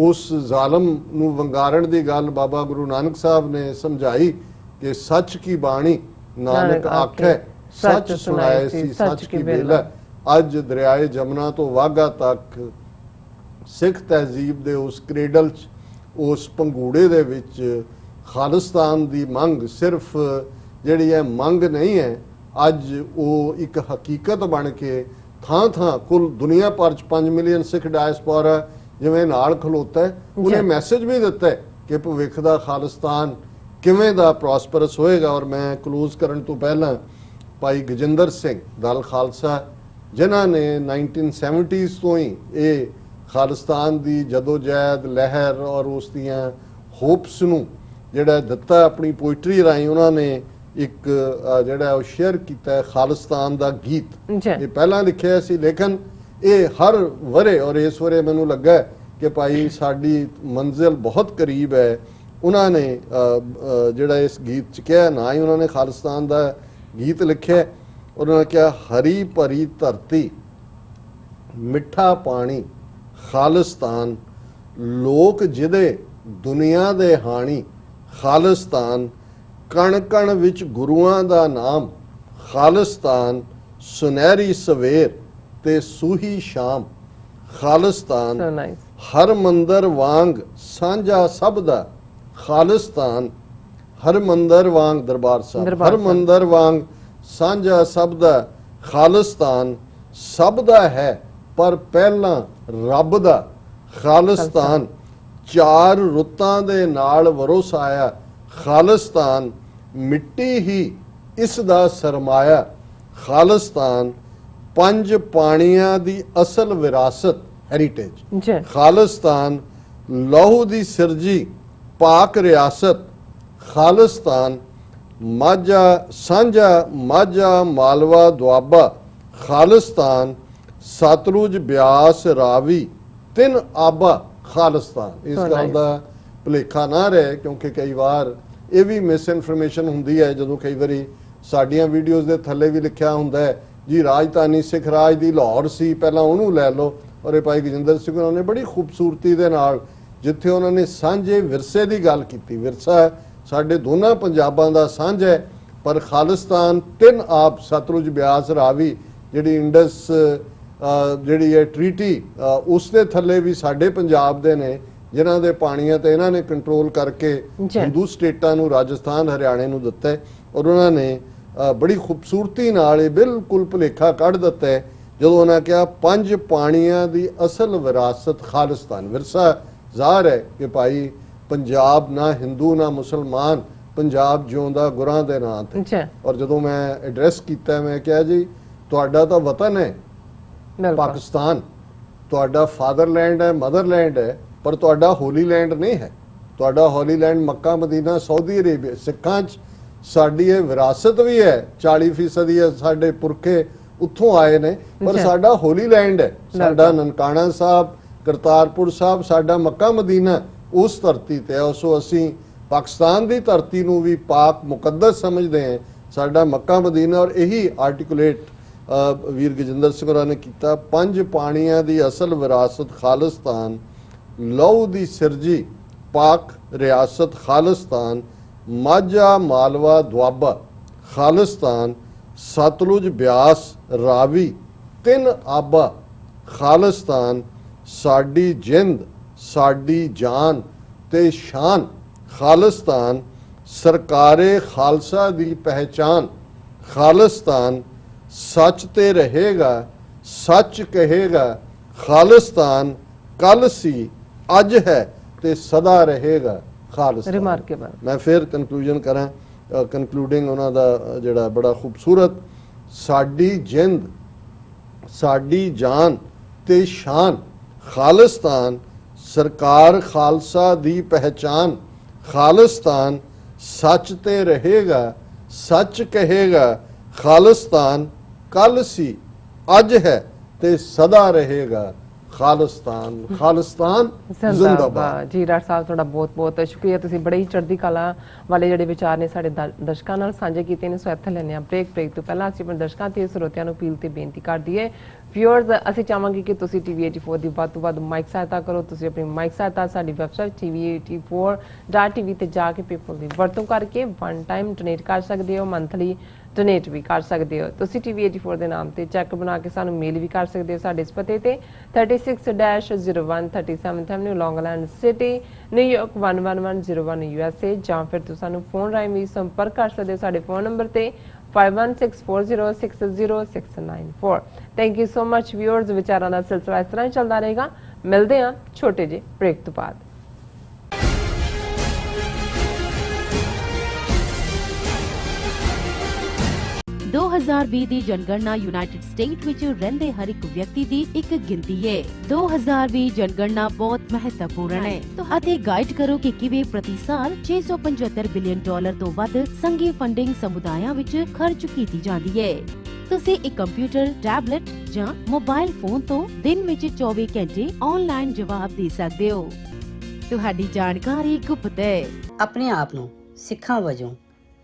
ਉਸ ਜ਼ਾਲਮ ਨੂੰ ਵੰਗਾਰਨ ਦੀ ਗੱਲ ਬਾਬਾ ਗੁਰੂ ਨਾਨਕ ਸਾਹਿਬ ਨੇ ਸਮਝਾਈ ਕਿ ਸੱਚ ਕੀ ਬਾਣੀ ਨਾਨਕ ਆਖੇ ਸੱਚ ਸੁਣਾਏ ਸੀ ਸੱਚ ਕੀ ਬੇਲਾ। ਅੱਜ ਦਰਿਆਏ ਜਮਨਾ ਤੋਂ ਵਾਘਾ ਤੱਕ ਸਿੱਖ ਤਹਿਜ਼ੀਬ ਦੇ ਉਸ ਕ੍ਰੇਡਲ 'ਚ, ਉਸ ਪੰਗੂੜੇ ਦੇ ਵਿੱਚ ਖਾਲਿਸਤਾਨ ਦੀ ਮੰਗ ਸਿਰਫ ਜਿਹੜੀ ਹੈ ਮੰਗ ਨਹੀਂ ਹੈ, ਅੱਜ ਉਹ ਇੱਕ ਹਕੀਕਤ ਬਣ ਕੇ ਥਾਂ ਕੁੱਲ ਦੁਨੀਆ ਭਰ 'ਚ 5 ਮਿਲੀਅਨ ਸਿੱਖ ਡਾਇਸਪੋਰਾ ਜਿਵੇਂ ਨਾਲ ਖਲੋਤਾ ਹੈ। ਉਹਨੇ ਮੈਸੇਜ ਵੀ ਦਿੱਤਾ ਕਿ ਭਵਿੱਖ ਦਾ ਖਾਲਿਸਤਾਨ ਕਿਵੇਂ ਦਾ ਪ੍ਰੋਸਪਰਸ ਹੋਏਗਾ। ਔਰ ਮੈਂ ਕਲੋਜ਼ ਕਰਨ ਤੋਂ ਪਹਿਲਾਂ ਭਾਈ ਗਜਿੰਦਰ ਸਿੰਘ ਦਲ ਖਾਲਸਾ, ਜਿਨ੍ਹਾਂ ਨੇ 1970s ਤੋਂ ਹੀ ਇਹ ਖਾਲਿਸਤਾਨ ਦੀ ਜਦੋਜਹਿਦ ਲਹਿਰ ਔਰ ਉਸ ਦੀਆਂ ਹੋਪਸ ਨੂੰ ਜਿਹੜਾ ਦਿੱਤਾ ਆਪਣੀ ਪੋਇਟਰੀ ਰਾਹੀਂ, ਉਹਨਾਂ ਨੇ ਇੱਕ ਜਿਹੜਾ ਉਹ ਸ਼ੇਅਰ ਕੀਤਾ ਖਾਲਿਸਤਾਨ ਦਾ ਗੀਤ। ਇਹ ਪਹਿਲਾਂ ਲਿਖਿਆ ਸੀ, ਲੇਕਿਨ ਇਹ ਹਰ ਵਰੇ ਔਰ ਇਸ ਵਰੇ ਮੈਨੂੰ ਲੱਗਾ ਕਿ ਭਾਈ ਸਾਡੀ ਮੰਜ਼ਿਲ ਬਹੁਤ ਕਰੀਬ ਹੈ। ਉਹਨਾਂ ਨੇ ਜਿਹੜਾ ਇਸ ਗੀਤ 'ਚ ਕਿਹਾ, ਨਾ ਹੀ ਉਹਨਾਂ ਨੇ ਖਾਲਿਸਤਾਨ ਦਾ ਗੀਤ ਲਿਖਿਆ। ਉਹਨਾਂ ਨੇ ਕਿਹਾ ਹਰੀ ਭਰੀ ਧਰਤੀ, ਮਿੱਠਾ ਪਾਣੀ, ਖਾਲਿਸਤਾਨ, ਲੋਕ ਜਿਹਦੇ ਦੁਨੀਆ ਦੇ ਹਾਣੀ, ਖਾਲਿਸਤਾਨ, ਕਣ ਕਣ ਵਿੱਚ ਗੁਰੂਆਂ ਦਾ ਨਾਮ, ਖਾਲਿਸਤਾਨ, ਸੁਨਹਿਰੀ ਸਵੇਰ ਤੇ ਸੂਹੀ ਸ਼ਾਮ, ਖਾਲਿਸਤਾਨ, So nice. ਹਰ ਮੰਦਰ ਵਾਂਗ ਸਾਂਝਾ ਸਭ ਦਾ, ਖਾਲਿਸਤਾਨ, ਹਰ ਮੰਦਰ ਵਾਂਗ ਦਰਬਾਰ ਸਾਹਿਬ, ਦਰਬਾਰ ਹਰ ਸਾਹਿਬ। ਮੰਦਰ ਵਾਂਗ ਸਾਂਝਾ ਸਭ ਦਾ, ਖਾਲਿਸਤਾਨ ਸਭ ਦਾ ਹੈ ਪਰ ਪਹਿਲਾਂ ਰੱਬ ਦਾ, ਖਾਲਿਸਤਾਨ ਚਾਰ ਰੁੱਤਾਂ ਦੇ ਨਾਲ ਵਰੋਸਾਇਆ, ਖਾਲਿਸਤਾਨ ਮਿੱਟੀ ਹੀ ਇਸ ਦਾ ਸਰਮਾਇਆ, ਖਾਲਿਸਤਾਨ ਪੰਜ ਪਾਣੀਆਂ ਦੀ ਅਸਲ ਵਿਰਾਸਤ, ਹੈਰੀਟੇਜ, ਜੀ ਖਾਲਿਸਤਾਨ ਲਹੂ ਦੀ ਸਿਰਜੀ ਪਾਕ ਰਿਆਸਤ, ਖਾਲਿਸਤਾਨ ਮਾਝਾ ਸਾਂਝਾ ਮਾਝਾ ਮਾਲਵਾ ਦੁਆਬਾ, ਖਾਲਿਸਤਾਨ ਸਤਲੁਜ ਬਿਆਸ ਰਾਵੀ ਤਿੰਨ ਆਬਾ, ਖਾਲਿਸਤਾਨ। ਇਸ So ਗੱਲ nice. ਦਾ ਭੁਲੇਖਾ ਨਾ ਰਹੇ, ਕਿਉਂਕਿ ਕਈ ਵਾਰ ਇਹ ਵੀ ਮਿਸ ਇਨਫੋਰਮੇਸ਼ਨ ਹੁੰਦੀ ਹੈ। ਜਦੋਂ ਕਈ ਵਾਰੀ ਸਾਡੀਆਂ ਵੀਡੀਓਜ਼ ਦੇ ਥੱਲੇ ਵੀ ਲਿਖਿਆ ਹੁੰਦਾ ਹੈ ਜੀ ਰਾਜਧਾਨੀ ਸਿੱਖ ਰਾਜ ਦੀ ਲਾਹੌਰ ਸੀ, ਪਹਿਲਾਂ ਉਹਨੂੰ ਲੈ ਲਓ। ਔਰ ਇਹ ਭਾਈ ਗਜਿੰਦਰ ਸਿੰਘ ਉਹਨਾਂ ਨੇ ਬੜੀ ਖੂਬਸੂਰਤੀ ਦੇ ਨਾਲ, ਜਿੱਥੇ ਉਹਨਾਂ ਨੇ ਸਾਂਝੇ ਵਿਰਸੇ ਦੀ ਗੱਲ ਕੀਤੀ, ਵਿਰਸਾ ਸਾਡੇ ਦੋਨਾਂ ਪੰਜਾਬਾਂ ਦਾ ਸਾਂਝਾ ਹੈ, ਪਰ ਖਾਲਿਸਤਾਨ ਤਿੰਨ ਆਬ ਸਤਲੁਜ ਬਿਆਸ ਰਾਵੀ, ਜਿਹੜੀ ਇੰਡਸ ਜਿਹੜੀ ਹੈ ਟ੍ਰੀਟੀ, ਉਸ ਦੇ ਥੱਲੇ ਵੀ ਸਾਡੇ ਪੰਜਾਬ ਦੇ ਨੇ, ਜਿਨ੍ਹਾਂ ਦੇ ਪਾਣੀਆਂ ਤੇ ਇਹਨਾਂ ਨੇ ਕੰਟਰੋਲ ਕਰਕੇ ਜੀ। ਹਿੰਦੂ ਸਟੇਟਾਂ ਨੂੰ, ਰਾਜਸਥਾਨ ਹਰਿਆਣੇ ਨੂੰ ਦਿੱਤਾ ਹੈ। ਔਰ ਉਹਨਾਂ ਨੇ ਬੜੀ ਖੂਬਸੂਰਤੀ ਨਾਲ ਇਹ ਬਿਲਕੁਲ ਭੁਲੇਖਾ ਕੱਢ ਦਿੱਤਾ ਹੈ ਜਦੋਂ ਉਹਨਾਂ ਕਿਹਾ ਪੰਜ ਪਾਣੀਆਂ ਦੀ ਅਸਲ ਵਿਰਾਸਤ, ਖਾਲਿਸਤਾਨ। ਵਿਰਸਾ ਜ਼ਾਹਰ ਹੈ ਕਿ ਭਾਈ ਪੰਜਾਬ ਨਾ ਹਿੰਦੂ ਨਾ ਮੁਸਲਮਾਨ, ਪੰਜਾਬ ਜਿਉਂਦਾ ਗੁਰਾਂ ਦੇ ਨਾਂ ਤੇ। ਜੀ ਔਰ ਜਦੋਂ ਮੈਂ ਐਡਰੈਸ ਕੀਤਾ, ਮੈਂ ਕਿਹਾ ਜੀ ਤੁਹਾਡਾ ਤਾਂ ਵਤਨ ਹੈ ਬਿਲਕੁਲ ਪਾਕਿਸਤਾਨ, ਤੁਹਾਡਾ ਫਾਦਰਲੈਂਡ ਹੈ, ਮਦਰਲੈਂਡ ਹੈ, ਪਰ ਤੁਹਾਡਾ ਹੋਲੀ ਲੈਂਡ ਨਹੀਂ ਹੈ। ਤੁਹਾਡਾ ਹੋਲੀ ਲੈਂਡ ਮੱਕਾ ਮਦੀਨਾ ਸਾਊਦੀ ਅਰੇਬੀਆ। ਸਿੱਖਾਂ 'ਚ ਸਾਡੀ ਇਹ ਵਿਰਾਸਤ ਵੀ ਹੈ, 40% ਸਾਡੇ ਪੁਰਖੇ ਉੱਥੋਂ ਆਏ ਨੇ, ਪਰ ਸਾਡਾ ਹੋਲੀ ਲੈਂਡ ਹੈ, ਸਾਡਾ ਨਨਕਾਣਾ ਸਾਹਿਬ, ਕਰਤਾਰਪੁਰ ਸਾਹਿਬ, ਸਾਡਾ ਮੱਕਾ ਮਦੀਨਾ ਉਸ ਧਰਤੀ ਤੇ ਹੈ। ਸੋ ਅਸੀਂ ਪਾਕਿਸਤਾਨ ਦੀ ਧਰਤੀ ਨੂੰ ਵੀ ਪਾਕ ਮੁਕੱਦਸ ਸਮਝਦੇ ਹਾਂ, ਸਾਡਾ ਮੱਕਾ ਮਦੀਨਾ। ਔਰ ਇਹੀ ਆਰਟੀਕੂਲੇਟ ਵੀਰ ਗਜਿੰਦਰ ਸਿੰਘ ਹੋਰਾਂ ਨੇ ਕੀਤਾ, ਪੰਜ ਪਾਣੀਆਂ ਦੀ ਅਸਲ ਵਿਰਾਸਤ ਖਾਲਿਸਤਾਨ, ਲਹੂ ਦੀ ਸਿਰਜੀ ਪਾਕ ਰਿਆਸਤ ਖਾਲਿਸਤਾਨ, ਮਾਝਾ ਮਾਲਵਾ ਦੁਆਬਾ ਖਾਲਿਸਤਾਨ, ਸਤਲੁਜ ਬਿਆਸ ਰਾਵੀ ਤਿੰਨ ਆਬਾ ਖਾਲਿਸਤਾਨ, ਸਾਡੀ ਜਿੰਦ ਸਾਡੀ ਜਾਨ ਤੇ ਸ਼ਾਨ ਖਾਲਿਸਤਾਨ, ਸਰਕਾਰੇ ਖਾਲਸਾ ਦੀ ਪਹਿਚਾਨ ਖਾਲਿਸਤਾਨ, ਸੱਚ ਤੇ ਰਹੇਗਾ ਸੱਚ ਕਹੇਗਾ ਖਾਲਿਸਤਾਨ, ਕੱਲ ਸੀ ਅੱਜ ਹੈ ਤੇ ਸਦਾ ਰਹੇਗਾ ਖਾਲਿਸਤਾਨ। ਰਿਮਾਰਕੇਬਲ। ਮੈਂ ਫਿਰ ਕਨਕਲੂਜਨ ਕਰਾਂ, ਕਨਕਲੂਡਿੰਗ ਉਹਨਾਂ ਦਾ ਜਿਹੜਾ ਬੜਾ ਖੂਬਸੂਰਤ, ਸਾਡੀ ਜਿੰਦ ਸਾਡੀ ਜਾਨ ਤੇ ਸ਼ਾਨ ਖਾਲਿਸਤਾਨ, ਸਰਕਾਰ ਖਾਲਸਾ ਦੀ ਪਹਿਚਾਨ ਖਾਲਿਸਤਾਨ, ਸੱਚ ਤੇ ਰਹੇਗਾ ਸੱਚ ਕਹੇਗਾ ਖਾਲਿਸਤਾਨ, ਕੱਲ ਸੀ ਅੱਜ ਹੈ ਤੇ ਸਦਾ ਰਹੇਗਾ ਖਾਲਿਸਤਾਨ। ਖਾਲਿਸਤਾਨ ਜ਼ਿੰਦਾਬਾਦ। ਜੀ ਡਾਕਟਰ ਸਾਹਿਬ ਤੁਹਾਡਾ ਬਹੁਤ ਬਹੁਤ ਸ਼ੁਕਰੀਆ। ਤੁਸੀਂ ਬੜੇ ਹੀ ਚੜ੍ਹਦੀ ਕਲਾ ਵਾਲੇ ਜਿਹੜੇ ਵਿਚਾਰ ਨੇ ਸਾਡੇ ਦਰਸ਼ਕਾਂ ਨਾਲ ਸਾਂਝੇ ਕੀਤੇ ਨੇ। ਸੋ ਇੱਥੇ ਲੈਣੇ ਆ ਬ੍ਰੇਕ ਤੋਂ ਪਹਿਲਾਂ ਅਸੀਂ ਆਪਣੇ ਦਰਸ਼ਕਾਂ ਤੇ ਸਰੋਤਿਆਂ ਨੂੰ ਅਪੀਲ ਤੇ ਬੇਨਤੀ ਕਰ ਦਈਏ। ਵਿਊਅਰਸ, ਅਸੀਂ ਚਾਹਾਂਗੇ ਕਿ ਤੁਸੀਂ TV 84 ਦੀ ਵੱਧ ਤੋਂ ਵੱਧ ਮਾਈਕ ਸਹਾਇਤਾ ਕਰੋ। ਤੁਸੀਂ ਆਪਣੀ ਮਾਈਕ ਸਹਾਇਤਾ ਸਾਡੀ ਵੈਬਸਾਈਟ tv84.tv ਤੇ ਜਾ ਕੇ ਪੇਪਲ ਦੀ ਵਰਤੋਂ ਕਰਕੇ ਵਨ ਟਾਈਮ ਡੋਨੇਟ ਕਰ ਸਕਦੇ ਹੋ, ਮੰਥਲੀ ਡੋਨੇਟ ਵੀ ਕਰ ਸਕਦੇ ਹੋ। ਤੁਸੀਂ TV 84 ਦੇ ਨਾਮ ਤੇ ਚੈੱਕ ਬਣਾ ਕੇ ਸਾਨੂੰ ਮੇਲ ਵੀ ਕਰ ਸਕਦੇ ਹੋ ਸਾਡੇ ਇਸ ਪਤੇ ਤੇ 36-01 37th Avenue, Long Island City, New York 11101 USA, ਜਾਂ ਫਿਰ ਤੁਸੀਂ ਸਾਨੂੰ ਫੋਨ ਰਾਹੀਂ ਵੀ ਸੰਪਰਕ ਕਰ ਸਕਦੇ ਹੋ ਸਾਡੇ ਫੋਨ ਨੰਬਰ ਤੇ 5164060694। Thank you so much viewers. ਵਿਚਾਰਾਂ ਦਾ ਸਿਲਸਿਲਾ ਇਸ ਤਰ੍ਹਾਂ ਹੀ ਚੱਲਦਾ ਰਹੇਗਾ। ਮਿਲਦੇ ਹਾਂ ਛੋਟੇ ਜਿਹੇ ਬ੍ਰੇਕ ਤੋਂ ਬਾਅਦ। 2020 ਦੀ ਜਨਗਣਨਾ ਯੂਨਾਈਟਿਡ ਸਟੇਟ ਵਿੱਚ ਰਹਿੰਦੇ ਹਰ ਇੱਕ ਵਿਅਕਤੀ ਦੀ ਇੱਕ ਗਿਣਤੀ ਹੈ। 2020 ਜਨਗਣਨਾ ਬਹੁਤ ਮਹੱਤਵਪੂਰਨ ਹੈ ਅਤੇ ਗਾਈਡ ਕਰੋ ਕਿ ਕਿਵੇਂ ਪ੍ਰਤੀ ਸਾਲ $675 ਬਿਲੀਅਨ ਤੋਂ ਵੱਧ ਸੰਘੀ ਫੰਡਿੰਗ ਸਮੁਦਾਇਆਂ ਵਿੱਚ ਖਰਚ ਕੀਤੀ ਜਾਂਦੀ ਹੈ। ਤੁਸੀਂ ਇੱਕ ਕੰਪਿਊਟਰ, ਟੈਬਲੇਟ ਜਾਂ ਮੋਬਾਈਲ ਫੋਨ ਤੋਂ ਦਿਨ ਵਿੱਚ 24 ਘੰਟੇ ਆਨਲਾਈਨ ਜਵਾਬ ਦੇ ਸਕਦੇ ਹੋ। ਤੁਹਾਡੀ ਜਾਣਕਾਰੀ ਗੁਪਤ ਹੈ। ਆਪਣੇ ਆਪ ਨੂੰ ਸਿੱਖਾਂ ਵਜੋਂ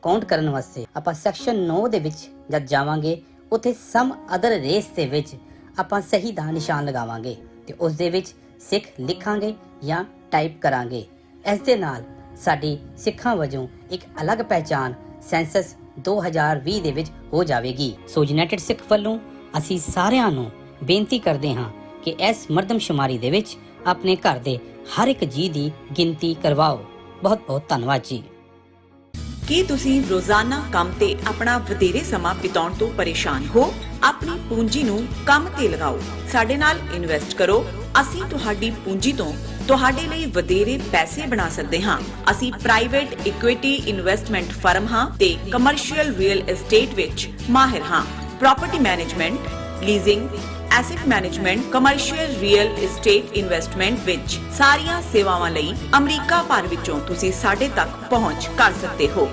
ਕਾਊਂਟ ਕਰਨ ਵਾਸਤੇ ਆਪਾਂ ਸੈਕਸ਼ਨ 9 ਦੇ ਵਿੱਚ ਜਦ ਜਾਵਾਂਗੇ, ਉੱਥੇ ਸਮ ਅਦਰ ਰੇਸ ਦੇ ਵਿੱਚ ਆਪਾਂ ਸਹੀ ਦਾ ਨਿਸ਼ਾਨ ਲਗਾਵਾਂਗੇ ਤੇ ਉਸ ਦੇ ਵਿੱਚ ਸਿੱਖ ਲਿਖਾਂਗੇ ਜਾਂ ਟਾਈਪ ਕਰਾਂਗੇ। ਇਸ ਦੇ ਨਾਲ ਸਾਡੀ ਸਿੱਖਾਂ ਵਜੋਂ ਇੱਕ ਅਲੱਗ ਪਹਿਚਾਣ ਸੈਂਸਸ 2020 ਦੇ ਵਿੱਚ ਹੋ ਜਾਵੇਗੀ। ਸੋ ਯੂਨਾਈਟਿਡ ਸਿੱਖ ਵੱਲੋਂ ਅਸੀਂ ਸਾਰਿਆਂ ਨੂੰ ਬੇਨਤੀ ਕਰਦੇ ਹਾਂ ਕਿ ਇਸ ਮਰਦਮਸ਼ੁਮਾਰੀ ਦੇ ਵਿੱਚ ਆਪਣੇ ਘਰ ਦੇ ਹਰ ਇੱਕ ਜੀ ਦੀ ਗਿਣਤੀ ਕਰਵਾਓ। ਬਹੁਤ ਬਹੁਤ ਧੰਨਵਾਦ ਜੀ। ਕੀ ਤੁਸੀਂ ਰੋਜ਼ਾਨਾ ਕੰਮ ਤੇ ਆਪਣਾ ਵਧੇਰੇ ਸਮਾਂ ਬਿਤਾਉਣ ਤੋਂ ਪਰੇਸ਼ਾਨ ਹੋ? ਆਪਣੀ ਪੂੰਜੀ ਨੂੰ ਕੰਮ ਤੇ ਲਗਾਓ, ਸਾਡੇ ਨਾਲ ਇਨਵੈਸਟ ਕਰੋ। ਅਸੀਂ ਤੁਹਾਡੀ ਪੂੰਜੀ ਤੋਂ ਤੁਹਾਡੇ ਲਈ ਵਧੇਰੇ ਪੈਸੇ ਬਣਾ ਸਕਦੇ ਹਾਂ। ਅਸੀਂ ਪ੍ਰਾਈਵੇਟ ਇਕੁਇਟੀ ਇਨਵੈਸਟਮੈਂਟ ਫਰਮ ਹਾਂ ਤੇ ਕਮਰਸ਼ੀਅਲ ਰੀਅਲ ਏਸਟੇਟ ਵਿੱਚ ਮਾਹਿਰ ਹਾਂ। Property management, leasing, asset management, commercial real estate investment ਵਿੱਚ ਸਾਰੀਆਂ ਸੇਵਾਵਾਂ ਲਈ ਅਮਰੀਕਾ ਭਰ ਵਿੱਚੋਂ ਤੁਸੀਂ ਸਾਡੇ ਤੱਕ ਪਹੁੰਚ ਕਰ ਸਕਦੇ ਹੋ।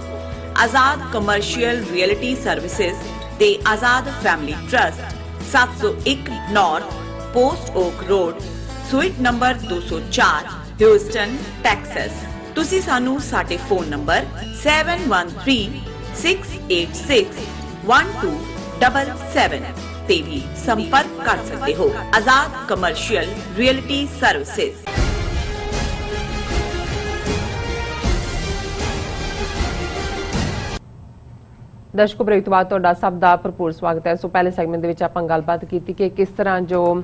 ਆਜ਼ਾਦ ਕਮਰਸ਼ੀਅਲ ਰੀਅਲਟੀ ਸਰਵਿਸਿਜ਼ ਤੇ Azad family trust, 701 North Post Oak Road, suite number 204, Houston, Texas. ਤੁਸੀਂ ਸਾਨੂੰ ਸਾਡੇ ਫੋਨ ਨੰਬਰ 7136861277 ਤੇ ਵੀ ਸੰਪਰਕ ਕਰ ਸਕਦੇ ਹੋ। ਆਜ਼ਾਦ ਕਮਰਸ਼ੀਅਲ ਰੀਅਲਟੀ ਸਰਵਿਸਿਜ਼। ਦਰਸ਼ਕੋ, ਬ੍ਰੇਕ ਤੋਂ ਬਾਅਦ ਤੁਹਾਡਾ ਸਭ ਦਾ ਭਰਪੂਰ ਸਵਾਗਤ ਹੈ। ਸੋ ਪਹਿਲੇ ਸੈਗਮੈਂਟ ਦੇ ਵਿੱਚ ਆਪਾਂ ਗੱਲਬਾਤ ਕੀਤੀ ਕਿ ਕਿਸ ਤਰ੍ਹਾਂ ਜੋ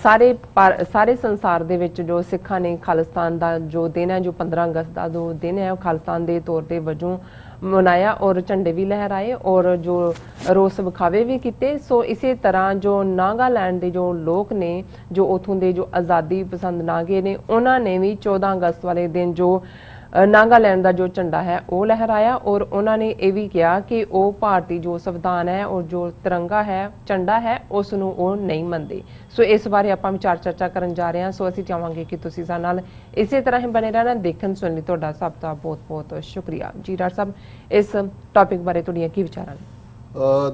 ਸਾਰੇ ਸੰਸਾਰ ਦੇ ਵਿੱਚ ਜੋ ਸਿੱਖਾਂ ਨੇ ਖਾਲਿਸਤਾਨ ਦਾ ਜੋ ਦਿਨ ਹੈ, ਜੋ 15 ਅਗਸਤ ਦਾ ਜੋ ਦਿਨ ਹੈ, ਉਹ ਖਾਲਿਸਤਾਨ ਦੇ ਤੌਰ ਤੇ ਵਜੋਂ ਮਨਾਇਆ ਔਰ ਝੰਡੇ ਵੀ ਲਹਿਰਾਏ ਔਰ ਜੋ ਰੋਸ ਵਿਖਾਵੇ ਵੀ ਕੀਤੇ। ਸੋ ਇਸੇ ਤਰ੍ਹਾਂ ਜੋ ਨਾਗਾਲੈਂਡ ਦੇ ਜੋ ਲੋਕ ਨੇ, ਜੋ ਉਥੋਂ ਦੇ ਜੋ ਆਜ਼ਾਦੀ ਪਸੰਦ ਨਾਗੇ ਨੇ, ਉਹਨਾਂ ਨੇ ਵੀ 14 ਅਗਸਤ ਵਾਲੇ ਦਿਨ ਜੋ ਨਾਗਾਲੈਂਡ ਦਾ ਜੋ ਝੰਡਾ ਹੈ ਉਹ ਲਹਿਰਾਇਆ ਔਰ ਉਹਨਾਂ ਨੇ ਇਹ ਵੀ ਕਿਹਾ ਕਿ ਉਹ ਭਾਰਤੀ ਜੋ ਸੰਵਿਧਾਨ ਹੈ ਔਰ ਜੋ ਤਿਰੰਗਾ ਹੈ, ਝੰਡਾ ਹੈ, ਉਸ ਨੂੰ ਉਹ ਨਹੀਂ ਮੰਨਦੇ। ਸੋ ਇਸ ਬਾਰੇ ਆਪਾਂ ਵਿਚਾਰ ਚਰਚਾ ਕਰਨ ਜਾ ਰਹੇ ਹਾਂ। ਸੋ ਅਸੀਂ ਚਾਹਾਂਗੇ ਕਿ ਤੁਸੀਂ ਸਾਡੇ ਨਾਲ ਇਸੇ ਤਰ੍ਹਾਂ ਹੀ ਬਣੇ ਰਹਿਣਾ। ਦੇਖਣ ਸੁਣਨ ਲਈ ਤੁਹਾਡਾ ਸਭ ਦਾ ਬਹੁਤ ਬਹੁਤ ਸ਼ੁਕਰੀਆ ਜੀ। ਡਾਕਟਰ ਸਾਹਿਬ, ਇਸ ਟੌਪਿਕ ਬਾਰੇ ਤੁਹਾਡੀਆਂ ਕੀ ਵਿਚਾਰਾਂ ਨੇ?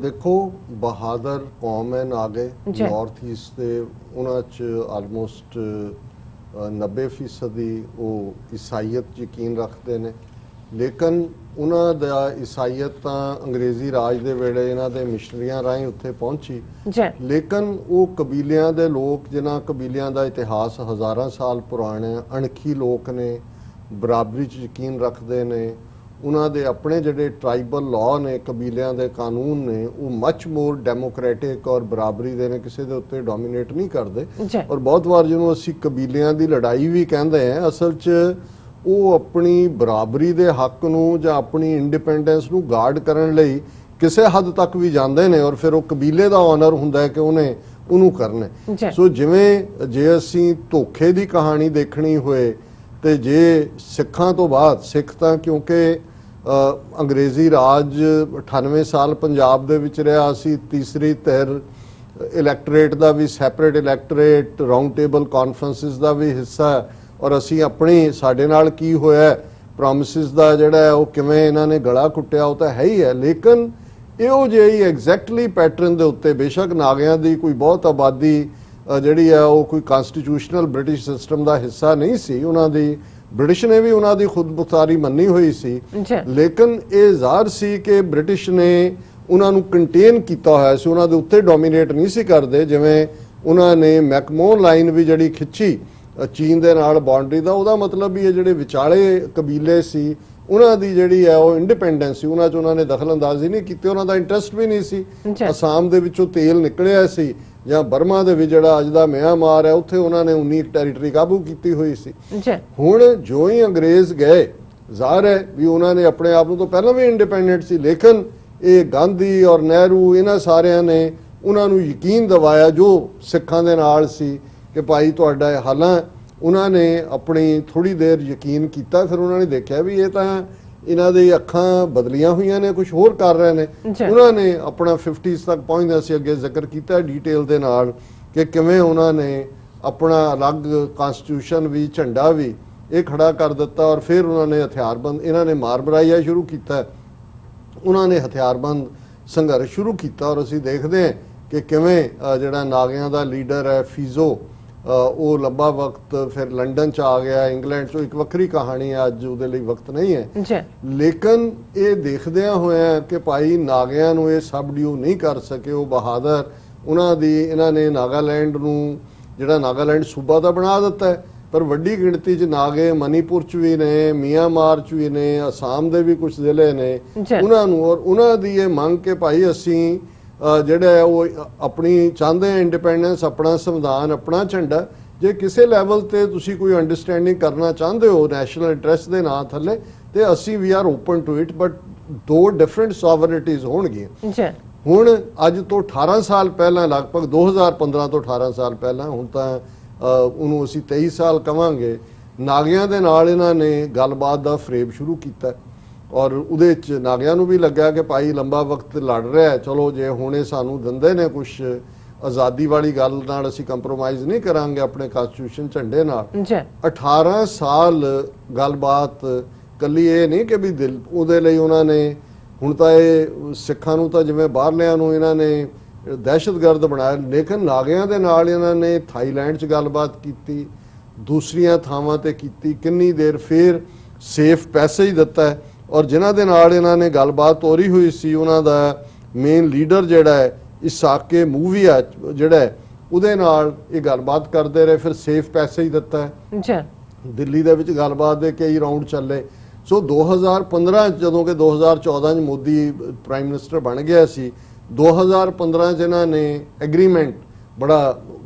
ਦੇਖੋ, ਬਹਾਦਰ ਕੌਮ ਹੈ ਨਾਗੇ, ਨਾਰਥ ਈਸਟ ਦੇ, ਉਹਨਾਂ 'ਚ ਆਲਮੋਸਟ 90% ਉਹ ਈਸਾਈਅਤ ਯਕੀਨ ਰੱਖਦੇ ਨੇ। ਲੇਕਿਨ ਉਹਨਾਂ ਦਾ ਈਸਾਈਅਤ ਤਾਂ ਅੰਗਰੇਜ਼ੀ ਰਾਜ ਦੇ ਵੇਲੇ ਇਹਨਾਂ ਦੇ ਮਿਸ਼ਨਰੀਆਂ ਰਾਹੀਂ ਉੱਥੇ ਪਹੁੰਚੀ। ਲੇਕਿਨ ਉਹ ਕਬੀਲਿਆਂ ਦੇ ਲੋਕ, ਜਿਨ੍ਹਾਂ ਕਬੀਲਿਆਂ ਦਾ ਇਤਿਹਾਸ ਹਜ਼ਾਰਾਂ ਸਾਲ ਪੁਰਾਣਾ, ਅਣਖੀ ਲੋਕ ਨੇ, ਬਰਾਬਰੀ 'ਚ ਯਕੀਨ ਰੱਖਦੇ ਨੇ। ਉਹਨਾਂ ਦੇ ਆਪਣੇ ਜਿਹੜੇ ਟ੍ਰਾਈਬਲ ਲਾਅ ਨੇ, ਕਬੀਲਿਆਂ ਦੇ ਕਾਨੂੰਨ ਨੇ, ਉਹ ਮੱਚ ਮੋਰ ਡੈਮੋਕ੍ਰੈਟਿਕ ਔਰ ਬਰਾਬਰੀ ਦੇ ਨੇ, ਕਿਸੇ ਦੇ ਉੱਤੇ ਡੋਮੀਨੇਟ ਨਹੀਂ ਕਰਦੇ। ਔਰ ਬਹੁਤ ਵਾਰ ਜਿਹਨੂੰ ਅਸੀਂ ਕਬੀਲਿਆਂ ਦੀ ਲੜਾਈ ਵੀ ਕਹਿੰਦੇ ਆ, ਅਸਲ 'ਚ ਉਹ ਆਪਣੀ ਬਰਾਬਰੀ ਦੇ ਹੱਕ ਨੂੰ ਜਾਂ ਆਪਣੀ ਇੰਡੀਪੈਂਡੈਂਸ ਨੂੰ ਗਾਰਡ ਕਰਨ ਲਈ ਕਿਸੇ ਹੱਦ ਤੱਕ ਵੀ ਜਾਂਦੇ ਨੇ ਔਰ ਫਿਰ ਉਹ ਕਬੀਲੇ ਦਾ ਆਨਰ ਹੁੰਦਾ ਹੈ ਕਿ ਉਹਨੂੰ ਕਰਨਾ। ਸੋ ਜਿਵੇਂ ਜੇ ਅਸੀਂ ਧੋਖੇ ਦੀ ਕਹਾਣੀ ਦੇਖਣੀ ਹੋਏ ਤੇ ਜੇ ਸਿੱਖਾਂ ਤੋਂ ਬਾਅਦ, ਸਿੱਖ ਤਾਂ ਕਿਉਂਕਿ ਅੰਗਰੇਜ਼ੀ ਰਾਜ 98 ਸਾਲ ਪੰਜਾਬ ਦੇ ਵਿੱਚ ਰਿਹਾ, ਅਸੀਂ ਤੀਸਰੀ ਧਿਰ, ਇਲੈਕਟੋਰੇਟ ਦਾ ਵੀ separate electorate, round table conferences ਦਾ ਵੀ ਹਿੱਸਾ, ਔਰ ਅਸੀਂ ਆਪਣੀ ਸਾਡੇ ਨਾਲ ਕੀ ਹੋਇਆ ਪ੍ਰੋਮਿਸਿਸ ਦਾ ਜਿਹੜਾ ਉਹ ਕਿਵੇਂ ਇਹਨਾਂ ਨੇ ਗਲਾ ਕੁੱਟਿਆ ਉਹ ਤਾਂ ਹੈ ਹੀ ਹੈ। ਲੇਕਿਨ ਇਹੋ ਜਿਹੀ ਐਗਜ਼ੈਕਟਲੀ ਪੈਟਰਨ ਦੇ ਉੱਤੇ ਬੇਸ਼ੱਕ ਨਾਗਿਆਂ ਦੀ ਕੋਈ ਬਹੁਤ ਆਬਾਦੀ ਜਿਹੜੀ ਹੈ ਉਹ ਕੋਈ ਕਨਸਟੀਟਿਊਸ਼ਨਲ ਬ੍ਰਿਟਿਸ਼ ਸਿਸਟਮ ਦਾ ਹਿੱਸਾ ਨਹੀਂ ਸੀ, ਉਹਨਾਂ ਦੀ ਬ੍ਰਿਟਿਸ਼ ਨੇ ਵੀ ਉਹਨਾਂ ਦੀ ਖੁਦਮੁਖਤਾਰੀ ਮੰਨੀ ਹੋਈ ਸੀ। ਲੇਕਿਨ ਇਹ ਜ਼ਾਹਰ ਸੀ ਕਿ ਬ੍ਰਿਟਿਸ਼ ਨੇ ਉਹਨਾਂ ਨੂੰ ਕੰਟੇਨ ਕੀਤਾ ਹੋਇਆ ਸੀ, ਉਹਨਾਂ ਦੇ ਉੱਤੇ ਡੋਮੀਨੇਟ ਨਹੀਂ ਸੀ ਕਰਦੇ। ਜਿਵੇਂ ਉਹਨਾਂ ਨੇ ਮੈਕਮੋਹਨ ਲਾਈਨ ਵੀ ਜਿਹੜੀ ਖਿੱਚੀ ਚੀਨ ਦੇ ਨਾਲ ਬਾਉਂਡਰੀ ਦਾ, ਉਹਦਾ ਮਤਲਬ ਵੀ ਇਹ ਜਿਹੜੇ ਵਿਚਾਲੇ ਕਬੀਲੇ ਸੀ ਉਹਨਾਂ ਦੀ ਜਿਹੜੀ ਹੈ ਉਹ ਇੰਡੀਪੈਂਡੈਂਸ ਸੀ, ਉਹਨਾਂ 'ਚ ਉਹਨਾਂ ਨੇ ਦਖਲ ਅੰਦਾਜ਼ੀ ਨਹੀਂ ਕੀਤੀ, ਉਹਨਾਂ ਦਾ ਇੰਟਰਸਟ ਵੀ ਨਹੀਂ ਸੀ। ਅਸਾਮ ਦੇ ਵਿੱਚੋਂ ਤੇਲ ਨਿਕਲਿਆ ਸੀ ਜਾਂ ਬਰਮਾ ਦੇ ਵਿੱਚ ਜਿਹੜਾ ਅੱਜ ਦਾ ਮਿਆਂਮਾਰ ਹੈ ਉੱਥੇ ਉਹਨਾਂ ਨੇ 19 ਟੈਰੀਟਰੀ ਕਾਬੂ ਕੀਤੀ ਹੋਈ ਸੀ। ਹੁਣ ਜੋ ਹੀ ਅੰਗਰੇਜ਼ ਗਏ, ਜ਼ਾਹਰ ਹੈ ਵੀ ਉਹਨਾਂ ਨੇ ਆਪਣੇ ਆਪ ਨੂੰ ਤਾਂ ਪਹਿਲਾਂ ਵੀ ਇੰਡੀਪੈਂਡੈਂਟ ਸੀ, ਲੇਕਿਨ ਇਹ ਗਾਂਧੀ ਔਰ ਨਹਿਰੂ ਇਹਨਾਂ ਸਾਰਿਆਂ ਨੇ ਉਹਨਾਂ ਨੂੰ ਯਕੀਨ ਦਿਵਾਇਆ ਜੋ ਸਿੱਖਾਂ ਦੇ ਨਾਲ ਸੀ ਕਿ ਭਾਈ ਤੁਹਾਡਾ ਇਹ ਹਾਲਾਂ। ਉਹਨਾਂ ਨੇ ਆਪਣੀ ਥੋੜੀ ਦੇਰ ਯਕੀਨ ਕੀਤਾ, ਫਿਰ ਉਹਨਾਂ ਨੇ ਦੇਖਿਆ ਵੀ ਇਹ ਤਾਂ ਇਹਨਾਂ ਦੀ ਅੱਖਾਂ ਬਦਲੀਆਂ ਹੋਈਆਂ ਨੇ, ਕੁਝ ਹੋਰ ਕਰ ਰਹੇ ਨੇ। ਉਹਨਾਂ ਨੇ ਆਪਣਾ 50s ਤੱਕ ਪਹੁੰਚਦੇ ਸੀ, ਅੱਗੇ ਜ਼ਿਕਰ ਕੀਤਾ ਡਿਟੇਲ ਦੇ ਨਾਲ ਕਿ ਕਿਵੇਂ ਉਹਨਾਂ ਨੇ ਆਪਣਾ ਅਲੱਗ ਕਨਸਟੀਟਿਊਸ਼ਨ ਵੀ, ਝੰਡਾ ਵੀ ਇਹ ਖੜਾ ਕਰ ਦਿੱਤਾ ਔਰ ਫਿਰ ਉਹਨਾਂ ਨੇ ਹਥਿਆਰਬੰਦ, ਇਹਨਾਂ ਨੇ ਮਾਰ ਬਰਾਈਆ ਸ਼ੁਰੂ ਕੀਤਾ, ਉਹਨਾਂ ਨੇ ਹਥਿਆਰਬੰਦ ਸੰਘਰਸ਼ ਸ਼ੁਰੂ ਕੀਤਾ। ਔਰ ਅਸੀਂ ਦੇਖਦੇ ਹਾਂ ਕਿ ਕਿਵੇਂ ਜਿਹੜਾ ਨਾਗਿਆਂ ਦਾ ਲੀਡਰ ਹੈ ਫੀਜ਼ੋ, ਉਹ ਲੰਬਾ ਵਕਤ ਫਿਰ ਲੰਡਨ ਚ ਆ ਗਿਆ, ਇੰਗਲੈਂਡ ਚੋਂ ਇੱਕ ਵੱਖਰੀ ਕਹਾਣੀ ਹੈ, ਅੱਜ ਉਹਦੇ ਲਈ ਵਕਤ ਨਹੀਂ ਹੈ ਜੀ। ਲੇਕਿਨ ਇਹ ਦੇਖਦਿਆਂ ਹੋਇਆ ਕਿ ਭਾਈ ਨਾਗਿਆਂ ਨੂੰ ਇਹ ਸਬਡਿਊ ਨਹੀਂ ਕਰ ਸਕੇ, ਉਹ ਬਹਾਦਰ ਉਹਨਾਂ ਦੀ ਇਹਨਾਂ ਨੇ ਨਾਗਾਲੈਂਡ ਨੂੰ ਜਿਹੜਾ ਨਾਗਾਲੈਂਡ ਸੂਬਾ ਤਾਂ ਬਣਾ ਦਿੱਤਾ ਹੈ, ਪਰ ਵੱਡੀ ਗਿਣਤੀ 'ਚ ਨਾਗੇ ਮਨੀਪੁਰ 'ਚ ਵੀ ਨੇ, ਮਿਆਂਮਾਰ 'ਚ ਵੀ ਨੇ, ਅਸਾਮ ਦੇ ਵੀ ਕੁਝ ਜ਼ਿਲ੍ਹੇ ਨੇ ਉਹਨਾਂ ਨੂੰ, ਔਰ ਉਹਨਾਂ ਦੀ ਇਹ ਮੰਗ ਕਿ ਭਾਈ ਅਸੀਂ ਜਿਹੜਾ ਹੈ ਉਹ ਆਪਣੀ ਚਾਹੁੰਦੇ ਆ ਇੰਡੀਪੈਂਡੈਂਸ, ਆਪਣਾ ਸੰਵਿਧਾਨ, ਆਪਣਾ ਝੰਡਾ। ਜੇ ਕਿਸੇ ਲੈਵਲ ਤੇ ਤੁਸੀਂ ਕੋਈ ਅੰਡਰਸਟੈਂਡਿੰਗ ਕਰਨਾ ਚਾਹੁੰਦੇ ਹੋ ਨੈਸ਼ਨਲ ਇੰਟਰਸਟ ਦੇ ਨਾਂ ਥੱਲੇ, ਤੇ ਅਸੀਂ we are open to it, but ਦੋ ਡਿਫਰੈਂਟ ਸੋਵਰਨਿਟੀਜ਼ ਹੋਣਗੀਆਂ। ਹੁਣ ਅੱਜ ਤੋਂ 18 ਸਾਲ ਪਹਿਲਾਂ, ਲਗਭਗ 2015 ਤੋਂ 18 ਸਾਲ ਪਹਿਲਾਂ, ਹੁਣ ਤਾਂ ਉਹਨੂੰ ਅਸੀਂ 23 ਸਾਲ ਕਵਾਂਗੇ, ਨਾਗਿਆਂ ਦੇ ਨਾਲ ਇਹਨਾਂ ਨੇ ਗੱਲਬਾਤ ਦਾ ਫਰੇਮ ਸ਼ੁਰੂ ਕੀਤਾ, ਔਰ ਉਹਦੇ 'ਚ ਨਾਗਿਆਂ ਨੂੰ ਵੀ ਲੱਗਾ ਕਿ ਭਾਈ ਲੰਬਾ ਵਕਤ ਲੜ ਰਿਹਾ, ਚਲੋ ਜੇ ਹੁਣੇ ਸਾਨੂੰ ਦਿੰਦੇ ਨੇ ਕੁਛ ਆਜ਼ਾਦੀ ਵਾਲੀ ਗੱਲ ਨਾਲ ਅਸੀਂ ਕੰਪਰੋਮਾਈਜ਼ ਨਹੀਂ ਕਰਾਂਗੇ ਆਪਣੇ ਕਨਸਟੀਟਿਊਸ਼ਨ ਝੰਡੇ ਨਾਲ। 18 ਸਾਲ ਗੱਲਬਾਤ ਕੱਲੀ ਇਹ ਨਹੀਂ ਕਿ ਵੀ ਦਿਲ ਉਹਦੇ ਲਈ ਉਹਨਾਂ ਨੇ, ਹੁਣ ਤਾਂ ਇਹ ਸਿੱਖਾਂ ਨੂੰ ਤਾਂ ਜਿਵੇਂ ਬਾਹਰਲਿਆਂ ਨੂੰ ਇਹਨਾਂ ਨੇ ਦਹਿਸ਼ਤਗਰਦ ਬਣਾਇਆ, ਲੇਕਿਨ ਨਾਗਿਆਂ ਦੇ ਨਾਲ ਇਹਨਾਂ ਨੇ ਥਾਈਲੈਂਡ 'ਚ ਗੱਲਬਾਤ ਕੀਤੀ, ਦੂਸਰੀਆਂ ਥਾਵਾਂ ਤੇ ਕੀਤੀ, ਕਿੰਨੀ ਦੇਰ ਫਿਰ ਸੇਫ ਪੈਸੇਜ ਦਿੱਤਾ ਹੈ, ਔਰ ਜਿਨ੍ਹਾਂ ਦੇ ਨਾਲ ਇਹਨਾਂ ਨੇ ਗੱਲਬਾਤ ਤੋਰੀ ਹੋਈ ਸੀ ਉਹਨਾਂ ਦਾ ਮੇਨ ਲੀਡਰ ਜਿਹੜਾ ਹੈ ਇਸਾਕੇ ਮੂਵੀਆ ਜਿਹੜਾ ਹੈ ਉਹਦੇ ਨਾਲ ਇਹ ਗੱਲਬਾਤ ਕਰਦੇ ਰਹੇ, ਫਿਰ ਸੇਫ ਪੈਸੇਜ ਦਿੱਤਾ ਹੈ। ਦਿੱਲੀ ਦੇ ਵਿੱਚ ਗੱਲਬਾਤ ਦੇ ਕਈ ਰਾਉਂਡ ਚੱਲੇ। ਸੋ 2015 ਜਦੋਂ ਕਿ 2014 'ਚ ਮੋਦੀ ਪ੍ਰਾਈਮ ਮਿਨਿਸਟਰ ਬਣ ਗਿਆ ਸੀ, 2015 'ਚ ਇਹਨਾਂ ਨੇ ਐਗਰੀਮੈਂਟ ਬੜਾ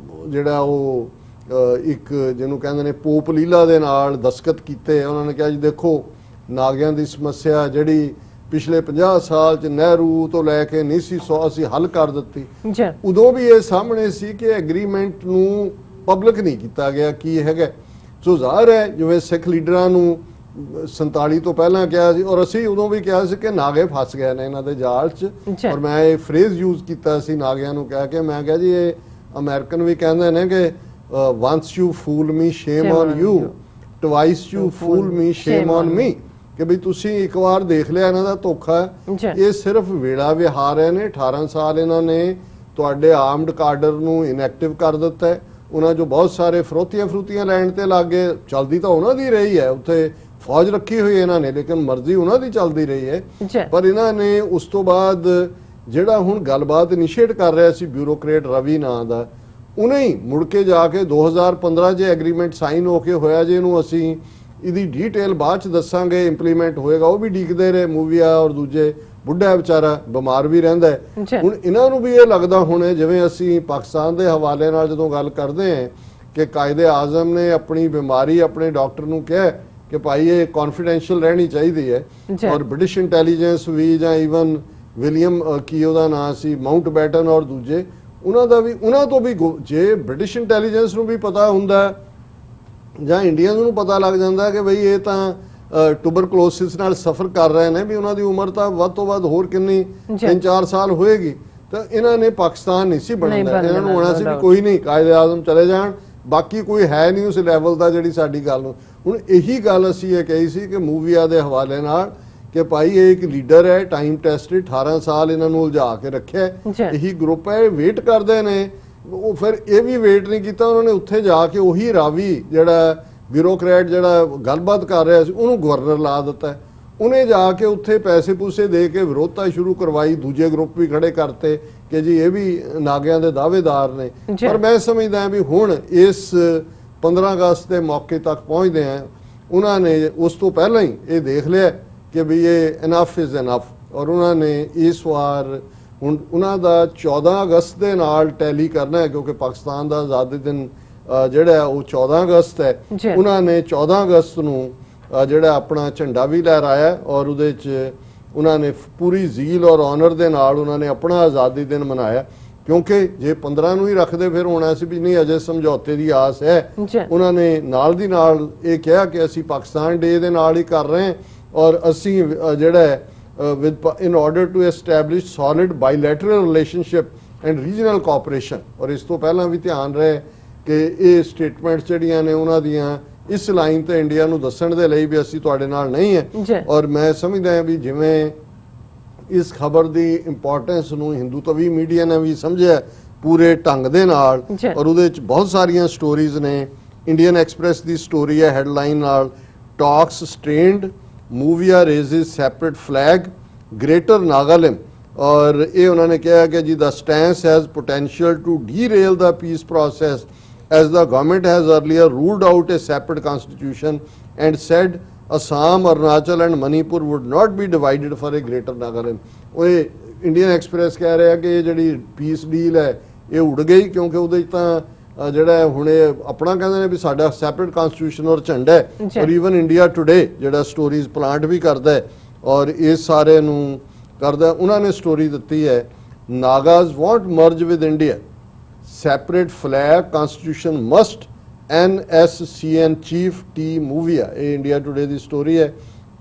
ਜਿਹੜਾ ਉਹ ਇੱਕ ਜਿਹਨੂੰ ਕਹਿੰਦੇ ਨੇ ਪੋਪ ਲੀਲਾ ਦੇ ਨਾਲ ਦਸਤਖਤ ਕੀਤੇ। ਉਹਨਾਂ ਨੇ ਕਿਹਾ ਜੀ ਦੇਖੋ ਨਾਗਿਆਂ ਦੀ ਸਮੱਸਿਆ ਜਿਹੜੀ ਪਿਛਲੇ 50 ਸਾਲ 'ਚ ਨਹਿਰੂ ਤੋਂ ਲੈ ਕੇ 1900 ਅਸੀਂ ਹੱਲ ਕਰ ਦਿੱਤੀ, ਉਦੋਂ ਵੀ ਇਹ ਸਾਹਮਣੇ ਸੀ ਕਿ ਐਗਰੀਮੈਂਟ ਨੂੰ ਪਬਲਿਕ ਨਹੀਂ ਕੀਤਾ ਗਿਆ ਕੀ ਹੈਗਾ। ਸੋ ਜ਼ਾਹਰ ਹੈ ਜਿਵੇਂ ਸਿੱਖ ਲੀਡਰਾਂ ਨੂੰ 47 ਤੋਂ ਪਹਿਲਾਂ ਕਿਹਾ ਸੀ, ਔਰ ਅਸੀਂ ਉਦੋਂ ਵੀ ਕਿਹਾ ਸੀ ਕਿ ਨਾਗੇ ਫਸ ਗਏ ਨੇ ਇਹਨਾਂ ਦੇ ਜਾਲ 'ਚ, ਔਰ ਮੈਂ ਇਹ ਫਰੇਜ਼ ਯੂਜ਼ ਕੀਤਾ ਸੀ ਨਾਗਿਆਂ ਨੂੰ ਕਹਿ ਕੇ, ਮੈਂ ਕਿਹਾ ਜੀ ਇਹ ਅਮਰੀਕਨ ਵੀ ਕਹਿੰਦੇ ਨੇ ਕਿ once you fool me shame on you, twice you fool me shame on me, ਕਿ ਵੀ ਤੁਸੀਂ ਇੱਕ ਵਾਰ ਦੇਖ ਲਿਆ ਇਹਨਾਂ ਦਾ ਧੋਖਾ। ਇਹ ਸਿਰਫ ਵੇਲਾ ਵਿਹਾਰ ਹੈ ਨੇ। 18 ਸਾਲ ਇਹਨਾਂ ਨੇ ਤੁਹਾਡੇ ਆਰਮਡ ਕਾਡਰ ਨੂੰ ਇਨਐਕਟਿਵ ਕਰ ਦਿੱਤਾ ਹੈ, ਉਹਨਾਂ ਜੋ ਬਹੁਤ ਸਾਰੇ ਫਰੋਤੀਆਂ ਲੈਣ ਤੇ ਲੱਗ ਗਏ। ਚਲਦੀ ਤਾਂ ਉਹਨਾਂ ਦੀ ਰਹੀ ਹੈ, ਉੱਥੇ ਫੌਜ ਰੱਖੀ ਹੋਈ ਇਹਨਾਂ ਨੇ, ਲੇਕਿਨ ਮਰਜ਼ੀ ਉਹਨਾਂ ਦੀ ਚੱਲਦੀ ਰਹੀ ਹੈ। ਪਰ ਇਹਨਾਂ ਨੇ ਉਸ ਤੋਂ ਬਾਅਦ ਜਿਹੜਾ ਹੁਣ ਗੱਲਬਾਤ ਇਨੀਸ਼ੀਏਟ ਕਰ ਰਿਹਾ ਸੀ ਬਿਊਰੋਕਰੇਟ ਰਵੀ ਨਾਂ ਦਾ, ਉਹਨੇ ਹੀ ਮੁੜ ਕੇ ਜਾ ਕੇ 2015 'ਚ ਐਗਰੀਮੈਂਟ ਸਾਈਨ ਹੋ ਕੇ ਹੋਇਆ ਜੀ, ਇਹਨੂੰ ਅਸੀਂ ਇਹਦੀ ਡੀਟੇਲ ਬਾਅਦ 'ਚ ਦੱਸਾਂਗੇ, ਇੰਪਲੀਮੈਂਟ ਹੋਏਗਾ। ਉਹ ਵੀ ਡੀਕਦੇ ਰਹੇ ਮੂਵੀਆ, ਔਰ ਦੂਜੇ ਬੁੱਢਾ ਵਿਚਾਰਾ ਬਿਮਾਰ ਵੀ ਰਹਿੰਦਾ ਹੈ। ਹੁਣ ਇਹਨਾਂ ਨੂੰ ਵੀ ਇਹ ਲੱਗਦਾ ਹੁਣ ਜਿਵੇਂ ਅਸੀਂ ਪਾਕਿਸਤਾਨ ਦੇ ਹਵਾਲੇ ਨਾਲ ਜਦੋਂ ਗੱਲ ਕਰਦੇ ਹਾਂ ਕਿ ਕਾਇਦੇ ਆਜ਼ਮ ਨੇ ਆਪਣੀ ਬਿਮਾਰੀ ਆਪਣੇ ਡਾਕਟਰ ਨੂੰ ਕਿਹਾ ਕਿ ਭਾਈ ਇਹ ਕੌਨਫੀਡੈਂਸ਼ੀਅਲ ਰਹਿਣੀ ਚਾਹੀਦੀ ਹੈ, ਔਰ ਬ੍ਰਿਟਿਸ਼ ਇੰਟੈਲੀਜੈਂਸ ਵੀ ਜਾਂ ਈਵਨ ਵਿਲੀਅਮ ਕੀ ਉਹਦਾ ਨਾਂ ਸੀ ਮਾਊਂਟ ਬੈਟਨ ਔਰ ਦੂਜੇ ਉਹਨਾਂ ਤੋਂ ਵੀ ਜੇ ਬ੍ਰਿਟਿਸ਼ ਇੰਟੈਲੀਜੈਂਸ ਨੂੰ ਵੀ ਪਤਾ ਹੁੰਦਾ ਜਾਂ ਇੰਡੀਅਨ ਨੂੰ ਪਤਾ ਲੱਗ ਜਾਂਦਾ ਕਿ ਬਈ ਇਹ ਤਾਂ ਟੂਬਰਕਲੋਸਿਸ ਨਾਲ ਸਫਰ ਕਰ ਰਹੇ ਨੇ, ਵੀ ਉਹਨਾਂ ਦੀ ਉਮਰ ਤਾਂ ਵੱਧ ਤੋਂ ਵੱਧ ਹੋਰ ਕਿੰਨੀ 3-4 ਸਾਲ ਹੋਏਗੀ, ਤਾਂ ਇਹਨਾਂ ਨੇ ਪਾਕਿਸਤਾਨ ਨਹੀਂ ਸੀ ਬਣਦਾ। ਇਹਨਾਂ ਨੂੰ ਹੋਣਾ ਸੀ ਵੀ ਕੋਈ ਨਹੀਂ ਕਾਇਦੇ ਆਜ਼ਮ ਚਲੇ ਜਾਣ, ਬਾਕੀ ਕੋਈ ਹੈ ਨਹੀਂ ਉਸ ਲੈਵਲ ਦਾ ਜਿਹੜੀ ਸਾਡੀ ਗੱਲ ਨੂੰ। ਹੁਣ ਇਹੀ ਗੱਲ ਅਸੀਂ ਇਹ ਕਹੀ ਸੀ ਕਿ ਮੂਵੀਆ ਦੇ ਹਵਾਲੇ ਨਾਲ ਕਿ ਭਾਈ ਇਹ ਇੱਕ ਲੀਡਰ ਹੈ, ਟਾਈਮ ਟੈਸਟਡ, 18 ਸਾਲ ਇਹਨਾਂ ਨੂੰ ਉਲਝਾ ਕੇ ਰੱਖਿਆ, ਇਹੀ ਗਰੁੱਪ ਹੈ, ਵੇਟ ਕਰਦੇ ਨੇ। ਉਹ ਫਿਰ ਇਹ ਵੀ ਵੇਟ ਨਹੀਂ ਕੀਤਾ, ਉਹਨਾਂ ਨੇ ਉੱਥੇ ਜਾ ਕੇ ਉਹੀ ਰਾਵੀ ਜਿਹੜਾ ਬਿਊਰੋਕਰੇਟ ਜਿਹੜਾ ਗੱਲਬਾਤ ਕਰ ਰਿਹਾ ਸੀ ਉਹਨੂੰ ਗਵਰਨਰ ਲਾ ਦਿੱਤਾ। ਉਹਨੇ ਜਾ ਕੇ ਉੱਥੇ ਪੈਸੇ ਪੂਸੇ ਦੇ ਕੇ ਵਿਰੋਧਤਾ ਸ਼ੁਰੂ ਕਰਵਾਈ, ਦੂਜੇ ਗਰੁੱਪ ਵੀ ਖੜੇ ਕਰਤੇ ਕਿ ਜੀ ਇਹ ਵੀ ਨਾਗਿਆਂ ਦੇ ਦਾਅਵੇਦਾਰ ਨੇ। ਪਰ ਮੈਂ ਸਮਝਦਾ ਵੀ ਹੁਣ ਇਸ 15 ਅਗਸਤ ਦੇ ਮੌਕੇ ਤੱਕ ਪਹੁੰਚਦੇ ਆ, ਉਹਨਾਂ ਨੇ ਉਸ ਤੋਂ ਪਹਿਲਾਂ ਹੀ ਇਹ ਦੇਖ ਲਿਆ ਕਿ ਵੀ ਇਹ ਇਨਫ ਇਜ਼ ਇਨਫ, ਔਰ ਉਹਨਾਂ ਨੇ ਇਸ ਵਾਰ ਹੁਣ ਉਹਨਾਂ ਦਾ 14 ਅਗਸਤ ਦੇ ਨਾਲ ਟੈਲੀ ਕਰਨਾ ਹੈ, ਕਿਉਂਕਿ ਪਾਕਿਸਤਾਨ ਦਾ ਆਜ਼ਾਦੀ ਦਿਨ ਜਿਹੜਾ ਉਹ 14 ਅਗਸਤ ਹੈ। ਉਹਨਾਂ ਨੇ 14 ਅਗਸਤ ਨੂੰ ਜਿਹੜਾ ਆਪਣਾ ਝੰਡਾ ਵੀ ਲਹਿਰਾਇਆ, ਔਰ ਉਹਦੇ 'ਚ ਉਹਨਾਂ ਨੇ ਪੂਰੀ ਜ਼ੀਲ ਔਰ ਆਨਰ ਦੇ ਨਾਲ ਉਹਨਾਂ ਨੇ ਆਪਣਾ ਆਜ਼ਾਦੀ ਦਿਨ ਮਨਾਇਆ। ਕਿਉਂਕਿ ਜੇ 15 ਨੂੰ ਹੀ ਰੱਖਦੇ ਫਿਰ ਹੋਣਾ ਸੀ ਵੀ ਨਹੀਂ ਅਜੇ ਸਮਝੌਤੇ ਦੀ ਆਸ ਹੈ। ਉਹਨਾਂ ਨੇ ਨਾਲ ਦੀ ਨਾਲ ਇਹ ਕਿਹਾ ਕਿ ਅਸੀਂ ਪਾਕਿਸਤਾਨ ਡੇ ਦੇ ਨਾਲ ਹੀ ਕਰ ਰਹੇ ਹਾਂ, ਔਰ ਅਸੀਂ ਜਿਹੜਾ in order to establish solid bilateral relationship and regional cooperation, ਔਰ ਇਸ ਤੋਂ ਪਹਿਲਾਂ ਵੀ ਧਿਆਨ ਰਹੇ ਕਿ ਇਹ ਸਟੇਟਮੈਂਟਸ ਜਿਹੜੀਆਂ ਨੇ ਉਹਨਾਂ ਦੀਆਂ ਇਸ ਲਾਈਨ ਤੇ ਇੰਡੀਆ ਨੂੰ ਦੱਸਣ ਦੇ ਲਈ ਵੀ ਅਸੀਂ ਤੁਹਾਡੇ ਨਾਲ ਨਹੀਂ ਹੈ। ਔਰ ਮੈਂ ਸਮਝਦਾ ਹਾਂ ਵੀ ਜਿਵੇਂ ਇਸ ਖਬਰ ਦੀ ਇੰਪੋਰਟੈਂਸ ਨੂੰ ਹਿੰਦੂਤਵੀ ਮੀਡੀਆ ਨੇ ਵੀ ਸਮਝਿਆ, ਪੂਰੇ ਢੰਗ ਦੇ ਨਾਲ ਜੀ। ਔਰ ਉਹਦੇ ਵਿੱਚ ਬਹੁਤ ਸਾਰੀਆਂ ਸਟੋਰੀਜ਼ ਨੇ। ਇੰਡੀਅਨ ਐਕਸਪ੍ਰੈਸ ਦੀ ਸਟੋਰੀ ਹੈ ਹੈਡਲਾਈਨ ਨਾਲ, talks stranded, Muivah raises separate flag, greater Nagaland. ਔਰ ਇਹ ਉਹਨਾਂ ਨੇ ਕਿਹਾ ਕਿ ਜੀ the stance has potential to derail the peace process as the government has earlier ruled out a separate constitution and said Assam, Arunachal and Manipur would not be divided for a greater Nagaland। ਉਹ Indian express ਕਹਿ ਰਿਹਾ ਕਿ ਇਹ ਜਿਹੜੀ piece deal ਹੈ ਇਹ ਉੜ ਗਈ, ਕਿਉਂਕਿ ਉਹਦੇ ਵਿੱਚ ਤਾਂ ਜਿਹੜਾ ਹੁਣ ਇਹ ਆਪਣਾ ਕਹਿੰਦੇ ਨੇ ਵੀ ਸਾਡਾ ਸੈਪਰੇਟ ਕਨਸਟੀਟਿਊਸ਼ਨ ਔਰ ਝੰਡਾ ਹੈ। ਔਰ ਈਵਨ ਇੰਡੀਆ ਟੁਡੇ ਜਿਹੜਾ ਸਟੋਰੀਜ਼ ਪਲਾਂਟ ਵੀ ਕਰਦਾ ਹੈ ਔਰ ਇਸ ਸਾਰੇ ਨੂੰ ਕਰਦਾ। ਉਹਨਾਂ ਨੇ ਸਟੋਰੀ ਦਿੱਤੀ ਹੈ Nagas want merge with India, separate flag, constitution must, NSCN chief T Movia, a India Today the story hai,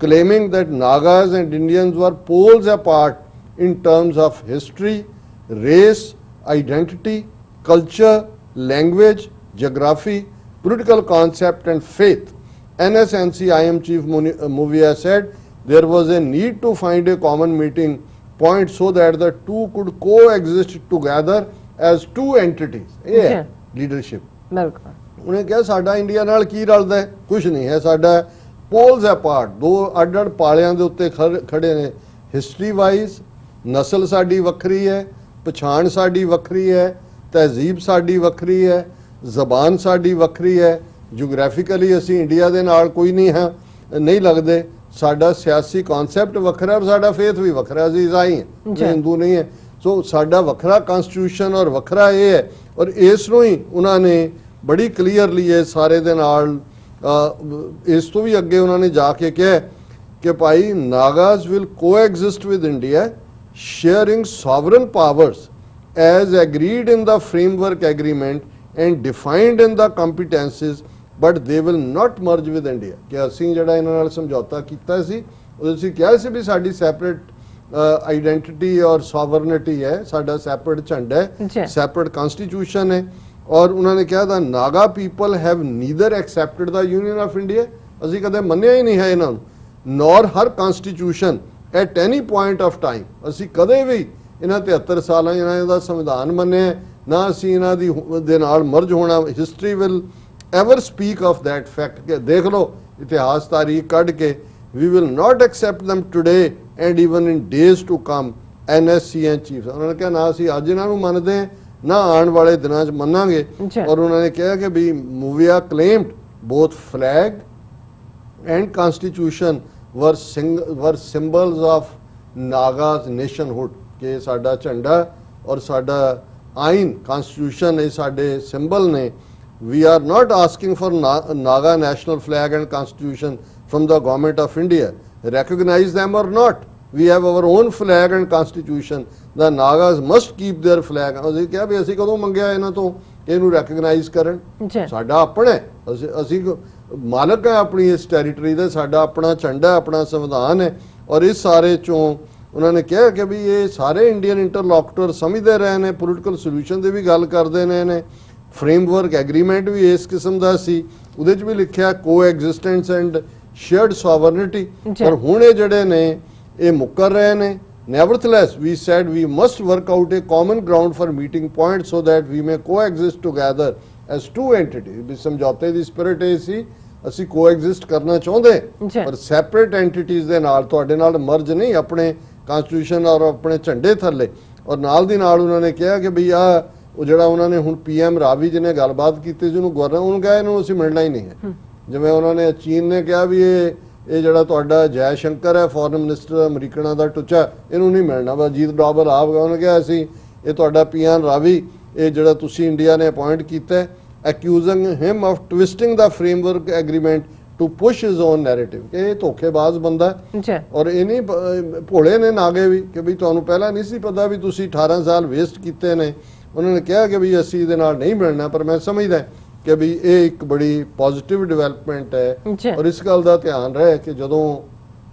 claiming that Nagas and Indians were poles apart in terms of history, race, identity, culture, language, geography, political concept and faith. NSNC IM chief Movia said there was a need to find a common meeting point so that the two could coexist together as two entities। ਇਹ ਹੈ leadership. ਬਿਲਕੁਲ। ਉਹਨੇ ਕਿਹਾ ਸਾਡਾ India ਨਾਲ ਕੀ ਰਲਦਾ ਹੈ, ਕੁਝ ਨਹੀਂ ਹੈ, ਸਾਡਾ ਪੋਲਸ ਅਪਾਰਟ, ਦੋ ਅੱਡ ਅੱਡ ਪਾਲਿਆਂ ਦੇ ਉੱਤੇ ਖੜੇ ਨੇ। ਹਿਸਟਰੀ ਵਾਈਜ਼ ਨਸਲ ਸਾਡੀ ਵੱਖਰੀ ਹੈ, ਪਛਾਣ ਸਾਡੀ ਵੱਖਰੀ ਹੈ, ਤਹਿਜ਼ੀਬ ਸਾਡੀ ਵੱਖਰੀ ਹੈ, ਜ਼ਬਾਨ ਸਾਡੀ ਵੱਖਰੀ ਹੈ, ਜੀਓਗ੍ਰਾਫਿਕਲੀ ਅਸੀਂ ਇੰਡੀਆ ਦੇ ਨਾਲ ਕੋਈ ਨਹੀਂ ਹੈ, ਨਹੀਂ ਲੱਗਦੇ, ਸਾਡਾ ਸਿਆਸੀ ਕਨਸੈਪਟ ਵੱਖਰਾ ਔਰ ਸਾਡਾ ਫੇਥ ਵੀ ਵੱਖਰਾ, ਅਸੀਂ ਈਸਾਈ ਹਾਂ, ਹਿੰਦੂ ਨਹੀਂ ਹੈ। ਸੋ ਸਾਡਾ ਵੱਖਰਾ ਕਨਸਟੀਟਿਊਸ਼ਨ ਔਰ ਵੱਖਰਾ ਇਹ ਹੈ। ਔਰ ਇਸ ਨੂੰ ਹੀ ਉਹਨਾਂ ਨੇ ਬੜੀ ਕਲੀਅਰਲੀ ਇਹ ਸਾਰੇ ਦੇ ਨਾਲ ਇਸ ਤੋਂ ਵੀ ਅੱਗੇ ਉਹਨਾਂ ਨੇ ਜਾ ਕੇ ਕਿਹਾ ਕਿ ਭਾਈ Nagas will coexist with India sharing sovereign powers as agreed in the framework agreement and defined in the competencies but they will not merge with India. ਕਿ ਅਸੀਂ ਜਿਹੜਾ ਇਹਨਾਂ ਨਾਲ ਸਮਝੌਤਾ ਕੀਤਾ ਸੀ ਉਹਦੇ ਅਸੀਂ ਕਿਹਾ ਸੀ ਵੀ ਸਾਡੀ ਸੈਪਰੇਟ ਆਈਡੈਂਟਿਟੀ ਔਰ ਸੋਵਰਨਿਟੀ ਹੈ, ਸਾਡਾ ਸੈਪਰੇਟ ਝੰਡਾ ਹੈ, ਸੈਪਰੇਟ ਕਨਸਟੀਟਿਊਸ਼ਨ ਹੈ। ਔਰ ਉਹਨਾਂ ਨੇ ਕਿਹਾ the Naga people have neither accepted the union of India, ਅਸੀਂ ਕਦੇ ਮੰਨਿਆ ਹੀ ਨਹੀਂ ਹੈ ਇਹਨਾਂ ਨੂੰ, nor her constitution at any point of time, ਅਸੀਂ ਕਦੇ ਵੀ ਇਹਨਾਂ 73 ਸਾਲਾਂ ਇਹਨਾਂ ਦਾ ਸੰਵਿਧਾਨ ਮੰਨਿਆ ਨਾ ਅਸੀਂ ਇਹਨਾਂ ਦੇ ਨਾਲ ਮਰਜ ਹੋਣਾ। History will ever speak of that fact ਕਿ ਦੇਖ ਲਓ ਇਤਿਹਾਸ ਤਾਰੀਖ ਕੱਢ ਕੇ we will not accept them today and even in days to come, NSCN chief। ਉਹਨਾਂ ਨੇ ਕਿਹਾ ਨਾ ਅਸੀਂ ਅੱਜ ਇਹਨਾਂ ਨੂੰ ਮੰਨਦੇ ਨਾ ਆਉਣ ਵਾਲੇ ਦਿਨਾਂ 'ਚ ਮੰਨਾਂਗੇ। ਔਰ ਉਹਨਾਂ ਨੇ ਕਿਹਾ ਕਿ ਵੀ ਮੂਵੀਆ claimed both flag and constitution were symbols of Naga's nationhood, ਕਿ ਸਾਡਾ ਝੰਡਾ ਔਰ ਸਾਡਾ ਆਇਨ constitution ਇਹ ਸਾਡੇ ਸਿੰਬਲ ਨੇ। We are not asking for Naga national flag and constitution from the government of India, recognize them or not, we have our own flag and constitution, the Nagas must keep their flag। ਅਸੀਂ ਕਿਹਾ ਵੀ ਅਸੀਂ ਕਦੋਂ ਮੰਗਿਆ ਇਹਨਾਂ ਤੋਂ ਇਹਨੂੰ recognise ਕਰਨ, ਸਾਡਾ ਆਪਣਾ ਹੈ, ਅਸੀਂ ਮਾਲਕ ਹੈ ਆਪਣੀ ਇਸ ਟੈਰੀਟਰੀ ਦੇ, ਸਾਡਾ ਆਪਣਾ ਝੰਡਾ ਆਪਣਾ ਸੰਵਿਧਾਨ ਹੈ। ਔਰ ਇਸ ਸਾਰੇ ਚੋਂ ਉਹਨਾਂ ਨੇ ਕਿਹਾ ਕਿ ਵੀ ਇਹ ਸਾਰੇ ਇੰਡੀਅਨ ਇੰਟਰਲੋਕਟਰ ਸਮਝਦੇ ਰਹੇ ਨੇ, ਪੋਲੀਟੀਕਲ ਸੋਲੂਸ਼ਨ ਦੀ ਵੀ ਗੱਲ ਕਰਦੇ ਨੇ, ਫਰੇਮਵਰਕ ਐਗਰੀਮੈਂਟ ਵੀ ਇਸ ਕਿਸਮ ਦਾ ਸੀ, ਉਹਦੇ 'ਚ ਵੀ ਲਿਖਿਆ ਕੋ ਐਗਜ਼ਿਸਟੈਂਸ ਐਂਡ ਸ਼ੇਅਰਡ ਸੋਵਰਨਿਟੀ। ਪਰ ਹੁਣ ਇਹ ਜਿਹੜੇ ਨੇ ਇਹ ਮੁੱਕਰ ਰਹੇ ਨੇ। Nevertheless, we said we must work out a common ground for meeting point so that we may coexist together as two entities। ਵੀ ਸਮਝੌਤੇ ਦੀ ਸਪਿਰਿਟ ਇਹ ਸੀ ਅਸੀਂ ਕੋਐਗਜ਼ਿਸਟ ਕਰਨਾ ਚਾਹੁੰਦੇ ਪਰ ਸੈਪਰੇਟ ਐਂਟੀਟੀਜ਼ ਦੇ ਨਾਲ, ਤੁਹਾਡੇ ਨਾਲ ਮਰਜ ਨਹੀਂ, ਆਪਣੇ ਕਨਸਟੀਟਿਊਸ਼ਨ ਔਰ ਆਪਣੇ ਝੰਡੇ ਥੱਲੇ। ਔਰ ਨਾਲ ਦੀ ਨਾਲ ਉਹਨਾਂ ਨੇ ਕਿਹਾ ਕਿ ਵੀ ਆ ਉਹ ਜਿਹੜਾ ਉਹਨਾਂ ਨੇ ਹੁਣ PM ਰਾਵੀ ਜੀ ਨੇ ਗੱਲਬਾਤ ਕੀਤੀ ਜਿਹਨੂੰ ਗਵਰਨਰ, ਉਹਨੂੰ ਕਿਹਾ ਇਹਨੂੰ ਅਸੀਂ ਮਿਲਣਾ ਹੀ ਨਹੀਂ ਹੈ। ਜਿਵੇਂ ਉਹਨਾਂ ਨੇ ਚੀਨ ਨੇ ਕਿਹਾ ਵੀ ਇਹ ਜਿਹੜਾ ਤੁਹਾਡਾ ਜੈ ਸ਼ੰਕਰ ਹੈ ਫੋਰਨ ਮਿਨਿਸਟਰ ਅਮਰੀਕਨਾਂ ਦਾ ਟੁੱਚਾ, ਇਹਨੂੰ ਨਹੀਂ ਮਿਲਣਾ। ਵਾ ਅਜੀਤ ਡੋਵਲ ਆਪ ਉਹਨੇ ਕਿਹਾ ਅਸੀਂ ਇਹ ਤੁਹਾਡਾ PM ਰਾਵੀ ਇਹ ਜਿਹੜਾ ਤੁਸੀਂ ਇੰਡੀਆ ਨੇ ਅਪਾਇੰਟ ਕੀਤਾ, accusing him of twisting the framework agreement to push his own narrative, ਕਿ ਇਹ ਧੋਖੇਬਾਜ਼ ਬੰਦਾ। ਔਰ ਇਹ ਨਹੀਂ ਭੋਲੇ ਨੇ ਨਾਗੇ ਵੀ ਕਿ ਵੀ ਤੁਹਾਨੂੰ ਪਹਿਲਾਂ ਨਹੀਂ ਸੀ ਪਤਾ ਵੀ ਤੁਸੀਂ 18 ਸਾਲ ਵੇਸਟ ਕੀਤੇ ਨੇ। ਉਹਨਾਂ ਨੇ ਕਿਹਾ ਕਿ ਵੀ ਅਸੀਂ ਇਹਦੇ ਨਾਲ ਨਹੀਂ ਮਿਲਣਾ। ਪਰ ਮੈਂ ਸਮਝਦਾ ਕਿ ਵੀ ਇਹ ਇੱਕ ਬੜੀ ਪੋਜ਼ਿਟਿਵ ਡਿਵੈਲਪਮੈਂਟ ਹੈ। ਔਰ ਇਸ ਗੱਲ ਦਾ ਧਿਆਨ ਰਹੇ ਕਿ ਜਦੋਂ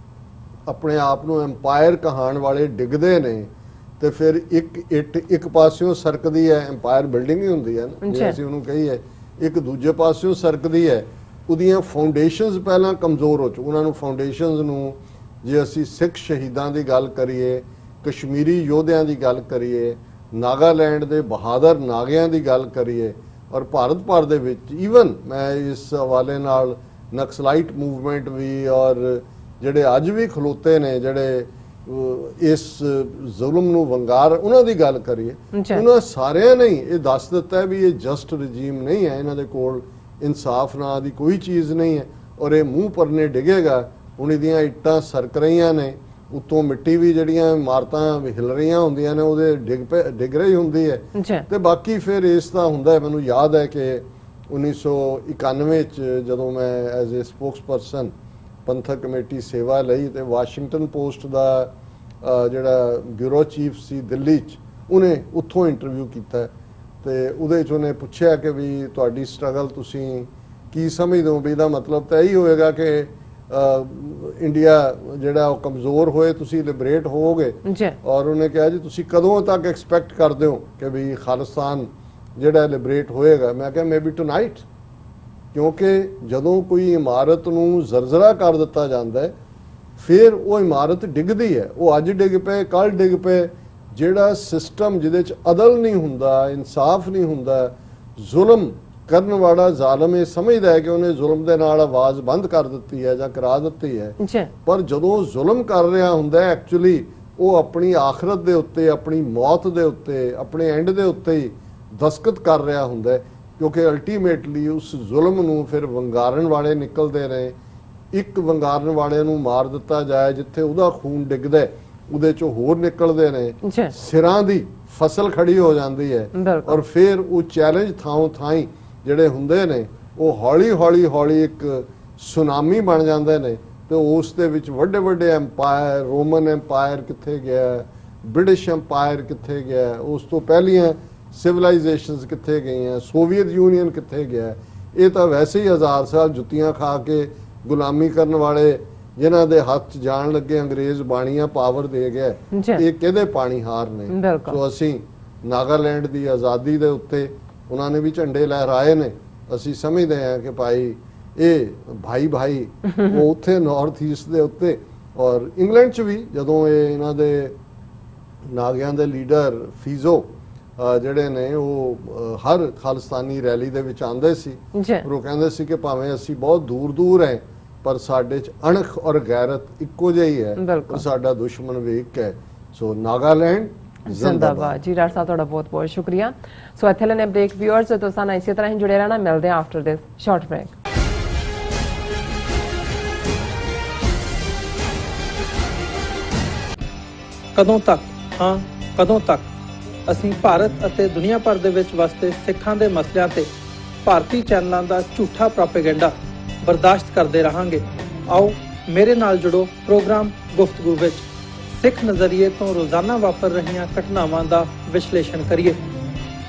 ਆਪਣੇ ਆਪ ਨੂੰ ਐਮਪਾਇਰ ਕਹਾਣ ਵਾਲੇ ਡਿੱਗਦੇ ਨੇ ਤੇ ਫਿਰ ਇੱਕ ਪਾਸਿਓਂ ਸਰਕਦੀ ਹੈ, ਐਮਪਾਇਰ ਬਿਲਡਿੰਗ ਹੀ ਹੁੰਦੀ ਹੈ ਨਾ ਜੇ ਅਸੀਂ ਉਹਨੂੰ ਕਹੀਏ, ਇੱਕ ਦੂਜੇ ਪਾਸਿਓਂ ਸਰਕਦੀ ਹੈ। ਉਹਦੀਆਂ ਫਾਊਂਡੇਸ਼ਨਸ ਪਹਿਲਾਂ ਕਮਜ਼ੋਰ ਹੋ ਚੁੱਕੀਆਂ। ਉਹਨਾਂ ਨੂੰ ਫਾਊਂਡੇਸ਼ਨਸ ਨੂੰ ਜੇ ਅਸੀਂ ਸਿੱਖ ਸ਼ਹੀਦਾਂ ਦੀ ਗੱਲ ਕਰੀਏ, ਕਸ਼ਮੀਰੀ ਯੋਧਿਆਂ ਦੀ ਗੱਲ ਕਰੀਏ, ਨਾਗਾਲੈਂਡ ਦੇ ਬਹਾਦਰ ਨਾਗਿਆਂ ਦੀ ਗੱਲ ਕਰੀਏ ਔਰ ਭਾਰਤ ਭਰ ਦੇ ਵਿੱਚ ਈਵਨ ਮੈਂ ਇਸ ਹਵਾਲੇ ਨਾਲ ਨਕਸਲਾਈਟ ਮੂਵਮੈਂਟ ਵੀ ਔਰ ਜਿਹੜੇ ਅੱਜ ਵੀ ਖਲੋਤੇ ਨੇ ਜਿਹੜੇ ਇਸ ਜ਼ੁਲਮ ਨੂੰ ਵੰਗਾਰ ਉਹਨਾਂ ਦੀ ਗੱਲ ਕਰੀਏ, ਉਹਨਾਂ ਸਾਰਿਆਂ ਨੇ ਇਹ ਦੱਸ ਦਿੱਤਾ ਹੈ ਵੀ ਇਹ ਜਸਟ ਰਜੀਮ ਨਹੀਂ ਹੈ, ਇਹਨਾਂ ਦੇ ਕੋਲ ਇਨਸਾਫ ਨਾਂ ਦੀ ਕੋਈ ਚੀਜ਼ ਨਹੀਂ ਹੈ ਔਰ ਇਹ ਮੂੰਹ ਪਰਨੇ ਡਿੱਗੇਗਾ। ਹੁਣ ਇਹਦੀਆਂ ਇੱਟਾਂ ਸਰਕ ਰਹੀਆਂ ਨੇ, ਉੱਤੋਂ ਮਿੱਟੀ ਵੀ ਜਿਹੜੀਆਂ ਇਮਾਰਤਾਂ ਹਿਲ ਰਹੀਆਂ ਹੁੰਦੀਆਂ ਨੇ ਉਹਦੇ ਡਿੱਗ ਰਹੀ ਹੁੰਦੀ ਹੈ। ਤੇ ਬਾਕੀ ਫਿਰ ਇਸ ਦਾ ਹੁੰਦਾ, ਮੈਨੂੰ ਯਾਦ ਹੈ ਕਿ 1991 ਚ ਜਦੋਂ ਮੈਂ ਐਜ਼ ਏ ਸਪੋਕਸਪਰਸਨ ਪੰਥਕ ਕਮੇਟੀ ਸੇਵਾ ਲਈ ਤੇ ਵਾਸ਼ਿੰਗਟਨ ਪੋਸਟ ਦਾ ਜਿਹੜਾ ਬਿਊਰੋ ਚੀਫ ਸੀ ਦਿੱਲੀ 'ਚ, ਉਹਨੇ ਉੱਥੋਂ ਇੰਟਰਵਿਊ ਕੀਤਾ ਤੇ ਉਹਦੇ 'ਚ ਉਹਨੇ ਪੁੱਛਿਆ ਕਿ ਵੀ ਤੁਹਾਡੀ ਸਟਰਗਲ ਤੁਸੀਂ ਕੀ ਸਮਝਦੇ ਹੋ, ਵੀ ਇਹਦਾ ਮਤਲਬ ਤਾਂ ਇਹੀ ਹੋਏਗਾ ਕਿ ਇੰਡੀਆ ਜਿਹੜਾ ਉਹ ਕਮਜ਼ੋਰ ਹੋਏ, ਤੁਸੀਂ ਲਿਬਰੇਟ ਹੋਵੋਗੇ। ਔਰ ਉਹਨੇ ਕਿਹਾ ਜੀ ਤੁਸੀਂ ਕਦੋਂ ਤੱਕ ਐਕਸਪੈਕਟ ਕਰਦੇ ਹੋ ਕਿ ਵੀ ਖਾਲਿਸਤਾਨ ਜਿਹੜਾ ਲਿਬਰੇਟ ਹੋਏਗਾ? ਮੈਂ ਕਿਹਾ ਮੇਬੀ ਟੂਨਾਈਟ, ਕਿਉਂਕਿ ਜਦੋਂ ਕੋਈ ਇਮਾਰਤ ਨੂੰ ਜ਼ਰਜ਼ਰਾ ਕਰ ਦਿੱਤਾ ਜਾਂਦਾ ਹੈ ਫਿਰ ਉਹ ਇਮਾਰਤ ਡਿੱਗਦੀ ਹੈ। ਉਹ ਅੱਜ ਡਿੱਗ ਪਏ, ਕੱਲ ਡਿੱਗ ਪਏ। ਜਿਹੜਾ ਸਿਸਟਮ ਜਿਹਦੇ 'ਚ ਅਦਲ ਨਹੀਂ ਹੁੰਦਾ, ਇਨਸਾਫ ਨਹੀਂ ਹੁੰਦਾ, ਜ਼ੁਲਮ ਕਰਨ ਵਾਲਾ ਜ਼ਾਲਮ ਇਹ ਸਮਝਦਾ ਹੈ ਕਿ ਉਹਨੇ ਜ਼ੁਲਮ ਦੇ ਨਾਲ ਆਵਾਜ਼ ਬੰਦ ਕਰ ਦਿੱਤੀ ਹੈ ਜਾਂ ਕਰਾ ਦਿੱਤੀ ਹੈ, ਪਰ ਜਦੋਂ ਜ਼ੁਲਮ ਕਰ ਰਿਹਾ ਹੁੰਦਾ ਐਕਚੁਅਲੀ ਉਹ ਆਪਣੀ ਆਖਰਤ ਦੇ ਉੱਤੇ, ਆਪਣੀ ਮੌਤ ਦੇ ਉੱਤੇ, ਆਪਣੇ ਐਂਡ ਦੇ ਉੱਤੇ ਹੀ ਦਸਤਖਤ ਕਰ ਰਿਹਾ ਹੁੰਦਾ, ਕਿਉਂਕਿ ਅਲਟੀਮੇਟਲੀ ਉਸ ਜ਼ੁਲਮ ਨੂੰ ਫਿਰ ਵੰਗਾਰਨ ਵਾਲੇ ਨਿਕਲਦੇ ਨੇ। ਇੱਕ ਵੰਗਾਰਨ ਵਾਲੇ ਨੂੰ ਮਾਰ ਦਿੱਤਾ ਜਾਏ, ਜਿੱਥੇ ਉਹਦਾ ਖੂਨ ਡਿੱਗਦਾ ਉਹਦੇ ਚੋਂ ਹੋਰ ਨਿਕਲਦੇ ਨੇ, ਸਿਰਾਂ ਦੀ ਫਸਲ ਖੜੀ ਹੋ ਜਾਂਦੀ ਹੈ। ਔਰ ਫਿਰ ਉਹ ਚੈਲੰਜ ਥਾਂ ਥਾਈ ਜਿਹੜੇ ਹੁੰਦੇ ਨੇ ਉਹ ਹੌਲੀ ਹੌਲੀ ਹੌਲੀ ਇੱਕ ਸੁਨਾਮੀ ਬਣ ਜਾਂਦੇ ਨੇ ਤੇ ਉਸ ਦੇ ਵਿੱਚ ਵੱਡੇ ਵੱਡੇ ਐਮਪਾਇਰ, ਰੋਮਨ ਐਮਪਾਇਰ ਕਿੱਥੇ ਗਿਆ, ਬ੍ਰਿਟਿਸ਼ ਐਮਪਾਇਰ ਕਿੱਥੇ ਗਿਆ, ਉਸ ਤੋਂ ਪਹਿਲੀਆਂ ਸਿਵਲਾਈਜੇਸ਼ਨਸ ਕਿੱਥੇ ਗਈਆਂ, ਸੋਵੀਅਤ ਯੂਨੀਅਨ ਕਿੱਥੇ ਗਿਆ। ਇਹ ਤਾਂ ਵੈਸੇ ਹੀ 1000 ਸਾਲ ਜੁੱਤੀਆਂ ਖਾ ਕੇ ਗੁਲਾਮੀ ਕਰਨ ਵਾਲੇ ਜਿਨ੍ਹਾਂ ਦੇ ਹੱਥ 'ਚ ਜਾਣ ਲੱਗੇ ਅੰਗਰੇਜ਼ ਬਾਣੀਆਂ ਪਾਵਰ ਦੇ ਗਿਆ, ਇਹ ਕਿਹਦੇ ਪਾਣੀ ਹਾਰ ਨੇ। ਸੋ ਅਸੀਂ ਨਾਗਾਲੈਂਡ ਦੀ ਆਜ਼ਾਦੀ ਦੇ ਉੱਤੇ ਉਹਨਾਂ ਨੇ ਵੀ ਝੰਡੇ ਲਹਿਰਾਏ ਨੇ। ਅਸੀਂ ਸਮਝਦੇ ਹਾਂ ਕਿ ਭਾਈ ਇਹ ਭਾਈ ਉਹ ਉੱਥੇ ਨਾਰਥ ਈਸਟ ਦੇ ਉੱਤੇ ਔਰ ਇੰਗਲੈਂਡ 'ਚ ਵੀ ਜਦੋਂ ਇਹ ਇਹਨਾਂ ਦੇ ਨਾਗਿਆਂ ਦੇ ਲੀਡਰ ਫੀਜ਼ੋ ਜਿਹੜੇ ਨੇ ਉਹ ਹਰ ਖਾਲਿਸਤਾਨੀ ਰੈਲੀ ਦੇ ਵਿੱਚ ਆਉਂਦੇ ਸੀ, ਉਹ ਕਹਿੰਦੇ ਸੀ ਕਿ ਭਾਵੇਂ ਅਸੀਂ ਬਹੁਤ ਦੂਰ ਦੂਰ ਹੈ ਪਰ ਸਾਡੇ 'ਚ ਅਣਖ ਔਰ ਗੈਰਤ ਇੱਕੋ ਜਿਹੀ ਹੈ, ਸਾਡਾ ਦੁਸ਼ਮਣ ਵੀ ਇੱਕ ਹੈ। ਸੋ ਨਾਗਾਲੈਂਡ ਜ਼ਿੰਦਾਬਾਦ। ਜੀ ਡਾਕਟਰ ਸਾਹਿਬ ਤੁਹਾਡਾ ਬਹੁਤ ਬਹੁਤ ਸ਼ੁਕਰੀਆ। ਸੋ ਇੱਥੇ ਲੈਣੇ ਬ੍ਰੇਕ। ਵਿਊਅਰਸ ਤੁਸੀਂ ਇਸੇ ਤਰ੍ਹਾਂ ਹੀ ਜੁੜੇ ਰਹਿਣਾ, ਮਿਲਦੇ ਹਾਂ ਆਫਟਰ ਦਿਸ ਸ਼ਾਰਟ ਬ੍ਰੇਕ। ਕਦੋਂ ਤੱਕ, ਹਾਂ ਕਦੋਂ ਤੱਕ ਅਸੀਂ ਭਾਰਤ ਅਤੇ ਦੁਨੀਆ ਭਰ ਦੇ ਵਿੱਚ ਵਸਦੇ ਸਿੱਖਾਂ ਦੇ ਮਸਲਿਆਂ ਤੇ ਭਾਰਤੀ ਚੈਨਲਾਂ ਦਾ ਝੂਠਾ ਪ੍ਰੋਪੇਗੈਂਡਾ ਬਰਦਾਸ਼ਤ ਕਰਦੇ ਰਹਾਂਗੇ? ਆਓ ਮੇਰੇ ਨਾਲ ਜੁੜੋ ਪ੍ਰੋਗਰਾਮ ਗੁਫ਼ਤਗੂ ਵਿੱਚ। ਸਿੱਖ ਨਜ਼ਰੀਏ ਤੋਂ ਰੋਜ਼ਾਨਾ ਵਾਪਰ ਰਹੀਆਂ ਘਟਨਾਵਾਂ ਦਾ ਵਿਸ਼ਲੇਸ਼ਣ ਕਰੀਏ।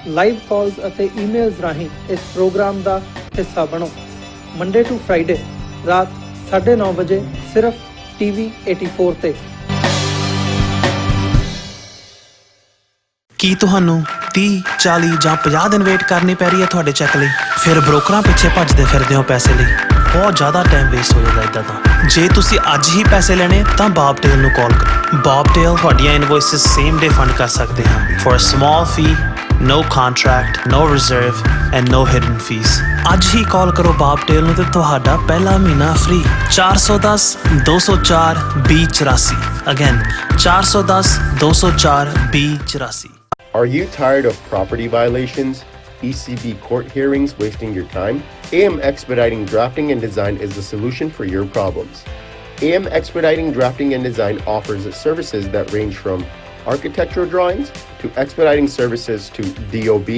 ਲਾਈਵ ਕਾਲਸ ਅਤੇ ਈਮੇਲਸ ਰਾਹੀਂ ਇਸ ਪ੍ਰੋਗਰਾਮ ਦਾ ਹਿੱਸਾ ਬਣੋ। ਮੰਡੇ ਟੂ ਫਰਾਈਡੇ ਰਾਤ 9:30 ਵਜੇ ਸਿਰਫ TV 84 ਤੇ। ਕੀ ਤੁਹਾਨੂੰ 30, 40 ਜਾਂ 50 ਦਿਨ ਵੇਟ ਕਰਨੀ ਪੈ ਰਹੀ ਹੈ ਤੁਹਾਡੇ ਚੈੱਕ ਲਈ? ਫਿਰ ਬ੍ਰੋਕਰਾਂ ਪਿੱਛੇ ਭੱਜਦੇ ਫਿਰਦੇ ਹੋ ਪੈਸੇ ਲਈ, ਬਹੁਤ ਜ਼ਿਆਦਾ ਟਾਈਮ ਵੇਸਟ ਹੋ ਜਾਂਦਾ ਇੱਦਾਂ ਤਾਂ। ਜੇ ਤੁਸੀਂ ਅੱਜ ਹੀ ਪੈਸੇ ਲੈਣੇ ਤਾਂ ਬੌਬਟੇਲ ਨੂੰ ਕਾਲ ਕਰੋ। ਬੌਬਟੇਲ ਤੁਹਾਡੀਆਂ ਇਨਵੌਇਸਿਸ ਸੇਮ ਡੇ ਫੰਡ ਕਰ ਸਕਦੇ ਹਨ for a small fee, no contract, no reserve and no hidden fees। ਅੱਜ ਹੀ ਕਾਲ ਕਰੋ ਬੌਬਟੇਲ ਨੂੰ ਤੇ ਤੁਹਾਡਾ ਪਹਿਲਾ ਮਹੀਨਾ free. 410 204 2084। Again 410 204 2084। Are you tired of property violations, ECB court hearings wasting your time? AM Expediting Drafting and Design is the solution for your problems. AM Expediting Drafting and Design offers services that range from architectural drawings to expediting services to DOB,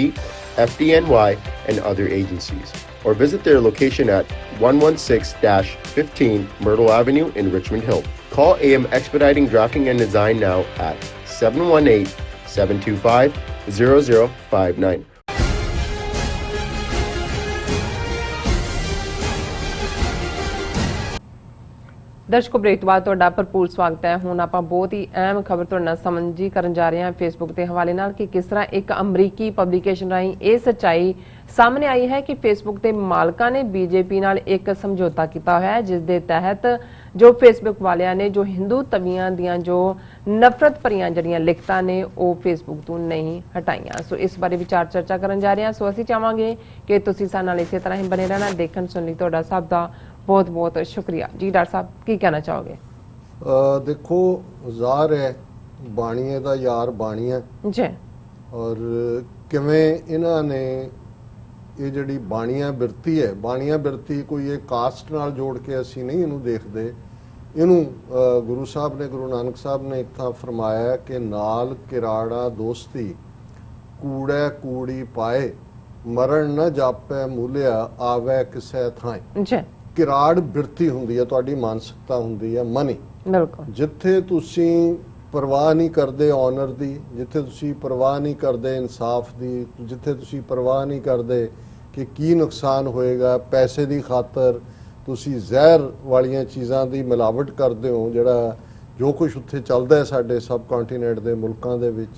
FDNY, and other agencies. Or visit their location at 116-15 Myrtle Avenue in Richmond Hill. Call AM Expediting Drafting and Design now at 718-725-0059. ਦਰਸ਼ਕੋ break ਤੋਂ ਬਾਅਦ ਤੁਹਾਡਾ ਭਰਪੂਰ ਸਵਾਗਤ ਹੈ। ਹੁਣ ਆਪਾਂ ਬਹੁਤ ਹੀ ਅਹਿਮ ਖਬਰ ਤੁਹਾਡੇ ਨਾਲ ਸਾਂਝੀ ਕਰਨ ਜਾ ਰਹੇ ਹਾਂ ਫੇਸਬੁੱਕ ਦੇ ਹਵਾਲੇ ਨਾਲ ਕਿ ਕਿਸ ਤਰ੍ਹਾਂ ਇੱਕ ਅਮਰੀਕੀ ਪਬਲੀਕੇਸ਼ਨ ਰਾਹੀਂ ਇਹ ਸੱਚਾਈ ਸਾਹਮਣੇ ਆਈ ਹੈ ਕਿ ਫੇਸਬੁੱਕ ਦੇ ਮਾਲਕਾਂ ਨੇ ਬੀਜੇਪੀ ਨਾਲ ਇੱਕ ਸਮਝੌਤਾ ਕੀਤਾ ਹੋਇਆ ਹੈ, ਜਿਸ ਦੇ ਤਹਿਤ ਜੋ ਫੇਸਬੁੱਕ ਵਾਲਿਆਂ ਨੇ ਜੋ ਹਿੰਦੂ ਤਵੀਆਂ ਦੀਆਂ ਜੋ ਨਫ਼ਰਤ ਭਰੀਆਂ ਜਿਹੜੀਆਂ ਲਿਖਤਾਂ ਨੇ ਉਹ ਫੇਸਬੁੱਕ ਤੋਂ ਨਹੀਂ ਹਟਾਈਆਂ। ਸੋ ਇਸ ਬਾਰੇ ਵਿਚਾਰ ਚਰਚਾ ਕਰਨ ਜਾ ਰਹੇ ਹਾਂ। ਸੋ ਅਸੀਂ ਚਾਹਾਂਗੇ ਕਿ ਤੁਸੀਂ ਸਾਡੇ ਨਾਲ ਇਸੇ ਤਰ੍ਹਾਂ ਹੀ ਬਣੇ ਰਹਿਣਾ। ਦੇਖਣ ਸੁਣਨ ਲਈ ਤੁਹਾਡਾ ਸਭ ਦਾ ਬਹੁਤ ਬਹੁਤ ਸ਼ੁਕਰੀਆ ਜੀ। ਡਾਕਟਰ ਸਾਹਿਬ ਕੀ ਕਹਿਣਾ ਚਾਹੋਗੇ? ਦੇਖੋ ਜ਼ਾਹਰ ਹੈ ਬਾਣੀਏ ਦਾ ਯਾਰ ਬਾਣੀਆ ਜੀ, ਔਰ ਕਿਵੇਂ ਇਹਨਾਂ ਨੇ ਇਹ ਜਿਹੜੀ ਬਾਣੀਆ ਬਿਰਤੀ ਹੈ, ਬਾਣੀਆ ਬਿਰਤੀ ਕੋਈ ਇਹ ਕਾਸਟ ਨਾਲ ਜੋੜ ਕੇ ਅਸੀਂ ਨਹੀਂ ਇਹਨੂੰ ਦੇਖਦੇ। ਇਹਨੂੰ ਗੁਰੂ ਸਾਹਿਬ ਨੇ, ਗੁਰੂ ਨਾਨਕ ਸਾਹਿਬ ਨੇ ਇੱਕ ਥਾਂ ਫਰਮਾਇਆ ਕਿ ਨਾਲ ਕਿਰਾੜਾ ਦੋਸਤੀ ਕੂੜੈ ਕੂੜੀ ਪਾਏ ਮਰਨ ਨਾ ਜਾਪੈ ਮੂਲਿਆ ਆਵੈ ਕਿਸੇ ਥਾਂ। ਜੀ, ਕਿਰਾੜ ਬਿਰਤੀ ਹੁੰਦੀ ਹੈ, ਤੁਹਾਡੀ ਮਾਨਸਿਕਤਾ ਹੁੰਦੀ ਹੈ ਮਨੀ। ਬਿਲਕੁਲ। ਜਿੱਥੇ ਤੁਸੀਂ ਪਰਵਾਹ ਨਹੀਂ ਕਰਦੇ ਆਨਰ ਦੀ, ਜਿੱਥੇ ਤੁਸੀਂ ਪਰਵਾਹ ਨਹੀਂ ਕਰਦੇ ਇਨਸਾਫ ਦੀ, ਜਿੱਥੇ ਤੁਸੀਂ ਪਰਵਾਹ ਨਹੀਂ ਕਰਦੇ ਕਿ ਕੀ ਨੁਕਸਾਨ ਹੋਏਗਾ, ਪੈਸੇ ਦੀ ਖਾਤਰ ਤੁਸੀਂ ਜ਼ਹਿਰ ਵਾਲੀਆਂ ਚੀਜ਼ਾਂ ਦੀ ਮਿਲਾਵਟ ਕਰਦੇ ਹੋ, ਜਿਹੜਾ ਜੋ ਕੁਝ ਉੱਥੇ ਚੱਲਦਾ ਹੈ ਸਾਡੇ ਸਬ ਕੰਟੀਨੈਂਟ ਦੇ ਮੁਲਕਾਂ ਦੇ ਵਿੱਚ।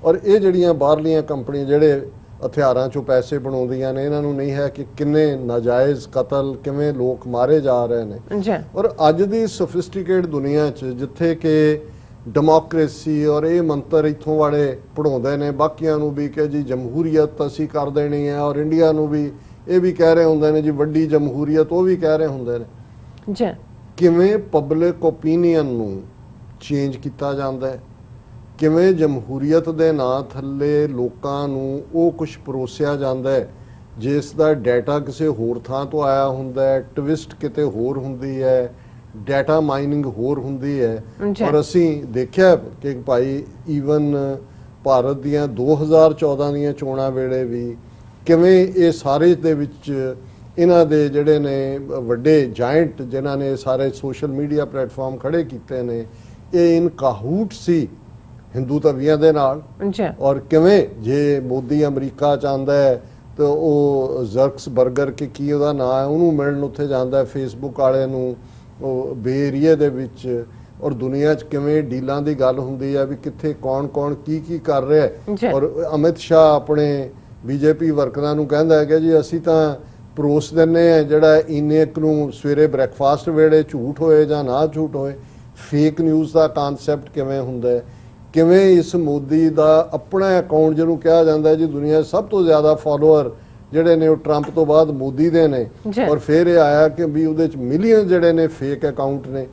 ਔਰ ਇਹ ਜਿਹੜੀਆਂ ਬਾਹਰਲੀਆਂ ਕੰਪਨੀਆਂ ਜਿਹੜੇ ਹਥਿਆਰਾਂ 'ਚੋਂ ਪੈਸੇ ਬਣਾਉਂਦੀਆਂ ਨੇ, ਇਹਨਾਂ ਨੂੰ ਨਹੀਂ ਹੈ ਕਿ ਕਿੰਨੇ ਨਾਜਾਇਜ਼ ਕਤਲ, ਕਿਵੇਂ ਲੋਕ ਮਾਰੇ ਜਾ ਰਹੇ ਨੇ। ਜੀ, ਔਰ ਅੱਜ ਦੀ ਸੋਫਿਸਟੀਕੇਟ ਦੁਨੀਆ 'ਚ ਜਿੱਥੇ ਕਿ ਡੈਮੋਕ੍ਰੇਸੀ ਔਰ ਇਹ ਮੰਤਰ ਇੱਥੋਂ ਵਾਲੇ ਪੜਾਉਂਦੇ ਨੇ ਬਾਕੀਆਂ ਨੂੰ ਵੀ ਕਿ ਜੀ ਜਮਹੂਰੀਅਤ ਅਸੀਂ ਕਰ ਦੇਣੀ ਹੈ, ਔਰ ਇੰਡੀਆ ਨੂੰ ਵੀ ਇਹ ਵੀ ਕਹਿ ਰਹੇ ਹੁੰਦੇ ਨੇ ਜੀ ਵੱਡੀ ਜਮਹੂਰੀਅਤ, ਉਹ ਵੀ ਕਹਿ ਰਹੇ ਹੁੰਦੇ ਨੇ। ਜੀ, ਕਿਵੇਂ ਪਬਲਿਕ ਓਪੀਨੀਅਨ ਨੂੰ ਚੇਂਜ ਕੀਤਾ ਜਾਂਦਾ ਹੈ, ਕਿਵੇਂ ਜਮਹੂਰੀਅਤ ਦੇ ਨਾਂ ਥੱਲੇ ਲੋਕਾਂ ਨੂੰ ਉਹ ਕੁਝ ਪਰੋਸਿਆ ਜਾਂਦਾ ਹੈ ਜਿਸ ਦਾ ਡਾਟਾ ਕਿਸੇ ਹੋਰ ਥਾਂ ਤੋਂ ਆਇਆ ਹੁੰਦਾ ਹੈ, ਟਵਿਸਟ ਕਿਤੇ ਹੋਰ ਹੁੰਦੀ ਹੈ, ਡਾਟਾ ਮਾਈਨਿੰਗ ਹੋਰ ਹੁੰਦੀ ਹੈ। ਔਰ ਅਸੀਂ ਦੇਖਿਆ ਕਿ ਭਾਈ ਈਵਨ ਭਾਰਤ ਦੀਆਂ 2014 ਦੀਆਂ ਚੋਣਾਂ ਵੇਲੇ ਵੀ ਕਿਵੇਂ ਇਹ ਸਾਰੇ ਦੇ ਵਿੱਚ ਇਹਨਾਂ ਦੇ ਜਿਹੜੇ ਨੇ ਵੱਡੇ ਜਾਇੰਟ ਜਿਨ੍ਹਾਂ ਨੇ ਸਾਰੇ ਸੋਸ਼ਲ ਮੀਡੀਆ ਪਲੇਟਫਾਰਮ ਖੜੇ ਕੀਤੇ ਨੇ, ਇਹ ਇਨ ਕਾਹੂਟ ਸੀ ਹਿੰਦੂ ਤਵੀਆਂ ਦੇ ਨਾਲ। ਔਰ ਕਿਵੇਂ ਜੇ ਮੋਦੀ ਅਮਰੀਕਾ ਚ ਆਉਂਦਾ ਹੈ ਤਾਂ ਉਹ ਜ਼ਰਕਸਬਰਗਰ ਕਿ ਕੀ ਉਹਦਾ ਨਾਂ ਹੈ, ਉਹਨੂੰ ਮਿਲਣ ਉੱਥੇ ਜਾਂਦਾ ਹੈ, ਫੇਸਬੁੱਕ ਵਾਲੇ ਨੂੰ ਉਹ ਬੇ ਏਰੀਏ ਦੇ ਵਿੱਚ। ਔਰ ਦੁਨੀਆ 'ਚ ਕਿਵੇਂ ਡੀਲਾਂ ਦੀ ਗੱਲ ਹੁੰਦੀ ਹੈ ਵੀ ਕਿੱਥੇ ਕੌਣ ਕੌਣ ਕੀ ਕਰ ਰਿਹਾ ਹੈ। ਔਰ ਅਮਿਤ ਸ਼ਾਹ ਆਪਣੇ ਬੀਜੇਪੀ ਵਰਕਰਾਂ ਨੂੰ ਕਹਿੰਦਾ ਹੈ ਕਿ ਜੀ ਅਸੀਂ ਤਾਂ ਪਰੋਸ ਦਿੰਦੇ ਹਾਂ ਜਿਹੜਾ ਇੰਨੇ ਇੱਕ ਨੂੰ ਸਵੇਰੇ ਬ੍ਰੈਕਫਾਸਟ ਵੇਲੇ ਝੂਠ ਹੋਏ ਜਾਂ ਨਾ ਝੂਠ ਹੋਏ। ਫੇਕ ਨਿਊਜ਼ ਦਾ ਕਨਸੈਪਟ ਕਿਵੇਂ ਹੁੰਦਾ ਹੈ, ਕਿਵੇਂ ਇਸ ਮੋਦੀ ਦਾ ਆਪਣਾ ਅਕਾਊਂਟ ਜਿਹਨੂੰ ਕਿਹਾ ਜਾਂਦਾ ਹੈ ਜੀ ਦੁਨੀਆ 'ਚ ਸਭ ਤੋਂ ਜ਼ਿਆਦਾ ਫਾਲੋਅਰ ਜਿਹੜੇ ਨੇ ਉਹ ਟਰੰਪ ਤੋਂ ਬਾਅਦ ਮੋਦੀ ਦੇ ਨੇ। ਔਰ ਫਿਰ ਇਹ ਆਇਆ ਕਿ ਵੀ ਉਹਦੇ 'ਚ ਮਿਲੀਅਨ ਜਿਹੜੇ ਨੇ ਫੇਕ ਅਕਾਊਂਟ ਨੇ।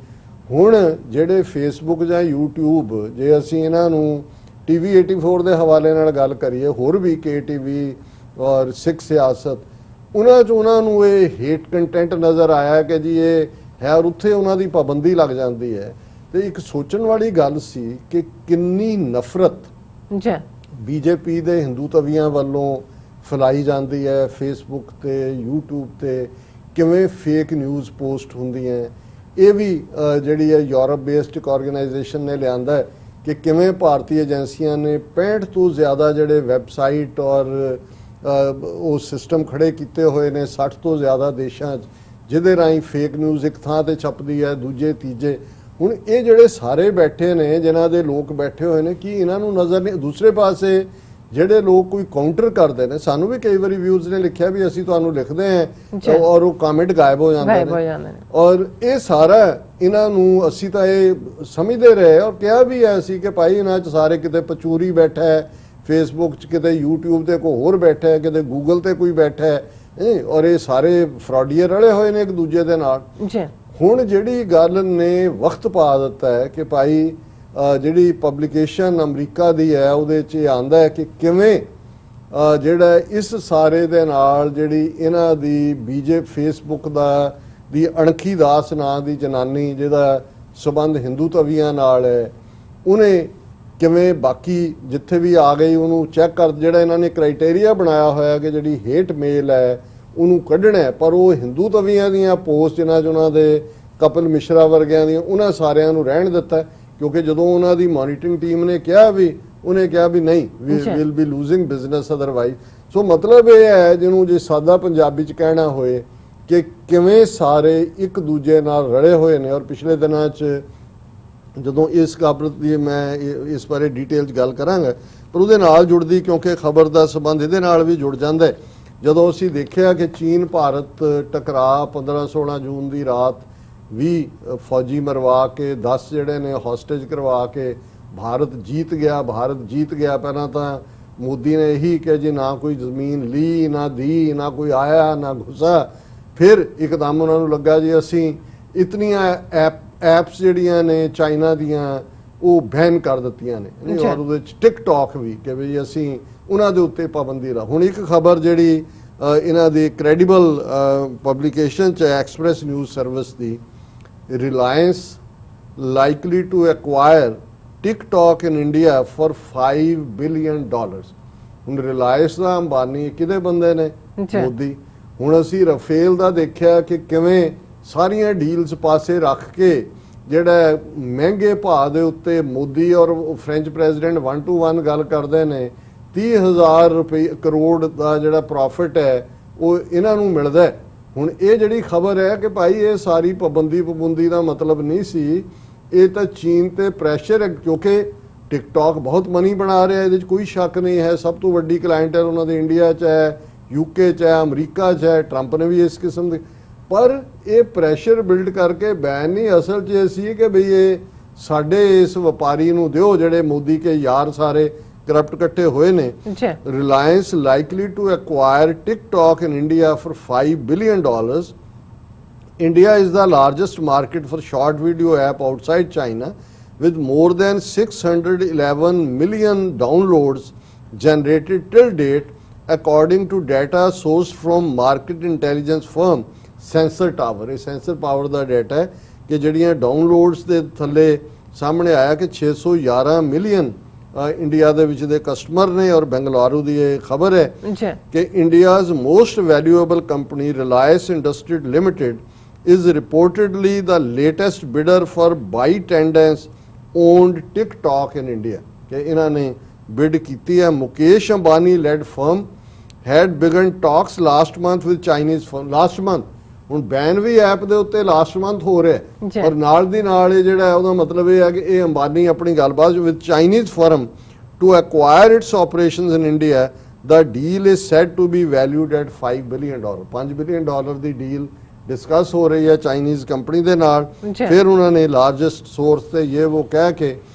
ਹੁਣ ਜਿਹੜੇ ਫੇਸਬੁੱਕ ਜਾਂ YouTube, ਜੇ ਅਸੀਂ ਇਹਨਾਂ ਨੂੰ TV 84 ਦੇ ਹਵਾਲੇ ਨਾਲ ਗੱਲ ਕਰੀਏ, ਹੋਰ ਵੀ KTV ਔਰ ਸਿੱਖ ਸਿਆਸਤ, ਉਹਨਾਂ 'ਚ ਉਹਨਾਂ ਨੂੰ ਇਹ ਹੇਟ ਕੰਟੈਂਟ ਨਜ਼ਰ ਆਇਆ ਕਿ ਜੀ ਇਹ ਹੈ, ਔਰ ਉੱਥੇ ਉਹਨਾਂ ਦੀ ਪਾਬੰਦੀ ਲੱਗ ਜਾਂਦੀ ਹੈ। ਤੇ ਇੱਕ ਸੋਚਣ ਵਾਲੀ ਗੱਲ ਸੀ ਕਿ ਕਿੰਨੀ ਨਫ਼ਰਤ BJP ਦੇ ਹਿੰਦੂ ਤਵੀਆਂ ਵੱਲੋਂ ਫੈਲਾਈ ਜਾਂਦੀ ਹੈ ਫੇਸਬੁੱਕ ਤੇ YouTube ਤੇ, ਕਿਵੇਂ ਫੇਕ ਨਿਊਜ਼ ਪੋਸਟ ਹੁੰਦੀਆਂ। ਇਹ ਵੀ ਜਿਹੜੀ ਹੈ ਯੂਰਪ ਬੇਸਡ ਇੱਕ ਆਰਗੇਨਾਈਜੇਸ਼ਨ ਨੇ ਲਿਆਂਦਾ ਹੈ ਕਿ ਕਿਵੇਂ ਭਾਰਤੀ ਏਜੰਸੀਆਂ ਨੇ 65 ਤੋਂ ਜ਼ਿਆਦਾ ਜਿਹੜੇ ਵੈਬਸਾਈਟ ਔਰ ਉਹ ਸਿਸਟਮ ਖੜੇ ਕੀਤੇ ਹੋਏ ਨੇ 60 ਤੋਂ ਜ਼ਿਆਦਾ ਦੇਸ਼ਾਂ 'ਚ, ਜਿਹਦੇ ਰਾਹੀਂ ਫੇਕ ਨਿਊਜ਼ ਇੱਕ ਥਾਂ ਤੇ ਛਪਦੀ ਹੈ, ਦੂਜੇ ਤੀਜੇ। ਹੁਣ ਇਹ ਜਿਹੜੇ ਸਾਰੇ ਬੈਠੇ ਨੇ, ਜਿਨ੍ਹਾਂ ਦੇ ਲੋਕ ਬੈਠੇ ਹੋਏ ਨੇ, ਕੀ ਇਹਨਾਂ ਨੂੰ ਨਜ਼ਰ ਨਹੀਂ? ਦੂਸਰੇ ਪਾਸੇ ਜਿਹੜੇ ਲੋਕ ਕੋਈ ਕਾਊਂਟਰ ਕਰਦੇ ਨੇ, ਸਾਨੂੰ ਵੀ ਕਈ ਵਾਰੀ ਵਿਊਜ਼ ਨੇ ਲਿਖਿਆ ਵੀ ਅਸੀਂ ਤੁਹਾਨੂੰ ਲਿਖਦੇ ਹਾਂ ਔਰ ਉਹ ਕਮੈਂਟ ਗਾਇਬ ਹੋ ਜਾਂਦੇ ਨੇ। ਔਰ ਇਹ ਸਾਰਾ ਇਹਨਾਂ ਨੂੰ ਅਸੀਂ ਤਾਂ ਇਹ ਸਮਝਦੇ ਰਹੇ ਔਰ ਕਿਹਾ ਵੀ ਹੈ ਅਸੀਂ ਕਿ ਭਾਈ ਇਹਨਾਂ 'ਚ ਸਾਰੇ ਕਿਤੇ ਪਚੂਰੀ ਬੈਠਾ ਹੈ ਫੇਸਬੁੱਕ 'ਚ, ਕਿਤੇ YouTube ਤੇ ਕੋਈ ਹੋਰ ਬੈਠਾ ਹੈ, ਕਿਤੇ ਗੂਗਲ ਤੇ ਕੋਈ ਬੈਠਾ ਹੈ, ਔਰ ਇਹ ਸਾਰੇ ਫਰਾਡੀਅਰ ਰਲੇ ਹੋਏ ਨੇ ਇੱਕ ਦੂਜੇ ਦੇ ਨਾਲ। ਹੁਣ ਜਿਹੜੀ ਗੱਲ ਨੇ ਵਕਤ ਪਾ ਦਿੱਤਾ ਹੈ ਕਿ ਭਾਈ ਜਿਹੜੀ ਪਬਲਿਕੇਸ਼ਨ ਅਮਰੀਕਾ ਦੀ ਹੈ ਉਹਦੇ 'ਚ ਇਹ ਆਉਂਦਾ ਹੈ ਕਿ ਕਿਵੇਂ ਜਿਹੜਾ ਇਸ ਸਾਰੇ ਦੇ ਨਾਲ ਜਿਹੜੀ ਇਹਨਾਂ ਦੀ ਫੇਸਬੁੱਕ ਦੀ ਅਣਖੀ ਦਾਸ ਨਾਂ ਦੀ ਜਨਾਨੀ ਜਿਹਦਾ ਸਬੰਧ ਹਿੰਦੂ ਤਵੀਆਂ ਨਾਲ ਹੈ, ਉਹਨੇ ਕਿਵੇਂ ਬਾਕੀ ਜਿੱਥੇ ਵੀ ਆ ਗਈ ਉਹਨੂੰ ਚੈੱਕ ਕਰ, ਜਿਹੜਾ ਇਹਨਾਂ ਨੇ ਕ੍ਰਾਈਟੇਰੀਆ ਬਣਾਇਆ ਹੋਇਆ ਕਿ ਜਿਹੜੀ ਹੇਟ ਮੇਲ ਹੈ ਉਹਨੂੰ ਕੱਢਣਾ, ਪਰ ਉਹ ਹਿੰਦੂ ਤਵੀਆਂ ਦੀਆਂ ਪੋਸਟ ਜਿਨ੍ਹਾਂ 'ਚ ਉਹਨਾਂ ਦੇ ਕਪਿਲ ਮਿਸ਼ਰਾ ਵਰਗਿਆਂ ਦੀਆਂ ਉਹਨਾਂ ਸਾਰਿਆਂ ਨੂੰ ਰਹਿਣ ਦਿੱਤਾ। ਕਿਉਂਕਿ ਜਦੋਂ ਉਹਨਾਂ ਦੀ ਮੋਨੀਟਰਿੰਗ ਟੀਮ ਨੇ ਕਿਹਾ ਵੀ, ਉਹਨੇ ਕਿਹਾ ਵੀ ਨਹੀਂ, we will be losing business otherwise. So ਮਤਲਬ ਇਹ ਹੈ ਜਿਹਨੂੰ ਜੇ ਸਾਦਾ ਪੰਜਾਬੀ 'ਚ ਕਹਿਣਾ ਹੋਏ ਕਿ ਕਿਵੇਂ ਸਾਰੇ ਇੱਕ ਦੂਜੇ ਨਾਲ ਰਲੇ ਹੋਏ ਨੇ। ਔਰ ਪਿਛਲੇ ਦਿਨਾਂ 'ਚ ਜਦੋਂ ਇਸ ਖਬਰ ਦੀ ਮੈਂ ਇਸ ਬਾਰੇ ਡਿਟੇਲ 'ਚ ਗੱਲ ਕਰਾਂਗਾ, ਪਰ ਉਹਦੇ ਨਾਲ ਜੁੜਦੀ ਕਿਉਂਕਿ ਖਬਰ ਦਾ ਸੰਬੰਧ ਇਹਦੇ ਨਾਲ ਵੀ ਜੁੜ ਜਾਂਦਾ ਹੈ। ਜਦੋਂ ਅਸੀਂ ਦੇਖਿਆ ਕਿ ਚੀਨ ਭਾਰਤ ਟਕਰਾਅ 15-16 ਜੂਨ ਦੀ ਰਾਤ 20 ਫੌਜੀ ਮਰਵਾ ਕੇ 10 ਜਿਹੜੇ ਨੇ ਹੌਸਟੇਜ ਕਰਵਾ ਕੇ ਭਾਰਤ ਜੀਤ ਗਿਆ ਪਹਿਲਾਂ ਤਾਂ ਮੋਦੀ ਨੇ ਇਹੀ ਕਿ ਜੀ ਨਾ ਕੋਈ ਜ਼ਮੀਨ ਲਈ ਨਾ ਦੀ ਨਾ ਕੋਈ ਆਇਆ ਨਾ ਘੁਸਾ ਫਿਰ ਇੱਕਦਮ ਉਹਨਾਂ ਨੂੰ ਲੱਗਾ ਜੀ ਅਸੀਂ ਇਤਨੀਆਂ ਐਪਸ ਜਿਹੜੀਆਂ ਨੇ ਚਾਈਨਾ ਦੀਆਂ ਉਹ ਬੈਨ ਕਰ ਦਿੱਤੀਆਂ ਨੇ ਔਰ ਉਹਦੇ ਵਿੱਚ ਟਿਕਟੌਕ ਵੀ ਕਿ ਵੀ ਅਸੀਂ ਉਹਨਾਂ ਦੇ ਉੱਤੇ ਪਾਬੰਦੀ ਲਾ। ਹੁਣ ਇੱਕ ਖਬਰ ਜਿਹੜੀ ਇਹਨਾਂ ਦੀ ਕ੍ਰੈਡੀਬਲ ਪਬਲੀਕੇਸ਼ਨ 'ਚ ਐਕਸਪ੍ਰੈਸ ਨਿਊਜ਼ ਸਰਵਿਸ ਦੀ, Reliance likely to acquire TikTok in India for $5 billion। ਹੁਣ ਰਿਲਾਇੰਸ ਦਾ ਅੰਬਾਨੀ ਕਿਹਦੇ ਬੰਦੇ ਨੇ? ਮੋਦੀ। ਹੁਣ ਅਸੀਂ ਰਫੇਲ ਦਾ ਦੇਖਿਆ ਕਿ ਕਿਵੇਂ ਸਾਰੀਆਂ ਡੀਲਸ ਪਾਸੇ ਰੱਖ ਕੇ ਜਿਹੜਾ ਮਹਿੰਗੇ ਭਾਅ ਦੇ ਉੱਤੇ ਮੋਦੀ ਔਰ ਫ੍ਰੈਂਚ ਪ੍ਰੈਜ਼ੀਡੈਂਟ 1 to 1 ਗੱਲ ਕਰਦੇ ਨੇ 30,000 ਕਰੋੜ ਦਾ ਜਿਹੜਾ ਪ੍ਰੋਫਿਟ ਹੈ ਉਹ ਇਹਨਾਂ ਨੂੰ ਮਿਲਦਾ। ਹੁਣ ਇਹ ਜਿਹੜੀ ਖਬਰ ਹੈ ਕਿ ਭਾਈ ਇਹ ਸਾਰੀ ਪਾਬੰਦੀ ਦਾ ਮਤਲਬ ਨਹੀਂ ਸੀ, ਇਹ ਤਾਂ ਚੀਨ ਤੇ ਪ੍ਰੈਸ਼ਰ ਹੈ ਕਿਉਂਕਿ ਟਿਕਟੌਕ ਬਹੁਤ ਮਨੀ ਬਣਾ ਰਿਹਾ, ਇਹਦੇ 'ਚ ਕੋਈ ਸ਼ੱਕ ਨਹੀਂ ਹੈ। ਸਭ ਤੋਂ ਵੱਡੀ ਕਲਾਇੰਟਲ ਉਹਨਾਂ ਦੇ ਇੰਡੀਆ 'ਚ ਹੈ, UK 'ਚ ਹੈ, ਅਮਰੀਕਾ 'ਚ ਹੈ। ਟਰੰਪ ਨੇ ਵੀ ਇਸ ਕਿਸਮ ਦੇ, ਪਰ ਇਹ ਪ੍ਰੈਸ਼ਰ ਬਿਲਡ ਕਰਕੇ ਬੈਨ ਨਹੀਂ, ਅਸਲ 'ਚ ਇਹ ਸੀ ਕਿ ਬਈ ਇਹ ਸਾਡੇ ਇਸ ਵਪਾਰੀ ਨੂੰ ਦਿਓ ਜਿਹੜੇ ਮੋਦੀ ਕੇ ਯਾਰ ਸਾਰੇ ਕਰਪਟ ਇਕੱਠੇ ਹੋਏ ਨੇ। Reliance likely to acquire TikTok in India for $5 billion। India is the largest market for short video app outside China with more than 611 million downloads generated till date according to data sourced from market intelligence firm Sensor Tower। ਇਹ Sensor Power ਦਾ data ਹੈ ਕਿ ਜਿਹੜੀਆਂ downloads ਦੇ ਥੱਲੇ ਸਾਹਮਣੇ ਆਇਆ ਕਿ 611 million India ਦੇ ਵਿੱਚ ਦੇ ਕਸਟਮਰ ਨੇ। ਔਰ ਬੰਗਲੁਰੂ ਦੀ ਇਹ ਖਬਰ ਹੈ ਕਿ India's most valuable company Reliance industries limited is reportedly the latest bidder for ByteDance owned TikTok in India। कि इन्हों ने bid की है। Mukesh Ambani led firm had begun talks last month with Chinese firm। last month ਹੁਣ ban ਵੀ app ਦੇ ਉੱਤੇ last month ਹੋ ਰਿਹਾ ਔਰ ਨਾਲ ਦੀ ਨਾਲ ਇਹ ਜਿਹੜਾ ਉਹਦਾ ਮਤਲਬ ਇਹ ਹੈ ਕਿ ਇਹ ਅੰਬਾਨੀ ਆਪਣੀ ਗੱਲਬਾਤ with Chinese firm to acquire its operations in India. The deal is said to be valued at $5 billion। $5 billion ਦੀ ਡੀਲ डिस्कस हो रही है चाइनीज़ कंपनी के नाल। फिर उन्होंने लार्जेस्ट सोर्स से ये वो कह के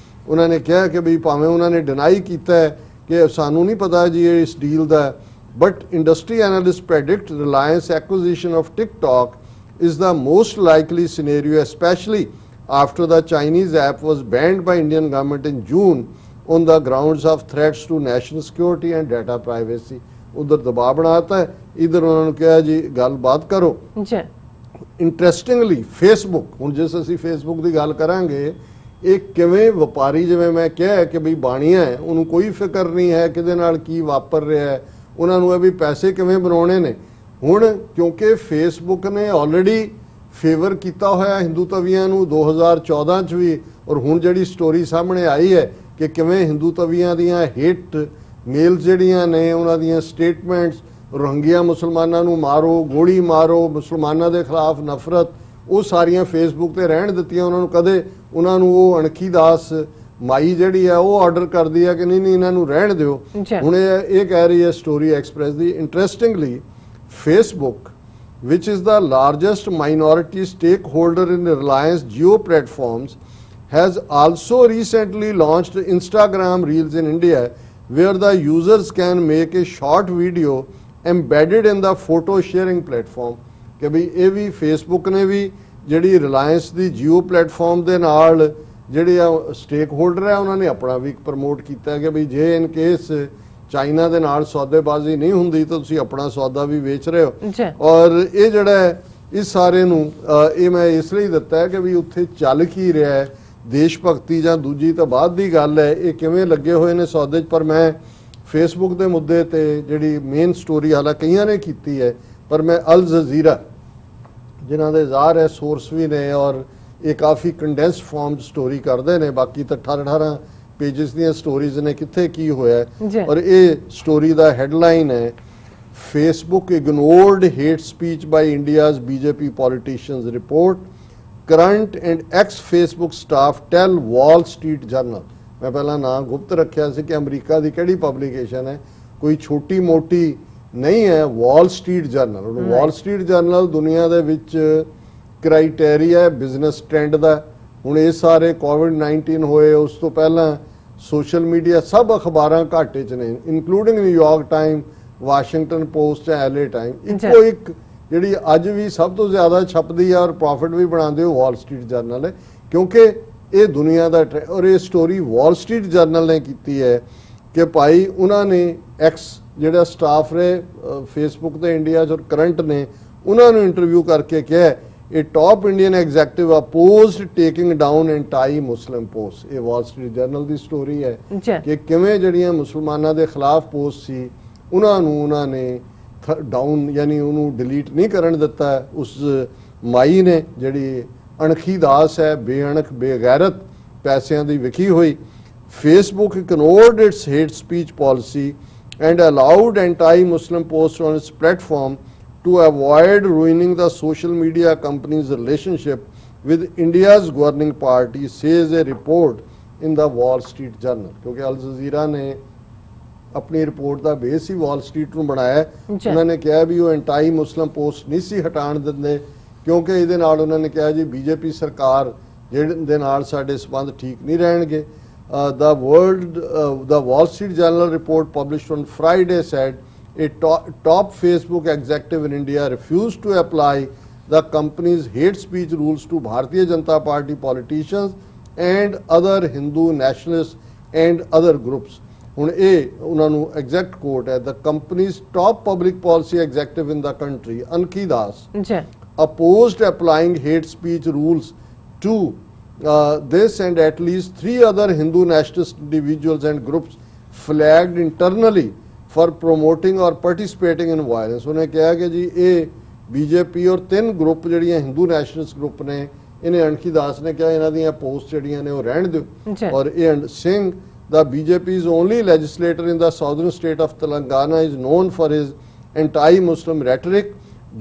उन्होंने कहा कि भी भावें उन्होंने डिनाई किया है कि सानू नहीं पता जी इस डील का, but industry analyst predict Reliance acquisition of TikTok is the most likely scenario, especially after the Chinese app was banned by Indian government in June on the grounds of threats to national security and data privacy। उधर दबाव बनाता है, इधर उन्होंने कहा जी गलबात करो। Interestingly Facebook, ਹੁਣ ਜਿਸ ਅਸੀਂ ਫੇਸਬੁੱਕ ਦੀ ਗੱਲ ਕਰਾਂਗੇ, ਇਹ ਕਿਵੇਂ ਵਪਾਰੀ ਜਿਵੇਂ ਮੈਂ ਕਿਹਾ ਕਿ ਬਈ ਬਾਣੀਆਂ ਹੈ, ਉਹਨੂੰ ਕੋਈ ਫਿਕਰ ਨਹੀਂ ਹੈ ਕਿਹਦੇ ਨਾਲ ਕੀ ਵਾਪਰ ਰਿਹਾ ਹੈ, ਉਹਨਾਂ ਨੂੰ ਇਹ ਵੀ ਪੈਸੇ ਕਿਵੇਂ ਬਣਾਉਣੇ ਨੇ। ਹੁਣ ਕਿਉਂਕਿ ਫੇਸਬੁੱਕ ਨੇ ਆਲਰੇਡੀ ਫੇਵਰ ਕੀਤਾ ਹੋਇਆ ਹਿੰਦੂ ਤਵੀਆਂ ਨੂੰ 2014 ਚ ਵੀ, ਔਰ ਹੁਣ ਜਿਹੜੀ ਸਟੋਰੀ ਸਾਹਮਣੇ ਆਈ ਹੈ ਕਿ ਕਿਵੇਂ ਹਿੰਦੂ ਤਵੀਆਂ ਦੀਆਂ ਹੇਟ ਮੇਲਸ ਜਿਹੜੀਆਂ ਨੇ ਉਹਨਾਂ ਦੀਆਂ ਸਟੇਟਮੈਂਟਸ, ਰੋਹਿੰਗਿਆ ਮੁਸਲਮਾਨਾਂ ਨੂੰ ਮਾਰੋ, ਗੋਲੀ ਮਾਰੋ, ਮੁਸਲਮਾਨਾਂ ਦੇ ਖਿਲਾਫ ਨਫ਼ਰਤ, ਉਹ ਸਾਰੀਆਂ ਫੇਸਬੁੱਕ ਤੇ ਰਹਿਣ ਦਿੱਤੀਆਂ। ਉਹਨਾਂ ਨੂੰ ਕਦੇ ਉਹਨਾਂ ਨੂੰ ਉਹ ਅਣਖੀ ਦਾਸ ਮਾਈ ਜਿਹੜੀ ਹੈ ਉਹ ਆਰਡਰ ਕਰਦੀ ਹੈ ਕਿ ਨਹੀਂ ਇਹਨਾਂ ਨੂੰ ਰਹਿਣ ਦਿਓ। ਹੁਣ ਇਹ ਕਹਿ ਰਹੀ ਹੈ story express the, interestingly Facebook which is the largest minority stakeholder in Reliance Jio platforms has also recently launched Instagram Reels in India, where the users can make a short video embedded in the photo sharing platform। कि भी ये भी Facebook ने भी जिहड़ी Reliance दी Jio platform दे नाल जिहड़े stake holder है उन्होंने अपना भी प्रमोट किया कि भी जे इन केस चाइना दे नाल सौदेबाजी नहीं हुंदी तो तुसीं अपना सौदा भी बेच रहे हो। और ये जिहड़ा है इस सारे नूं ये मैं इसलिए दिता है कि भी उत्थे चल की रहा है, देश भगती जां दूजी तो बाद दी गल है, ये किवें लगे हुए ने सौदे। पर मैं फेसबुक के मुद्दे ते जिहड़ी मेन स्टोरी हालांकि कईयां ने कीती है, पर मैं अल जजीरा जिन्हां दे ज़ाहिर है सोर्स भी ने और ये काफ़ी कंडेंस्ड फॉर्म स्टोरी करते हैं, बाकी तो 18 पेजेस ਦੀਆਂ स्टोरीज ने कित्थे की होया है। और ये स्टोरी दा हेडलाइन है Facebook ignored hate speech by India's BJP politicians report current and ex Facebook staff tell Wall Street Journal. मैं पहला नाम गुप्त रखा सी कि अमरीका की किहड़ी पब्लिकेशन है, कोई छोटी मोटी नहीं है, wall Street journal. Wall Street journal दुनिया दे विच ਕ੍ਰਾਈਟੇਰੀਆ ਹੈ ਬਿਜ਼ਨਸ ਟ੍ਰੈਂਡ ਦਾ। ਹੁਣ ਇਹ ਸਾਰੇ ਕੋਵਿਡ-19 ਹੋਏ, ਉਸ ਤੋਂ ਪਹਿਲਾਂ ਸੋਸ਼ਲ ਮੀਡੀਆ ਸਭ ਅਖਬਾਰਾਂ ਘਾਟੇ 'ਚ ਨੇ, including New York time, Washington post, LA time. ਇੱਕੋ ਇੱਕ ਜਿਹੜੀ ਅੱਜ ਵੀ ਸਭ ਤੋਂ ਜ਼ਿਆਦਾ ਛਪਦੀ ਆ ਔਰ ਪ੍ਰੋਫਿਟ ਵੀ ਬਣਾਉਂਦੇ ਉਹ ਵਾਲ ਸਟਰੀਟ ਜਰਨਲ ਹੈ, ਕਿਉਂਕਿ ਇਹ ਦੁਨੀਆ ਦਾ ਔਰ ਇਹ ਸਟੋਰੀ ਵਾਲ ਸਟਰੀਟ ਜਰਨਲ ਨੇ ਕੀਤੀ ਹੈ ਕਿ ਭਾਈ ਉਹਨਾਂ ਨੇ ਐਕਸ ਜਿਹੜਾ ਸਟਾਫ ਰਹੇ ਫੇਸਬੁੱਕ ਤੇ ਇੰਡੀਆ 'ਚ ਔਰ ਕਰੰਟ ਨੇ, ਉਹਨਾਂ ਨੂੰ ਇੰਟਰਵਿਊ ਕਰਕੇ ਕਿਹਾ ਇਹ top Indian executive opposed taking down anti Muslim post. ਇਹ ਵਾਲ ਸਟਰੀਟ ਜਰਨਲ ਦੀ ਸਟੋਰੀ ਹੈ ਕਿ ਕਿਵੇਂ ਜਿਹੜੀਆਂ ਮੁਸਲਮਾਨਾਂ ਦੇ ਖਿਲਾਫ ਪੋਸਟ ਸੀ ਉਹਨਾਂ ਨੂੰ ਉਹਨਾਂ ਨੇ ਡਾਊਨ ਯਾਨੀ ਉਹਨੂੰ ਡਿਲੀਟ ਨਹੀਂ ਕਰਨ ਦਿੱਤਾ। ਉਸ ਮਾਈ ਨੇ ਜਿਹੜੀ ਅਣਖੀ ਦਾਸ ਹੈ, ਬੇਅਣਖ ਬੇਗੈਰਤ ਪੈਸਿਆਂ ਦੀ ਵਿਕੀ ਹੋਈ। Facebook ignored its hate speech policy and allowed anti-Muslim posts on its platform to avoid ruining the social media company's relationship with India's governing party, says a report in the Wall Street Journal। क्योंकि Al Jazeera ने अपनी report का base ही wall street ਨੂੰ ਬਣਾਇਆ। ਉਹਨਾਂ ਨੇ ਕਿਹਾ ਵੀ ਉਹ ਐਂਟਾਈ ਮੁਸਲਿਮ ਪੋਸਟ ਨਹੀਂ ਸੀ ਹਟਾਉਣ ਦਿੰਦੇ, ਕਿਉਂਕਿ ਇਹਦੇ ਨਾਲ ਉਹਨਾਂ ਨੇ ਕਿਹਾ ਜੀ ਬੀਜੇਪੀ ਸਰਕਾਰ ਜਿਹਦੇ ਨਾਲ ਸਾਡੇ ਸੰਬੰਧ ਠੀਕ ਨਹੀਂ ਰਹਿਣਗੇ। The Wall Street Journal report published on Friday said a top Facebook executive in India refused to apply the company's hate speech rules to Bharatiya Janata Party politicians and other Hindu nationalists and other groups। ਹੁਣ ਇਹ ਉਹਨਾਂ ਨੂੰ exact ਕੋਟ ਹੈ, the company's top public policy executive in the country, Anki Das, opposed applying hate speech rules to this, and at least 3 other Hindu nationalist individuals and groups flagged internally for promoting or participating in violence। ਉਹਨੇ ਕਿਹਾ ਕਿ ਜੀ ਇਹ BJP ਔਰ 3 group ਜਿਹੜੀਆਂ Hindu nationalist group ਨੇ, ਇਹਨੇ ਅਣਖੀ ਦਾਸ ਨੇ ਕਿਹਾ ਇਹਨਾਂ ਦੀਆਂ ਪੋਸਟ ਜਿਹੜੀਆਂ ਨੇ ਉਹ ਰਹਿਣ ਦਿਓ। ਔਰ ਇਹ Singh the BJP's only legislator in the southern state of Telangana is known for his anti-Muslim rhetoric।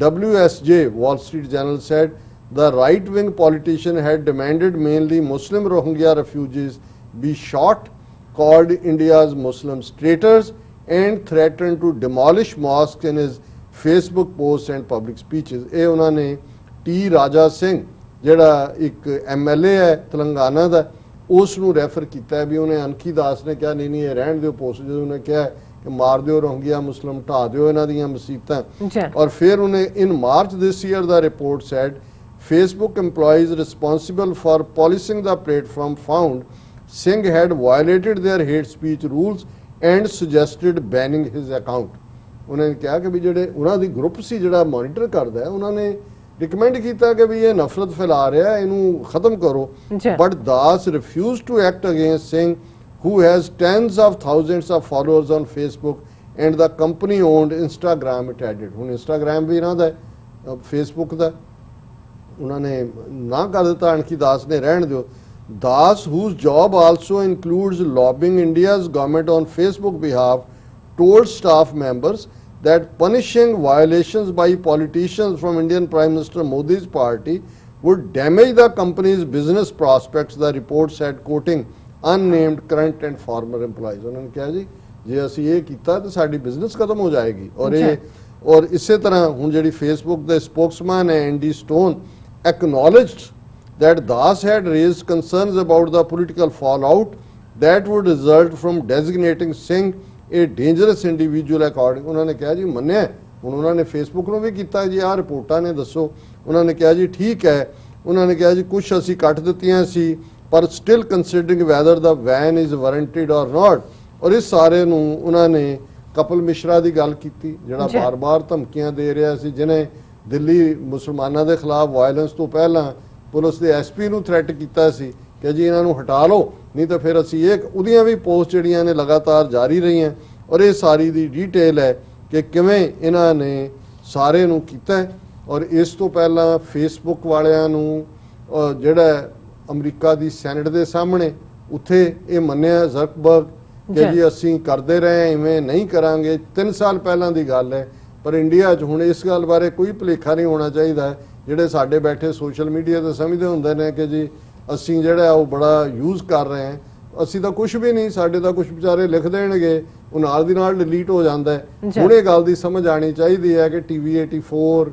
WSJ, Wall Street Journal said, the right-wing politician had demanded mainly Muslim Rohingya refugees be shot, called India's Muslims traitors, and threatened to demolish mosques in his Facebook posts and public speeches। ਇਹ ਉਹਨਾਂ ਨੇ T ਰਾਜਾ ਸਿੰਘ ਜਿਹੜਾ ਇੱਕ MLA ਹੈ ਤੇਲੰਗਾਨਾ ਦਾ, ਉਸ ਨੂੰ refer ਕੀਤਾ ਵੀ ਉਹਨੇ ਅਨਖੀ ਦਾਸ ਨੇ ਕਿਹਾ ਨਹੀਂ ਇਹ ਰਹਿਣ ਦਿਓ ਪੋਸਟ, ਜਦੋਂ ਉਹਨੇ ਕਿਹਾ ਕਿ ਮਾਰ ਦਿਓ ਰੋਹਿੰਗਿਆ ਮੁਸਲਿਮ, ਢਾ ਦਿਓ ਇਹਨਾਂ ਦੀਆਂ ਮਸੀਤਾਂ। ਔਰ ਫਿਰ ਉਹਨੇ in March this year the report said Facebook employees responsible for policing the platform found Singh had violated their hate speech rules and suggested banning his account। ਉਹਨੇ ਕਿਹਾ ਕਿ ਵੀ ਜਿਹੜੇ ਉਹਨਾਂ ਦੀ ਗਰੁੱਪ ਸੀ ਜਿਹੜਾ ਮੋਨੀਟਰ ਕਰਦਾ ਹੈ, ਉਹਨਾਂ ਨੇ ਰਿਕਮੈਂਡ ਕੀਤਾ ਕਿ ਵੀ ਇਹ ਨਫ਼ਰਤ ਫੈਲਾ ਰਿਹਾ, ਇਹਨੂੰ ਖਤਮ ਕਰੋ। But Das refuses to act against Singh who has tens of thousands of followers on Facebook and the company owned Instagram it added। ਹੁਣ ਇੰਸਟਾਗ੍ਰਾਮ ਵੀ ਇਹਨਾਂ ਦਾ ਫੇਸਬੁੱਕ ਦਾ, ਉਹਨਾਂ ਨੇ ਨਾ ਕਰ ਦਿੱਤਾ ਅਣਖੀ ਦਾਸ ਨੇ ਰਹਿਣ ਦਿਓ। Das, whose job also includes lobbying India's government on Facebook behalf, told staff members that punishing violations by politicians from Indian Prime Minister Modi's party would damage the company's business prospects, the report said, quoting unnamed current and former employees। उन्होंने कहा जी जे ਅਸੀਂ ਇਹ ਕੀਤਾ ਤਾਂ ਸਾਡੀ business ਖਤਮ ਹੋ ਜਾਏਗੀ। ਔਰ ਇਸੇ ਤਰ੍ਹਾਂ ਹੁਣ ਜਿਹੜੀ ਫੇਸਬੁੱਕ ਦੇ ਸਪੋਕਸਮੈਨ ਹੈ ਐਂਡੀ stone acknowledged that Das had raised concerns about the political fallout that would result from designating Singh a dangerous individual according। ਉਹਨਾਂ ਨੇ ਕਿਹਾ ਜੀ ਮੰਨਿਆ, ਹੁਣ ਉਹਨਾਂ ਨੇ ਫੇਸਬੁੱਕ ਨੂੰ ਵੀ ਕੀਤਾ ਜੀ ਆਹ ਰਿਪੋਰਟਾਂ ਨੇ ਦੱਸੋ। ਉਹਨਾਂ ਨੇ ਕਿਹਾ ਜੀ ਠੀਕ ਹੈ, ਉਹਨਾਂ ਨੇ ਕਿਹਾ ਜੀ ਕੁਝ ਅਸੀਂ ਕੱਟ ਦਿੱਤੀਆਂ ਸੀ ਪਰ still considering whether the ban is warranted or not. ਔਰ ਇਸ ਸਾਰੇ ਨੂੰ ਉਹਨਾਂ ਨੇ ਕਪਿਲ ਮਿਸ਼ਰਾ ਦੀ ਗੱਲ ਕੀਤੀ ਜਿਹੜਾ ਬਾਰ-ਬਾਰ ਧਮਕੀਆਂ ਦੇ ਰਿਹਾ ਸੀ, ਜਿਹਨੇ ਦਿੱਲੀ ਮੁਸਲਮਾਨਾਂ ਦੇ ਖਿਲਾਫ ਵਾਇਲੈਂਸ ਤੋਂ ਪਹਿਲਾਂ ਪੁਲਿਸ ਦੇ SP ਨੂੰ ਥ੍ਰੈਟ ਕੀਤਾ ਸੀ ਕਿ ਜੀ ਇਹਨਾਂ ਨੂੰ ਹਟਾ ਲਓ ਨਹੀਂ ਤਾਂ ਫਿਰ ਅਸੀਂ ਇਹ ਉਹਦੀਆਂ ਵੀ ਪੋਸਟ ਜਿਹੜੀਆਂ ਨੇ ਲਗਾਤਾਰ ਜਾਰੀ ਰਹੀਆਂ। ਔਰ ਇਹ ਸਾਰੀ ਦੀ ਡਿਟੇਲ ਹੈ ਕਿ ਕਿਵੇਂ ਇਹਨਾਂ ਨੇ ਸਾਰੇ ਨੂੰ ਕੀਤਾ। ਔਰ ਇਸ ਤੋਂ ਪਹਿਲਾਂ ਫੇਸਬੁੱਕ ਵਾਲਿਆਂ ਨੂੰ ਜਿਹੜਾ ਅਮਰੀਕਾ ਦੀ ਸੈਨੇਟ ਦੇ ਸਾਹਮਣੇ ਉੱਥੇ ਇਹ ਮੰਨਿਆ ਜ਼ਰਕਬਰਗ ਕਿ ਜੀ ਅਸੀਂ ਕਰਦੇ ਰਹੇ ਇਵੇਂ ਨਹੀਂ ਕਰਾਂਗੇ। 3 ਸਾਲ ਪਹਿਲਾਂ ਦੀ ਗੱਲ ਹੈ, ਪਰ ਇੰਡੀਆ 'ਚ ਹੁਣ ਇਸ ਗੱਲ ਬਾਰੇ ਕੋਈ ਭੁਲੇਖਾ ਨਹੀਂ ਹੋਣਾ ਚਾਹੀਦਾ। ਜਿਹੜੇ ਸਾਡੇ ਬੈਠੇ ਸੋਸ਼ਲ ਮੀਡੀਆ 'ਤੇ ਸਮਝਦੇ ਹੁੰਦੇ ਨੇ ਕਿ ਜੀ ਅਸੀਂ ਜਿਹੜਾ ਉਹ ਬੜਾ ਯੂਜ਼ ਕਰ ਰਹੇ ਹਾਂ, ਅਸੀਂ ਤਾਂ ਕੁਝ ਵੀ ਨਹੀਂ, ਸਾਡੇ ਤਾਂ ਕੁਝ ਵਿਚਾਰੇ ਲਿਖ ਦੇਣਗੇ ਉਹ ਨਾਲ ਦੀ ਨਾਲ ਡਿਲੀਟ ਹੋ ਜਾਂਦਾ ਹੈ। ਹੁਣ ਇਹ ਗੱਲ ਦੀ ਸਮਝ ਆਣੀ ਚਾਹੀਦੀ ਹੈ ਕਿ TV 84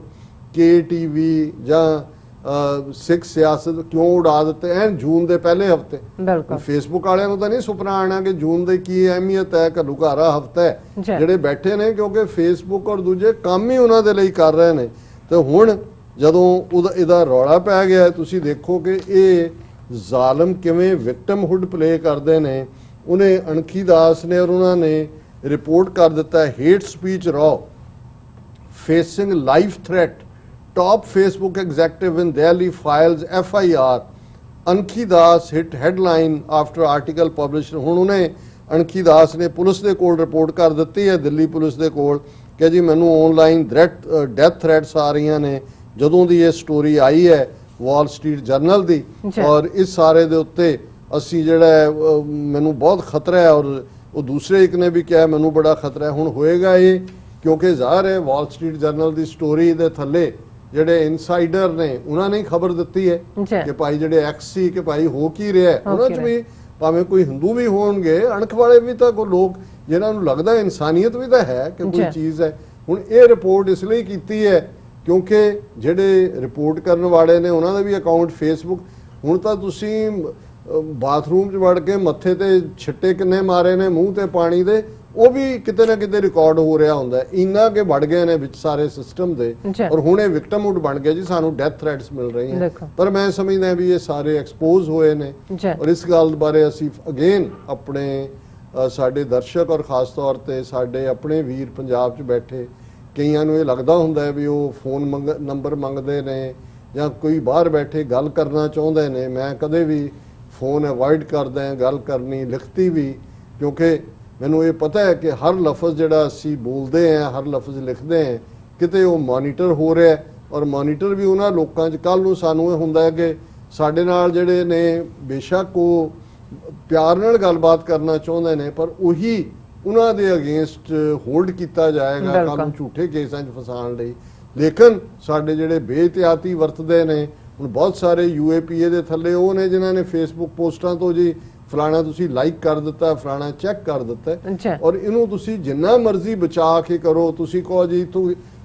KTV ਜਾਂ ਸਿੱਖ ਸਿਆਸਤ ਕਿਉਂ ਉਡਾ ਦਿੱਤੇ ਐਨ ਜੂਨ ਦੇ ਪਹਿਲੇ ਹਫਤੇ। ਬਿਲਕੁਲ ਫੇਸਬੁੱਕ ਵਾਲਿਆਂ ਨੂੰ ਤਾਂ ਨਹੀਂ ਸੁਪਨਾ ਆਣਾ ਕਿ ਜੂਨ ਦੀ ਕੀ ਅਹਿਮੀਅਤ ਹੈ, ਘੱਲੂਘਾਰਾ ਹਫਤਾ ਹੈ ਜਿਹੜੇ ਬੈਠੇ ਨੇ, ਕਿਉਂਕਿ ਫੇਸਬੁੱਕ ਔਰ ਦੂਜੇ ਕੰਮ ਹੀ ਉਹਨਾਂ ਦੇ ਲਈ ਕਰ ਰਹੇ ਨੇ। ਤੇ ਹੁਣ ਜਦੋਂ ਇਹਦਾ ਰੌਲਾ ਪੈ ਗਿਆ, ਤੁਸੀਂ ਦੇਖੋ ਕਿ ਇਹ ਜ਼ਾਲਮ ਕਿਵੇਂ ਵਿਕਟਮਹੁੱਡ ਪਲੇ ਕਰਦੇ ਨੇ। ਉਹਨੇ ਅਣਖੀ ਦਾਸ ਨੇ ਔਰ ਉਹਨਾਂ ਨੇ ਰਿਪੋਰਟ ਕਰ ਦਿੱਤਾ, hate speech row facing life threat, top Facebook executive in Delhi files FIR, Ankhi Das hit headline after article published. ਹੁਣ ਉਹਨੇ ਅਣਖੀ ਦਾਸ ਨੇ ਪੁਲਿਸ ਦੇ ਕੋਲ ਰਿਪੋਰਟ ਕਰ ਦਿੱਤੀ ਹੈ, ਦਿੱਲੀ ਪੁਲਿਸ ਦੇ ਕੋਲ, ਕਿ ਜੀ ਮੈਨੂੰ ਆਨਲਾਈਨ ਡੈਥ ਥ੍ਰੈਟਸ ਆ ਰਹੀਆਂ ਨੇ ਜਦੋਂ ਦੀ ਇਹ ਸਟੋਰੀ ਆਈ ਹੈ ਵਾਲ ਸਟਰੀਟ ਜਰਨਲ ਦੀ। ਔਰ ਇਸ ਸਾਰੇ ਦੇ ਉੱਤੇ ਅਸੀਂ ਜਿਹੜਾ ਮੈਨੂੰ ਬਹੁਤ ਖਤਰਾ ਹੈ, ਔਰ ਉਹ ਦੂਸਰੇ ਇੱਕ ਨੇ ਵੀ ਕਿਹਾ ਮੈਨੂੰ ਬੜਾ ਖਤਰਾ ਹੈ। ਹੁਣ ਹੋਏਗਾ ਇਹ, ਕਿਉਂਕਿ ਜ਼ਾਹਰ ਹੈ ਵਾਲ ਸਟਰੀਟ ਜਰਨਲ ਦੀ ਸਟੋਰੀ ਦੇ ਥੱਲੇ ਜਿਹੜੇ ਇਨਸਾਈਡਰ ਨੇ ਉਹਨਾਂ ਨੇ ਖਬਰ ਦਿੱਤੀ ਹੈ ਕਿ ਭਾਈ ਜਿਹੜੇ ਐਕਸ ਸੀ ਕਿ ਭਾਈ ਹੋ ਕੀ ਰਿਹਾ। ਉਹਨਾਂ 'ਚ ਵੀ ਭਾਵੇਂ ਕੋਈ ਹਿੰਦੂ ਵੀ ਹੋਣਗੇ, ਅਣਖ ਵਾਲੇ ਵੀ ਤਾਂ ਕੋਈ ਲੋਕ ਜਿਹਨਾਂ ਨੂੰ ਲੱਗਦਾ ਇਨਸਾਨੀਅਤ ਵੀ ਤਾਂ ਹੈ ਕਿ ਕੋਈ ਚੀਜ਼ ਹੈ। ਹੁਣ ਇਹ ਰਿਪੋਰਟ ਇਸ ਲਈ ਕੀਤੀ ਹੈ ਕਿਉਂਕਿ ਜਿਹੜੇ ਰਿਪੋਰਟ ਕਰਨ ਵਾਲੇ ਨੇ ਉਹਨਾਂ ਦਾ ਵੀ ਅਕਾਊਂਟ ਫੇਸਬੁੱਕ। ਹੁਣ ਤਾਂ ਤੁਸੀਂ ਬਾਥਰੂਮ 'ਚ ਵੜ ਕੇ ਮੱਥੇ ਤੇ ਛਿੱਟੇ ਕਿੰਨੇ ਮਾਰੇ ਨੇ ਮੂੰਹ ਤੇ ਪਾਣੀ ਦੇ, ਉਹ ਵੀ ਕਿਤੇ ਨਾ ਕਿਤੇ ਰਿਕਾਰਡ ਹੋ ਰਿਹਾ ਹੁੰਦਾ। ਇੰਨਾ ਕਿ ਵੜ ਗਏ ਨੇ ਵਿੱਚ ਸਾਰੇ ਸਿਸਟਮ ਦੇ, ਔਰ ਹੁਣ ਇਹ ਵਿਕਟਮਹੁੱਡ ਬਣ ਗਿਆ ਜੀ, ਸਾਨੂੰ ਡੈਥ ਥ੍ਰੈਟਸ ਮਿਲ ਰਹੀਆਂ। ਪਰ ਮੈਂ ਸਮਝਦਾ ਵੀ ਇਹ ਸਾਰੇ ਐਕਸਪੋਜ਼ ਹੋਏ ਨੇ, ਔਰ ਇਸ ਗੱਲ ਬਾਰੇ ਅਸੀਂ ਅਗੇਨ ਆਪਣੇ ਸਾਡੇ ਦਰਸ਼ਕ ਔਰ ਖਾਸ ਤੌਰ ਤੇ ਸਾਡੇ ਆਪਣੇ ਵੀਰ ਪੰਜਾਬ 'ਚ ਬੈਠੇ, ਕਈਆਂ ਨੂੰ ਇਹ ਲੱਗਦਾ ਹੁੰਦਾ ਵੀ ਉਹ ਫੋਨ ਨੰਬਰ ਮੰਗਦੇ ਨੇ ਜਾਂ ਕੋਈ ਬਾਹਰ ਬੈਠੇ ਗੱਲ ਕਰਨਾ ਚਾਹੁੰਦੇ ਨੇ। ਮੈਂ ਕਦੇ ਵੀ ਫੋਨ ਅਵੋਇਡ ਕਰਦਾ ਗੱਲ ਕਰਨੀ, ਲਿਖਤੀ ਵੀ, ਕਿਉਂਕਿ ਮੈਨੂੰ ਇਹ ਪਤਾ ਹੈ ਕਿ ਹਰ ਲਫ਼ਜ਼ ਜਿਹੜਾ ਅਸੀਂ ਬੋਲਦੇ ਹਾਂ, ਹਰ ਲਫ਼ਜ਼ ਲਿਖਦੇ ਹਾਂ, ਕਿਤੇ ਉਹ ਮੋਨੀਟਰ ਹੋ ਰਿਹਾ, ਔਰ ਮੋਨੀਟਰ ਵੀ ਉਹਨਾਂ ਲੋਕਾਂ 'ਚ। ਕੱਲ੍ਹ ਨੂੰ ਸਾਨੂੰ ਇਹ ਹੁੰਦਾ ਹੈ ਕਿ ਸਾਡੇ ਨਾਲ ਜਿਹੜੇ ਨੇ ਬੇਸ਼ੱਕ ਉਹ ਪਿਆਰ ਨਾਲ ਗੱਲਬਾਤ ਕਰਨਾ ਚਾਹੁੰਦੇ ਨੇ, ਪਰ ਉਹੀ ਉਹਨਾਂ ਦੇ ਅਗੇਂਸਟ ਹੋਲਡ ਕੀਤਾ ਜਾਏਗਾ ਕੱਲ੍ਹ ਨੂੰ ਝੂਠੇ ਕੇਸਾਂ 'ਚ ਫਸਾਉਣ ਲਈ। ਲੇਕਿਨ ਸਾਡੇ ਜਿਹੜੇ ਬੇਇਹਤਿਆਤੀ ਵਰਤਦੇ ਨੇ, ਹੁਣ ਬਹੁਤ ਸਾਰੇ UAPA ਦੇ ਥੱਲੇ ਉਹ ਨੇ ਜਿਨ੍ਹਾਂ ਨੇ ਫੇਸਬੁੱਕ ਪੋਸਟਾਂ ਤੋਂ ਜੀ ਫਲਾਣਾ ਤੁਸੀਂ ਲਾਈਕ ਕਰ ਦਿੱਤਾ, ਫਲਾਣਾ ਚੈੱਕ ਕਰ ਦਿੱਤਾ, ਔਰ ਇਹਨੂੰ ਤੁਸੀਂ ਜਿੰਨਾ ਮਰਜ਼ੀ ਬਚਾ ਕੇ ਕਰੋ। ਤੁਸੀਂ ਕਹੋ ਜੀ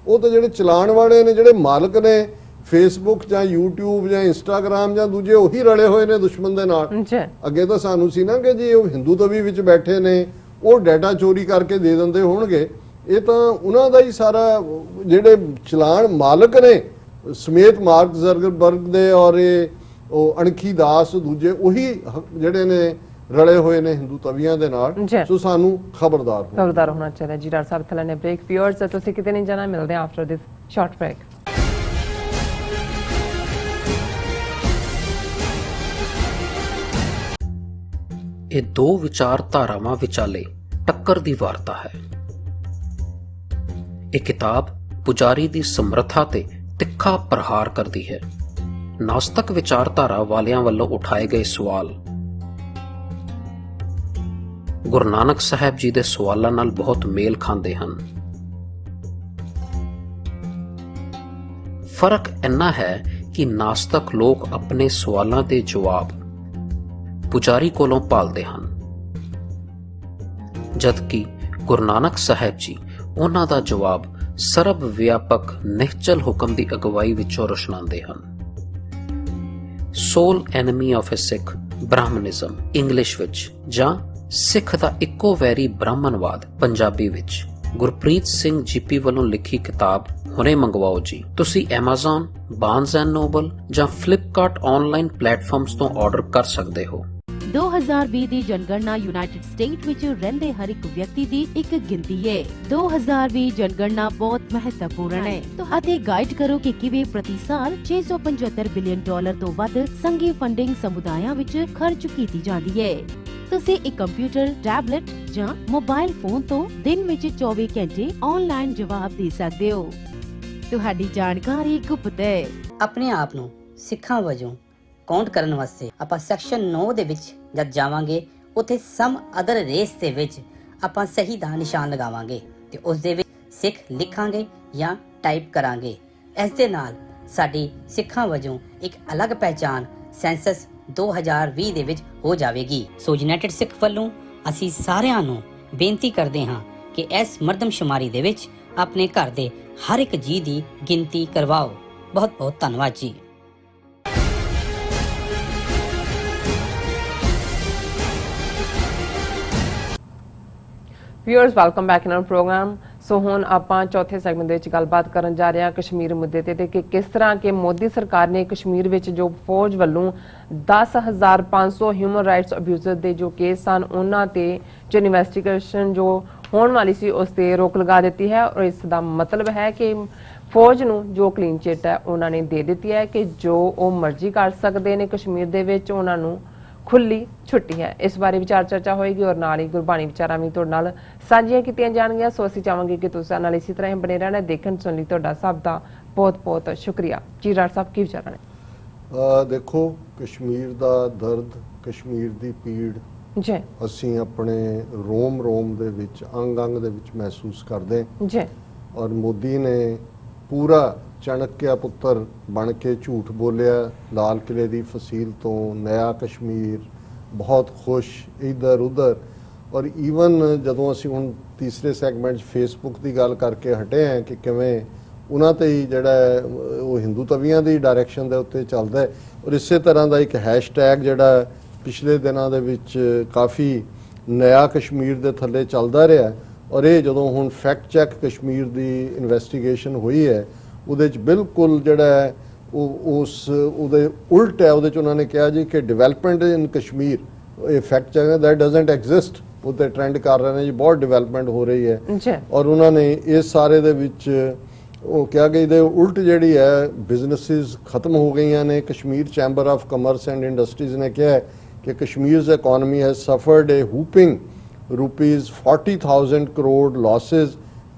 ਉਹ ਤਾਂ ਜਿਹੜੇ ਚਲਾਉਣ ਵਾਲੇ ਨੇ, ਜਿਹੜੇ ਮਾਲਕ ਨੇ ਫੇਸਬੁੱਕ ਜਾਂ YouTube ਜਾਂ ਇੰਸਟਾਗ੍ਰਾਮ ਜਾਂ ਦੂਜੇ, ਉਹੀ ਰਲੇ ਹੋਏ ਨੇ ਦੁਸ਼ਮਣ ਦੇ ਨਾਲ। ਅੱਗੇ ਤਾਂ ਸਾਨੂੰ ਸੀ ਨਾ ਕਿ ਜੀ ਉਹ ਹਿੰਦੂ ਤੋਂ ਵੀ ਵਿੱਚ ਬੈਠੇ ਨੇ, ਉਹ ਡਾਟਾ ਚੋਰੀ ਕਰਕੇ ਦੇ ਦਿੰਦੇ ਹੋਣਗੇ। ਇਹ ਤਾਂ ਉਹਨਾਂ ਦਾ ਹੀ ਸਾਰਾ, ਜਿਹੜੇ ਚਲਾਣ ਮਾਲਕ ਨੇ ਸਮੇਤ ਮਾਰਕ ਜ਼ਰਗਰਬਰਗ ਦੇ ਔਰ ਇਹ ਉਹ ਅਣਖੀ ਦਾਸ ਦੂਜੇ, ਉਹੀ ਜਿਹੜੇ ਨੇ ਰਲੇ ਹੋਏ ਨੇ ਹਿੰਦੂ ਤਵੀਆਂ ਦੇ ਨਾਲ। ਸੋ ਸਾਨੂੰ ਖਬਰਦਾਰ ਹੋਣਾ ਚਾਹੀਦਾ ਜੀ। ਡਾਕਟਰ ਸਾਹਿਬ ਥੱਲੇ ਨੇ ਬ੍ਰੇਕ। ਵਿਊਅਰਸ ਤੁਸੀਂ ਕਿਤੇ ਨਹੀਂ ਜਾਣਾ, ਮਿਲਦੇ ਹਾਂ ਆਫਟਰ ਦਿਸ ਸ਼ਾਰਟ ਬ੍ਰੇਕ। ਇਹ ਦੋ ਵਿਚਾਰਧਾਰਾਵਾਂ ਵਿਚਾਲੇ ਟੱਕਰ ਦੀ ਵਾਰਤਾ ਹੈ। ਇਹ ਕਿਤਾਬ ਪੁਜਾਰੀ ਦੀ ਸਮਰੱਥਾ ਤੇ ਤਿੱਖਾ ਪ੍ਰਹਾਰ ਕਰਦੀ ਹੈ। ਨਾਸਤਕ ਵਿਚਾਰਧਾਰਾ ਵਾਲਿਆਂ ਵੱਲੋਂ ਉਠਾਏ ਗਏ ਸਵਾਲ ਗੁਰੂ ਨਾਨਕ ਸਾਹਿਬ ਜੀ ਦੇ ਸਵਾਲਾਂ ਨਾਲ ਬਹੁਤ ਮੇਲ ਖਾਂਦੇ ਹਨ। ਫਰਕ ਇੰਨਾ ਹੈ ਕਿ ਨਾਸਤਕ ਲੋਕ ਆਪਣੇ ਸਵਾਲਾਂ ਦੇ ਜਵਾਬ ਪੁਜਾਰੀ ਕੋਲੋਂ ਭਾਲਦੇ ਹਨ, ਜਦਕਿ ਗੁਰੂ ਨਾਨਕ ਸਾਹਿਬ ਜੀ ਉਹਨਾਂ ਦਾ ਜਵਾਬ ਸਰਬ ਵਿਆਪਕ ਨਿਹਚਲ ਹੁਕਮ ਦੀ ਅਗਵਾਈ ਵਿੱਚੋਂ ਰੁਸ਼ਨਾਉਂਦੇ ਹਨ। Sole enemy of a Sikh Brahminism English ਵਿੱਚ, ਜਾਂ ਸਿੱਖ ਦਾ ਇੱਕੋ ਵੈਰੀ ਬ੍ਰਾਹਮਣਵਾਦ ਪੰਜਾਬੀ ਵਿੱਚ, ਗੁਰਪ੍ਰੀਤ ਸਿੰਘ GP ਵੱਲੋਂ ਲਿਖੀ ਕਿਤਾਬ ਹੁਣੇ ਮੰਗਵਾਓ ਜੀ। ਤੁਸੀਂ Amazon, Barnes and Noble ਜਾਂ Flipkart ਆਨਲਾਈਨ ਪਲੇਟਫਾਰਮਸ ਤੋਂ ਆਰਡਰ ਕਰ ਸਕਦੇ ਹੋ। 2020 ਦੀ ਜਨਗਣਨਾ ਯੂਨਾਈਟਿਡ ਸਟੇਟ ਵਿੱਚ ਰਹਿੰਦੇ ਹਰ ਇੱਕ ਵਿਅਕਤੀ ਦੀ ਇੱਕ ਗਿਣਤੀ ਹੈ। 2020 ਜਨਗਣਨਾ ਬਹੁਤ ਮਹੱਤਵਪੂਰਨ ਹੈ ਅਤੇ ਗਾਈਡ ਕਰੋ ਕਿ ਕਿਵੇਂ ਪ੍ਰਤੀ ਸਾਲ $675 ਬਿਲੀਅਨ ਤੋਂ ਵੱਧ ਸੰਘੀ ਫੰਡਿੰਗ ਸਮੁਦਾਇਆਂ ਵਿੱਚ ਖਰਚ ਕੀਤੀ ਜਾਂਦੀ ਹੈ। ਤੁਸੀਂ ਇੱਕ ਕੰਪਿਊਟਰ, ਟੈਬਲੇਟ ਜਾਂ ਮੋਬਾਈਲ ਫੋਨ ਤੋਂ ਦਿਨ ਵਿੱਚ 24 ਘੰਟੇ ਆਨਲਾਈਨ ਜਵਾਬ ਦੇ ਸਕਦੇ ਹੋ। ਤੁਹਾਡੀ ਜਾਣਕਾਰੀ ਗੁਪਤ ਹੈ। ਆਪਣੇ ਆਪ ਨੂੰ ਸਿੱਖਾਂ ਵਜੋਂ ਕਾਊਂਟ ਕਰਨ ਵਾਸਤੇ ਆਪਾਂ ਸੈਕਸ਼ਨ 9 ਦੇ ਵਿੱਚ ਜਦ ਜਾਵਾਂਗੇ, ਉੱਥੇ ਸਮ ਅਦਰ ਰੇਸ ਦੇ ਵਿੱਚ ਆਪਾਂ ਸਹੀ ਦਾ ਨਿਸ਼ਾਨ ਲਗਾਵਾਂਗੇ ਤੇ ਉਸ ਦੇ ਵਿੱਚ ਸਿੱਖ ਲਿਖਾਂਗੇ ਜਾਂ ਟਾਈਪ ਕਰਾਂਗੇ। ਇਸ ਦੇ ਨਾਲ ਸਾਡੀ ਸਿੱਖਾਂ ਵਜੋਂ ਇੱਕ ਅਲੱਗ ਪਹਿਚਾਨ ਸੈਂਸਸ 2020 ਦੇ ਵਿੱਚ ਹੋ ਜਾਵੇਗੀ। ਸੋ ਯੂਨਾਈਟਿਡ ਸਿੱਖ ਵੱਲੋਂ ਅਸੀਂ ਸਾਰਿਆਂ ਨੂੰ ਬੇਨਤੀ ਕਰਦੇ ਹਾਂ ਕਿ ਇਸ ਮਰਦਮਸ਼ੁਮਾਰੀ ਦੇ ਵਿੱਚ ਆਪਣੇ ਘਰ ਦੇ ਹਰ ਇੱਕ ਜੀ ਦੀ ਗਿਣਤੀ ਕਰਵਾਓ। ਬਹੁਤ ਬਹੁਤ ਧੰਨਵਾਦ ਜੀ। Viewers welcome back in our programme. So ਹੁਣ ਆਪਾਂ ਚੌਥੇ ਸੈਗਮੈਂਟ ਦੇ ਵਿੱਚ ਗੱਲਬਾਤ ਕਰਨ ਜਾ ਰਹੇ ਹਾਂ ਕਸ਼ਮੀਰ ਮੁੱਦੇ ਤੇ ਕਿ ਕਿਸ ਤਰ੍ਹਾਂ ਕਿ ਮੋਦੀ ਸਰਕਾਰ ਨੇ ਕਸ਼ਮੀਰ ਵਿੱਚ ਜੋ ਫੌਜ ਵੱਲੋਂ 10,500 ਹਿਊਮਨ ਰਾਈਟਸ ਅਬਿਊਜ਼ਰ ਦੇ ਜੋ ਕੇਸ ਸਨ ਉਹਨਾਂ ਤੇ ਜੋ ਇਨਵੈਸਟੀਗੇਸ਼ਨ ਜੋ ਹੋਣ ਵਾਲੀ ਸੀ ਉਸ ਤੇ ਰੋਕ ਲਗਾ ਦਿੱਤੀ ਹੈ ਔਰ ਇਸ ਦਾ ਮਤਲਬ ਹੈ ਕਿ ਫੌਜ ਨੂੰ ਜੋ ਕਲੀਨ ਚਿੱਟ ਹੈ ਉਹਨਾਂ ਨੇ ਦੇ ਦਿੱਤੀ ਹੈ ਕਿ ਜੋ ਉਹ ਮਰਜ਼ੀ ਕਰ ਸਕਦੇ ਨੇ ਕਸ਼ਮੀਰ ਦੇ ਵਿੱਚ ਉਹਨਾਂ ਨੂੰ ਖੁੱਲੀ ਛੁੱਟੀ ਹੈ। ਇਸ ਬਾਰੇ ਵਿਚਾਰ ਚਰਚਾ ਹੋਏਗੀ ਔਰ ਨਾਲ ਹੀ ਗੁਰਬਾਣੀ ਵਿਚਾਰਾਂ ਵੀ ਤੁਹਾਡੇ ਨਾਲ ਸਾਂਝੀਆਂ ਕੀਤੀਆਂ ਜਾਣਗੀਆਂ। ਸੋ ਅਸੀਂ ਚਾਹਾਂਗੇ ਕਿ ਤੁਸੀਂ ਨਾਲ ਇਸੇ ਤਰ੍ਹਾਂ ਹੀ ਬਣੇ ਰਹਿਣਾ। ਦੇਖਣ ਸੁਣ ਲਈ ਤੁਹਾਡਾ ਸਭ ਦਾ ਬਹੁਤ ਬਹੁਤ ਸ਼ੁਕਰੀਆ। ਜੀ ਰਾਜ ਸਾਹਿਬ ਕੀ ਵਿਚਾਰਾਂ ਨੇ? ਦੇਖੋ ਕਸ਼ਮੀਰ ਦਾ ਦਰਦ, ਕਸ਼ਮੀਰ ਦੀ ਪੀੜ ਜੀ ਅਸੀਂ ਆਪਣੇ ਰੋਮ ਦੇ ਵਿੱਚ ਅੰਗ ਦੇ ਵਿੱਚ ਮਹਿਸੂਸ ਕਰਦੇ ਜੀ ਔਰ ਮੋਦੀ ਨੇ ਪੂਰਾ ਚਾਣਕਿਆ ਪੁੱਤਰ ਬਣ ਕੇ ਝੂਠ ਬੋਲਿਆ। ਲਾਲ ਕਿਲੇ ਦੀ ਫਸੀਲ ਤੋਂ ਨਇਆ ਕਸ਼ਮੀਰ, ਬਹੁਤ ਖੁਸ਼ ਇੱਧਰ ਉੱਧਰ। ਔਰ ਈਵਨ ਜਦੋਂ ਅਸੀਂ ਹੁਣ ਤੀਸਰੇ ਸੈਗਮੈਂਟ 'ਚ ਫੇਸਬੁੱਕ ਦੀ ਗੱਲ ਕਰਕੇ ਹਟੇ ਹਾਂ ਕਿ ਕਿਵੇਂ ਉਹਨਾਂ ਤੇ ਹੀ ਜਿਹੜਾ ਉਹ ਹਿੰਦੂ ਤਵੀਆਂ ਦੀ ਡਾਇਰੈਕਸ਼ਨ ਦੇ ਉੱਤੇ ਚੱਲਦਾ ਹੈ। ਔਰ ਇਸੇ ਤਰ੍ਹਾਂ ਦਾ ਇੱਕ ਹੈਸ਼ਟੈਗ ਜਿਹੜਾ ਪਿਛਲੇ ਦਿਨਾਂ ਦੇ ਵਿੱਚ ਕਾਫੀ ਨਇਆ ਕਸ਼ਮੀਰ ਦੇ ਥੱਲੇ ਚੱਲਦਾ ਰਿਹਾ। ਔਰ ਇਹ ਜਦੋਂ ਹੁਣ ਫੈਕਟ ਚੈੱਕ ਕਸ਼ਮੀਰ ਦੀ ਇਨਵੈਸਟੀਗੇਸ਼ਨ ਹੋਈ ਹੈ ਉਹਦੇ 'ਚ ਬਿਲਕੁਲ ਜਿਹੜਾ ਉਹ ਉਹਦੇ ਉਲਟ ਹੈ। ਉਹਦੇ 'ਚ ਉਹਨਾਂ ਨੇ ਕਿਹਾ ਜੀ ਕਿ ਡਿਵੈਲਪਮੈਂਟ ਇਨ ਕਸ਼ਮੀਰ, ਇਹ fact check that doesn't exist, ਉਹ ਤੇ ਟ੍ਰੈਂਡ ਕਰ ਰਹੇ ਨੇ ਜੀ ਬਹੁਤ ਡਿਵੈਲਪਮੈਂਟ ਹੋ ਰਹੀ ਹੈ। ਔਰ ਉਹਨਾਂ ਨੇ ਇਸ ਸਾਰੇ ਦੇ ਵਿੱਚ ਉਹ ਕਿਹਾ ਕਿ ਇਹਦੇ ਉਲਟ ਜਿਹੜੀ ਹੈ ਬਿਜ਼ਨੈਸਿਸ ਖਤਮ ਹੋ ਗਈਆਂ ਨੇ। Kashmir chamber of commerce and industries ਨੇ ਕਿਹਾ ਹੈ ਕਿ ਕਸ਼ਮੀਰ's economy has suffered a whooping ₹40,000 crore losses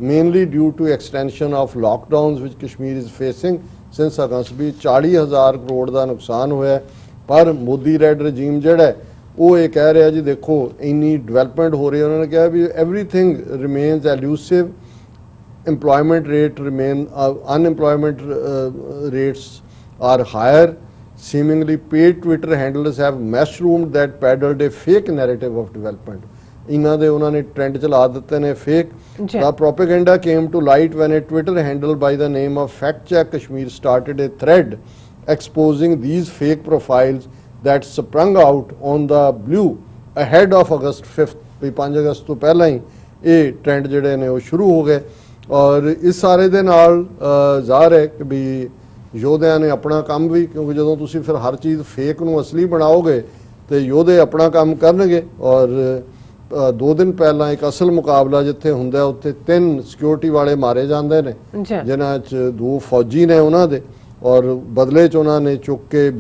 mainly due to extension of lockdowns which Kashmir is facing since August। ਵੀ 40,000 ਕਰੋੜ ਦਾ ਨੁਕਸਾਨ ਹੋਇਆ। ਪਰ ਮੋਦੀ ਰੈਡ ਰਜੀਮ ਜਿਹੜਾ ਹੈ ਉਹ ਇਹ ਕਹਿ ਰਿਹਾ ਜੀ ਦੇਖੋ ਇੰਨੀ ਡਿਵੈਲਪਮੈਂਟ ਹੋ ਰਹੀ ਹੈ। ਉਹਨਾਂ ਨੇ ਕਿਹਾ ਵੀ everything remains elusive, employment rate remain unemployment rates are higher, seemingly paid Twitter handlers have mushroomed that peddled a fake narrative of development। ਇਹਨਾਂ ਦੇ ਉਹਨਾਂ ਨੇ ਟ੍ਰੈਂਡ ਚਲਾ ਦਿੱਤੇ ਨੇ fake. The propaganda came to light when a Twitter handle by the name of Fact Check Kashmir started a thread exposing these fake profiles that sprung out on the blue ahead of August 5th। ਵੀ 5 ਅਗਸਤ ਤੋਂ ਪਹਿਲਾਂ ਹੀ ਇਹ trend ਜਿਹੜੇ ਨੇ ਉਹ ਸ਼ੁਰੂ ਹੋ ਗਏ। ਔਰ ਇਸ ਸਾਰੇ ਦੇ ਨਾਲ ਜ਼ਾਹਰ ਹੈ ਕਿ ਵੀ ਯੋਧਿਆਂ ਨੇ ਆਪਣਾ ਕੰਮ ਵੀ, ਕਿਉਂਕਿ ਜਦੋਂ ਤੁਸੀਂ ਫਿਰ ਹਰ ਚੀਜ਼ ਫੇਕ ਨੂੰ ਅਸਲੀ ਬਣਾਓਗੇ ਤੇ ਯੋਧੇ ਆਪਣਾ ਕੰਮ ਕਰਨਗੇ। ਔਰ 2 ਦਿਨ ਪਹਿਲਾਂ ਇੱਕ ਅਸਲ ਮੁਕਾਬਲਾ ਜਿੱਥੇ ਹੁੰਦਾ ਉੱਥੇ 3 ਸਿਕਿਉਰਿਟੀ ਵਾਲੇ ਮਾਰੇ ਜਾਂਦੇ ਨੇ ਜਿਨ੍ਹਾਂ 'ਚ 2 ਫੌਜੀ ਨੇ ਉਹਨਾਂ ਦੇ। ਔਰ ਬਦਲੇ 'ਚ ਉਹਨਾਂ ਨੇ ਚੁੱਕ ਕੇ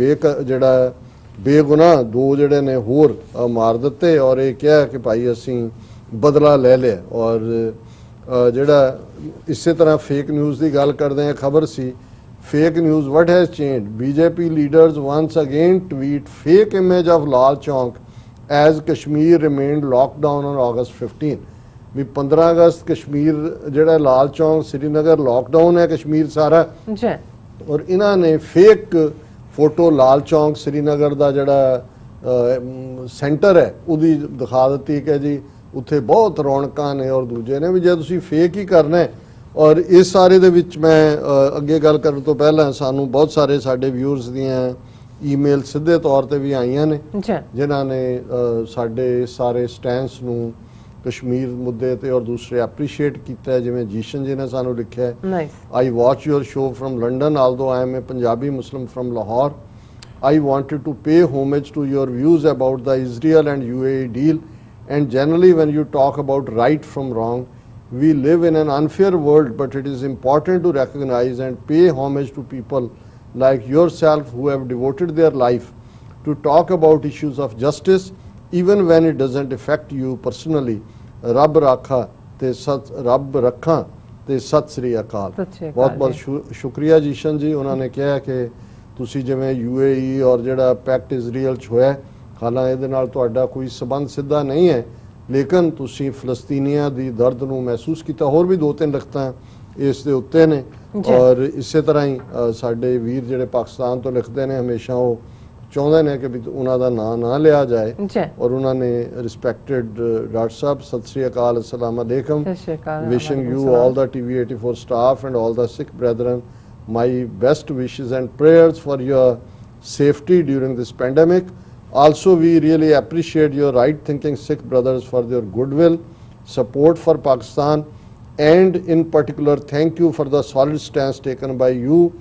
ਜਿਹੜਾ ਬੇਗੁਨਾਹ 2 ਜਿਹੜੇ ਨੇ ਹੋਰ ਮਾਰ ਦਿੱਤੇ। ਔਰ ਇਹ ਕਿਹਾ ਕਿ ਭਾਈ ਅਸੀਂ ਬਦਲਾ ਲੈ ਲਿਆ। ਔਰ ਜਿਹੜਾ ਇਸੇ ਤਰ੍ਹਾਂ ਫੇਕ ਨਿਊਜ਼ ਦੀ ਗੱਲ ਕਰਦੇ ਹਾਂ, ਖਬਰ ਸੀ fake news, what has changed? BJP leaders once again tweet fake image of Lal Chowk as Kashmir remained locked down on August 15। ਵੀ 15 ਅਗਸਤ ਕਸ਼ਮੀਰ ਜਿਹੜਾ ਲਾਲ ਚੌਂਕ ਸ੍ਰੀਨਗਰ ਲਾਕਡਾਊਨ ਹੈ ਕਸ਼ਮੀਰ ਸਾਰਾ। ਔਰ ਇਹਨਾਂ ਨੇ ਫੇਕ ਫੋਟੋ ਲਾਲ ਚੌਂਕ ਸ੍ਰੀਨਗਰ ਦਾ ਜਿਹੜਾ ਸੈਂਟਰ ਹੈ ਉਹਦੀ ਦਿਖਾ ਦਿੱਤੀ ਕਿ ਜੀ ਉੱਥੇ ਬਹੁਤ ਰੌਣਕਾਂ ਨੇ। ਔਰ ਦੂਜੇ ਨੇ ਵੀ ਜੇ ਤੁਸੀਂ ਫੇਕ ਹੀ ਕਰਨਾ ਹੈ। ਔਰ ਇਸ ਸਾਰੇ ਦੇ ਵਿੱਚ ਮੈਂ ਅੱਗੇ ਗੱਲ ਕਰਨ ਤੋਂ ਪਹਿਲਾਂ ਸਾਨੂੰ ਬਹੁਤ ਸਾਰੇ ਸਾਡੇ ਵਿਊਅਰਸ ਦੀਆਂ ਈਮੇਲ ਸਿੱਧੇ ਤੌਰ ਤੇ ਵੀ ਆਈਆਂ ਨੇ ਜਿਨ੍ਹਾਂ ਨੇ ਸਾਡੇ ਸਾਰੇ ਸਟੈਂਸ ਨੂੰ ਕਸ਼ਮੀਰ ਮੁੱਦੇ ਤੇ ਔਰ ਦੂਸਰੇ ਐਪਰੀਸ਼ੀਏਟ ਕੀਤਾ ਹੈ। ਜਿਵੇਂ ਜੀਸ਼ਨ ਜੀ ਨੇ ਸਾਨੂੰ ਲਿਖਿਆ ਹੈ, I watch your show from London although I am a Punjabi Muslim from Lahore. I wanted to pay homage to your views about the Israel and UAE deal, and generally when you talk about right from wrong, we live in an unfair world, but it is important to recognize and pay homage to people like yourself who have devoted their life to talk about issues of justice even when it doesn't affect you personally। ਰੱਬ ਰਾਖਾ ਤੇ ਸਤਿ ਸ੍ਰੀ ਅਕਾਲ। ਬਹੁਤ ਬਹੁਤ ਸ਼ੁਕਰੀਆ ਜੀਸ਼ਨ ਜੀ। ਉਹਨਾਂ ਨੇ ਕਿਹਾ ਕਿ ਤੁਸੀਂ ਜਿਵੇਂ UAE ਔਰ ਜਿਹੜਾ ਪੈਕਟ ਇਜ਼ਰਾਈਲ 'ਚ ਹੋਇਆ, ਹਾਲਾਂਕਿ ਇਹਦੇ ਨਾਲ ਤੁਹਾਡਾ ਕੋਈ ਸਬੰਧ ਸਿੱਧਾ ਨਹੀਂ ਹੈ, ਲੇਕਿਨ ਤੁਸੀਂ ਫਲਸਤੀਨੀਆਂ ਦੀ ਦਰਦ ਨੂੰ ਮਹਿਸੂਸ ਕੀਤਾ। ਹੋਰ ਵੀ 2-3 ਲਿਖਤਾਂ ਇਸ ਦੇ ਉੱਤੇ ਨੇ। ਔਰ ਇਸੇ ਤਰ੍ਹਾਂ ਹੀ ਸਾਡੇ ਵੀਰ ਜਿਹੜੇ ਪਾਕਿਸਤਾਨ ਤੋਂ ਲਿਖਦੇ ਨੇ ਹਮੇਸ਼ਾ ਉਹ ਚਾਹੁੰਦੇ ਨੇ ਕਿ ਵੀ ਉਹਨਾਂ ਦਾ ਨਾਂ ਨਾ ਲਿਆ ਜਾਏ। ਔਰ ਉਹਨਾਂ ਨੇ ਰਿਸਪੈਕਟਡ ਡਾਕਟਰ ਸਾਹਿਬ ਸਤਿ ਸ੍ਰੀ ਅਕਾਲ, ਅਸਲਾਮ ਅਲੈਕਮ, wishing you all the TV84 staff and all the Sikh brethren my best wishes and prayers for your safety during this pandemic। Also we really appreciate your right thinking Sikh brothers for their goodwill support for Pakistan, and in particular thank you for the solid stance taken by you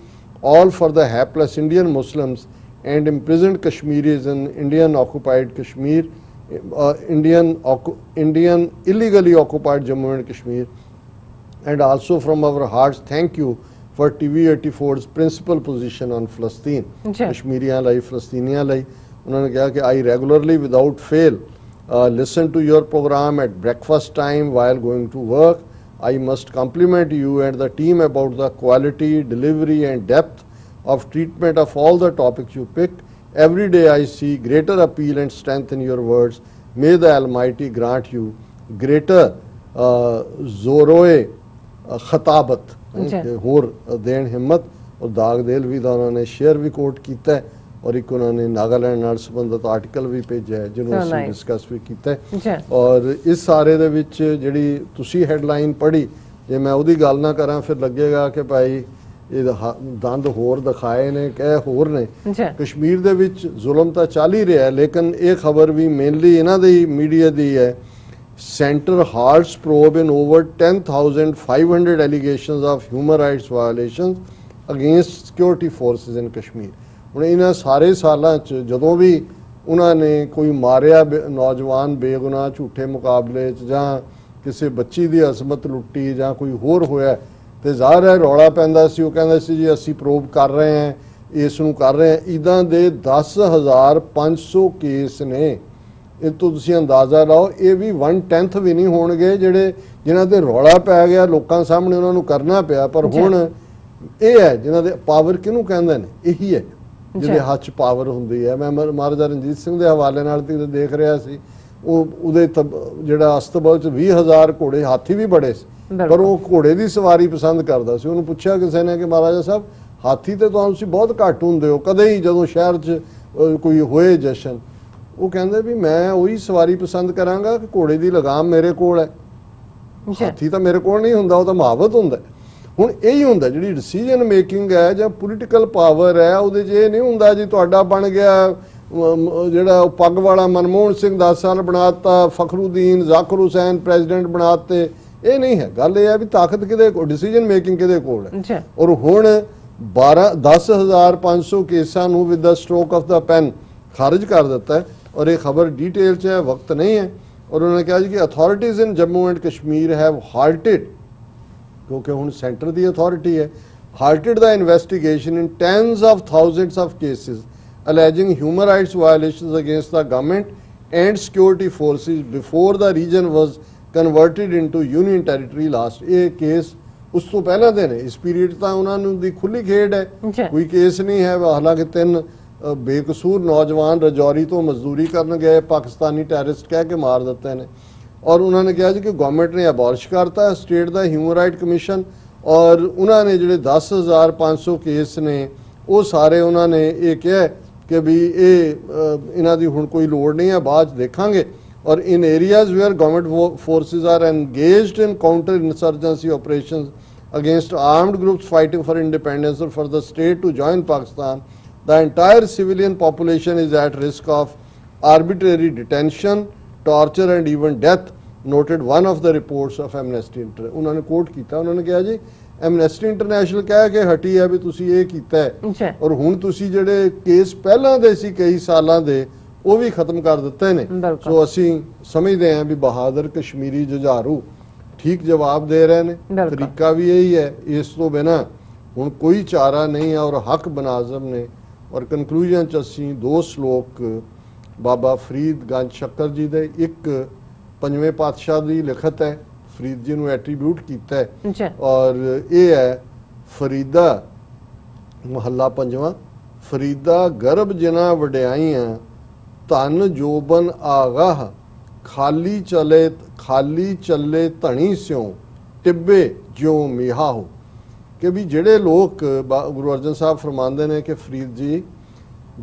all for the hapless Indian Muslims and imprisoned Kashmiris in Indian occupied Kashmir, Indian illegally occupied Jammu and Kashmir. And also from our hearts thank you for TV84's principal position on Palestine, Kashmiriyan lai, Palestinian lai. उन्होंने कहा कि I regularly without fail listen to your program at breakfast time while going to work. I must compliment you and the team about the quality, delivery and depth of treatment of all the topics you pick. Every day I see greater appeal and strength in your words. May the Almighty grant you greater zoroe खताबत होर then हिम्मत। और दाग देल भी का उन्होंने share भी coat किया है और एक उन्होंने नागालैंड नाल संबंधित आर्टिकल भी भेजा है जिन्होंने ਅਸੀਂ डिस्कस भी किया है। और इस सारे दे विच जिहड़ी तुसी हैडलाइन पढ़ी जे मैं ਉਹਦੀ ਗੱਲ ना करा फिर लगेगा कि भाई ये दंद होर दिखाए ने कह होर ने। कश्मीर दे विच जुल्म तो चल ही रहा है लेकिन ये खबर भी मेनली इन्हां दी मीडिया दी है। Center halts probe in over 10,500 allegations of human rights violations against security forces in Kashmir. ਹੁਣ ਇਹਨਾਂ ਸਾਰੇ ਸਾਲਾਂ 'ਚ ਜਦੋਂ ਵੀ ਉਹਨਾਂ ਨੇ ਕੋਈ ਮਾਰਿਆ ਨੌਜਵਾਨ ਬੇਗੁਨਾਹ ਝੂਠੇ ਮੁਕਾਬਲੇ 'ਚ ਜਾਂ ਕਿਸੇ ਬੱਚੀ ਦੀ ਅਜ਼ਮਤ ਲੁੱਟੀ ਜਾਂ ਕੋਈ ਹੋਰ ਹੋਇਆ ਤੇ ਜ਼ਾਹਰ ਹੈ ਰੌਲਾ ਪੈਂਦਾ ਸੀ। ਉਹ ਕਹਿੰਦੇ ਸੀ ਜੀ ਅਸੀਂ ਪ੍ਰੋਬ ਕਰ ਰਹੇ ਹਾਂ, ਇਸ ਨੂੰ ਕਰ ਰਹੇ ਹਾਂ। ਇੱਦਾਂ ਦੇ 10,500 ਕੇਸ ਨੇ। ਇਹ ਤੋਂ ਤੁਸੀਂ ਅੰਦਾਜ਼ਾ ਲਾਓ ਇਹ ਵੀ 1/10 ਵੀ ਨਹੀਂ ਹੋਣਗੇ ਜਿਹੜੇ ਜਿਨ੍ਹਾਂ ਤੇ ਰੌਲਾ ਪੈ ਗਿਆ ਲੋਕਾਂ ਸਾਹਮਣੇ ਉਹਨਾਂ ਨੂੰ ਕਰਨਾ ਪਿਆ। ਪਰ ਹੁਣ ਇਹ ਹੈ ਜਿਨ੍ਹਾਂ ਦੇ ਪਾਵਰ ਕਿਹਨੂੰ ਕਹਿੰਦੇ ਨੇ, ਇਹੀ ਹੈ ਜਿਹਦੇ ਹੱਥ 'ਚ ਪਾਵਰ ਹੁੰਦੀ ਹੈ। ਮੈਂ ਮਹਾਰਾਜਾ ਰਣਜੀਤ ਸਿੰਘ ਦੇ ਹਵਾਲੇ ਨਾਲ ਤੇ ਦੇਖ ਰਿਹਾ ਸੀ ਉਹਦੇ ਜਿਹੜਾ ਅਸਤਬਲ 'ਚ 20,000 ਘੋੜੇ ਹਾਥੀ ਵੀ ਬੜੇ ਸੀ ਪਰ ਉਹ ਘੋੜੇ ਦੀ ਸਵਾਰੀ ਪਸੰਦ ਕਰਦਾ ਸੀ। ਉਹਨੂੰ ਪੁੱਛਿਆ ਕਿਸੇ ਨੇ ਕਿ ਮਹਾਰਾਜਾ ਸਾਹਿਬ ਹਾਥੀ ਤੇ ਤੁਸੀਂ ਬਹੁਤ ਘੱਟ ਹੁੰਦੇ ਹੋ, ਕਦੇ ਹੀ ਜਦੋਂ ਸ਼ਹਿਰ 'ਚ ਕੋਈ ਹੋਏ ਜਸ਼ਨ। ਉਹ ਕਹਿੰਦੇ ਵੀ ਮੈਂ ਉਹੀ ਸਵਾਰੀ ਪਸੰਦ ਕਰਾਂਗਾ ਕਿ ਘੋੜੇ ਦੀ ਲਗਾਮ ਮੇਰੇ ਕੋਲ ਹੈ, ਹਾਥੀ ਤਾਂ ਮੇਰੇ ਕੋਲ ਨਹੀਂ ਹੁੰਦਾ, ਉਹ ਤਾਂ ਮੁਹਾਵਤ ਹੁੰਦਾ। ਹੁਣ ਇਹੀ ਹੁੰਦਾ ਜਿਹੜੀ ਡਿਸੀਜਨ ਮੇਕਿੰਗ ਹੈ ਜਾਂ ਪੋਲੀਟੀਕਲ ਪਾਵਰ ਹੈ ਉਹਦੇ 'ਚ ਇਹ ਨਹੀਂ ਹੁੰਦਾ ਜੀ ਤੁਹਾਡਾ ਬਣ ਗਿਆ ਜਿਹੜਾ ਪੱਗ ਵਾਲਾ ਮਨਮੋਹਨ ਸਿੰਘ 10 ਸਾਲ ਬਣਾਤਾ, ਫਖਰੂਦੀਨ ਜ਼ਾਕਿਰ ਹੁਸੈਨ ਪ੍ਰੈਜ਼ੀਡੈਂਟ ਬਣਾਤੇ। ਇਹ ਨਹੀਂ ਹੈ। ਗੱਲ ਇਹ ਹੈ ਵੀ ਤਾਕਤ ਕਿਹਦੇ ਕੋਲ, ਡਿਸੀਜਨ ਮੇਕਿੰਗ ਕਿਹਦੇ ਕੋਲ ਹੈ। ਔਰ ਹੁਣ 10,500 ਕੇਸਾਂ ਨੂੰ with the stroke of the pen ਖਾਰਜ ਕਰ ਦਿੱਤਾ ਹੈ। और ये खबर डिटेल च है, वक्त नहीं है। और उन्होंने कहा कि authorities in Jammu and Kashmir have halted, क्योंकि हुण सेंटर की अथॉरिटी है, halted the investigation in tens of thousands of cases alleging human rights violations against the government and security forces before the region was converted into union territory last। ये case उस तो पहला दिन है, इस period ਤਾਂ ਉਹਨਾਂ ਨੂੰ ਦੀ ਖੁੱਲੀ ਖੇਡ ਹੈ, ਕੋਈ ਕੇਸ ਨਹੀਂ ਹੈ। ਹਾਲਾਂਕਿ 3 ਬੇਕਸੂਰ ਨੌਜਵਾਨ ਰਜੌਰੀ ਤੋਂ ਮਜ਼ਦੂਰੀ ਕਰਨ ਗਏ, ਪਾਕਿਸਤਾਨੀ ਟੈਰਰਿਸਟ ਕਹਿ ਕੇ ਮਾਰ ਦਿੱਤੇ ਨੇ। ਔਰ ਉਹਨਾਂ ਨੇ ਕਿਹਾ ਜੀ ਕਿ ਗਵਰਨਮੈਂਟ ਨੇ ਅਬੋਲਿਸ਼ ਕਰਤਾ ਸਟੇਟ ਦਾ ਹਿਊਮਨ ਰਾਈਟ ਕਮਿਸ਼ਨ। ਔਰ ਉਹਨਾਂ ਨੇ ਜਿਹੜੇ 10,500 ਕੇਸ ਨੇ ਉਹ ਸਾਰੇ ਉਹਨਾਂ ਨੇ ਇਹ ਕਿਹਾ ਕਿ ਵੀ ਇਹ ਇਹਨਾਂ ਦੀ ਹੁਣ ਕੋਈ ਲੋੜ ਨਹੀਂ ਹੈ, ਬਾਅਦ 'ਚ ਦੇਖਾਂਗੇ। ਔਰ in areas where government forces are engaged in counter insurgency operations against armed groups fighting for independence or for the state to join Pakistan, the entire civilian population is at risk of arbitrary detention, torture and even death, noted one of the reports of Amnesty International। उन्होंने coat किया, उन्होंने कहा जी amnesty international कह के हटी है भी तुसी ये कीता है और हुण तुसी ਜਿਹੜੇ ਕੇਸ ਪਹਿਲਾਂ ਦੇ ਸੀ ਕਈ ਸਾਲਾਂ ਦੇ ਉਹ ਵੀ ਖਤਮ ਕਰ ਦਿੱਤੇ ਨੇ। ਸੋ ਅਸੀਂ ਸਮਝਦੇ ਹਾਂ ਵੀ ਬਹਾਦਰ ਕਸ਼ਮੀਰੀ ਜੁਝਾਰੂ ਠੀਕ ਜਵਾਬ ਦੇ ਰਹੇ ਨੇ, ਤਰੀਕਾ ਵੀ ਇਹੀ ਹੈ। ਇਸ ਤੋਂ ਬਿਨਾਂ ਹੁਣ ਕੋਈ ਚਾਰਾ ਨਹੀਂ ਹੈ ਔਰ ਹੱਕ ਬਨਾਜ਼ਮ ਨੇ। और कंक्लूजन च असी 2 श्लोक बाबा फरीद गंज शक्कर जी दे, एक 5वें पातशाह की लिखत है, फरीद जी ने एट्रीब्यूट किया है। और ये है फरीदा महला 5वां, फरीदा गर्भ जिना वड्याइयां धन जोबन आगाह खाली चले धनी स्यों टिब्बे ज्यों मीहा हो। कि भी ਜਿਹੜੇ ਲੋਕ ਗੁਰੂ ਅਰਜਨ ਸਾਹਿਬ ਫਰਮਾਉਂਦੇ ਨੇ ਕਿ ਫਰੀਦ ਜੀ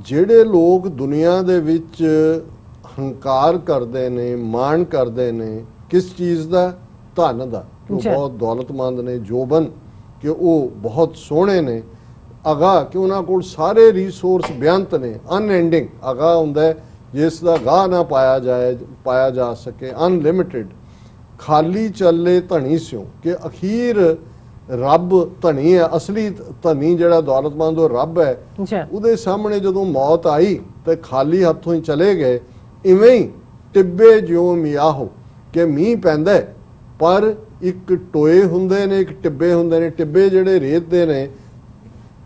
ਜਿਹੜੇ ਲੋਕ ਦੁਨੀਆ ਦੇ ਵਿੱਚ ਹੰਕਾਰ ਕਰਦੇ ਨੇ, ਮਾਣ ਕਰਦੇ ਨੇ ਕਿਸ ਚੀਜ਼ ਦਾ, ਧਨ ਦਾ, ਉਹ ਬਹੁਤ ਦੌਲਤਮੰਦ ਨੇ, ਜੋਬਨ ਕਿ ਉਹ ਬਹੁਤ ਸੋਹਣੇ ਨੇ, ਅਗਾ ਕਿ ਉਹਨਾਂ ਕੋਲ ਸਾਰੇ ਰਿਸੋਰਸ ਬੇਅੰਤ ਨੇ, ਅਨਐਂਡਿੰਗ ਅਗਾ ਹੁੰਦਾ ਜਿਸ ਦਾ ਗਾਹ ਨਾ ਪਾਇਆ ਜਾ ਸਕੇ, ਅਨਲਿਮਿਟਿਡ। ਖਾਲੀ ਚੱਲੇ ਧਣੀ ਸਿਓ, ਕਿ ਅਖੀਰ ਰੱਬ ਧਣੀ ਹੈ, ਅਸਲੀ ਧਨੀ ਜਿਹੜਾ ਦੌਲਤਮੰਦ ਉਹ ਰੱਬ ਹੈ। ਜੀ ਉਹਦੇ ਸਾਹਮਣੇ ਜਦੋਂ ਮੌਤ ਆਈ ਤੇ ਖਾਲੀ ਹੱਥੋਂ ਹੀ ਚਲੇ ਗਏ। ਇਵੇਂ ਹੀ ਟਿੱਬੇ ਜਿਉਂ ਮਿਆਹੋ, ਕਿ ਮੀਂਹ ਪੈਂਦਾ ਹੈ, ਪਰ ਇੱਕ ਟੋਏ ਹੁੰਦੇ ਨੇ, ਇੱਕ ਟਿੱਬੇ ਹੁੰਦੇ ਨੇ। ਟਿੱਬੇ ਜਿਹੜੇ ਰੇਤ ਦੇ ਨੇ,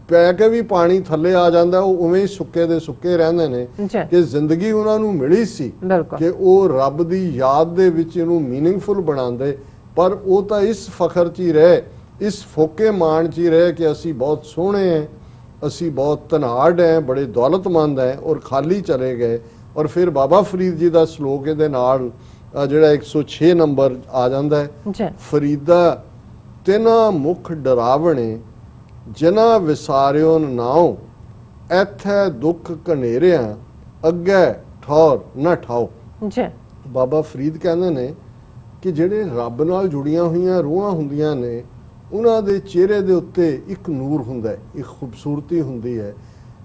ਪੈ ਕੇ ਵੀ ਪਾਣੀ ਥੱਲੇ ਆ ਜਾਂਦਾ, ਉਹ ਉਵੇਂ ਹੀ ਸੁੱਕੇ ਦੇ ਸੁੱਕੇ ਰਹਿੰਦੇ ਨੇ। ਜੀ ਕਿ ਜ਼ਿੰਦਗੀ ਉਹਨਾਂ ਨੂੰ ਮਿਲੀ ਸੀ ਬਿਲਕੁਲ ਕਿ ਉਹ ਰੱਬ ਦੀ ਯਾਦ ਦੇ ਵਿੱਚ ਇਹਨੂੰ ਮੀਨਿੰਗਫੁਲ ਬਣਾਉਂਦੇ, ਪਰ ਉਹ ਤਾਂ ਇਸ ਫਖਰ 'ਚ ਹੀ ਰਹੇ, ਇਸ ਫੋਕੇ ਮਾਣ 'ਚ ਹੀ ਰਹੇ ਕਿ ਅਸੀਂ ਬਹੁਤ ਸੋਹਣੇ ਹੈ, ਅਸੀਂ ਬਹੁਤ ਧਨਾਢ ਹੈ, ਬੜੇ ਦੌਲਤਮੰਦ ਹੈ, ਔਰ ਖਾਲੀ ਚਲੇ ਗਏ। ਔਰ ਫਿਰ ਬਾਬਾ ਫਰੀਦ ਜੀ ਦਾ ਸ਼ਲੋਕ ਇਹਦੇ ਨਾਲ ਜਿਹੜਾ 106 ਨੰਬਰ ਆ ਜਾਂਦਾ ਹੈ, ਜੀ ਫਰੀਦਾ ਤਿਨਾ ਮੁਖ ਡਰਾਵਣੇ, ਜਿਨ੍ਹਾਂ ਵਿਸਾਰਿਓ ਨਾਉ, ਐਥੈ ਦੁੱਖ ਘਨੇਰਿਆਂ, ਅੱਗੇ ਠੌਰ ਨਾ ਠਾਓ। ਜੀ ਬਾਬਾ ਫਰੀਦ ਕਹਿੰਦੇ ਨੇ ਕਿ ਜਿਹੜੇ ਰੱਬ ਨਾਲ ਜੁੜੀਆਂ ਹੋਈਆਂ ਰੂਹਾਂ ਹੁੰਦੀਆਂ ਨੇ, ਉਹਨਾਂ ਦੇ ਚਿਹਰੇ ਦੇ ਉੱਤੇ ਇੱਕ ਨੂਰ ਹੁੰਦਾ ਹੈ, ਇੱਕ ਖੂਬਸੂਰਤੀ ਹੁੰਦੀ ਹੈ।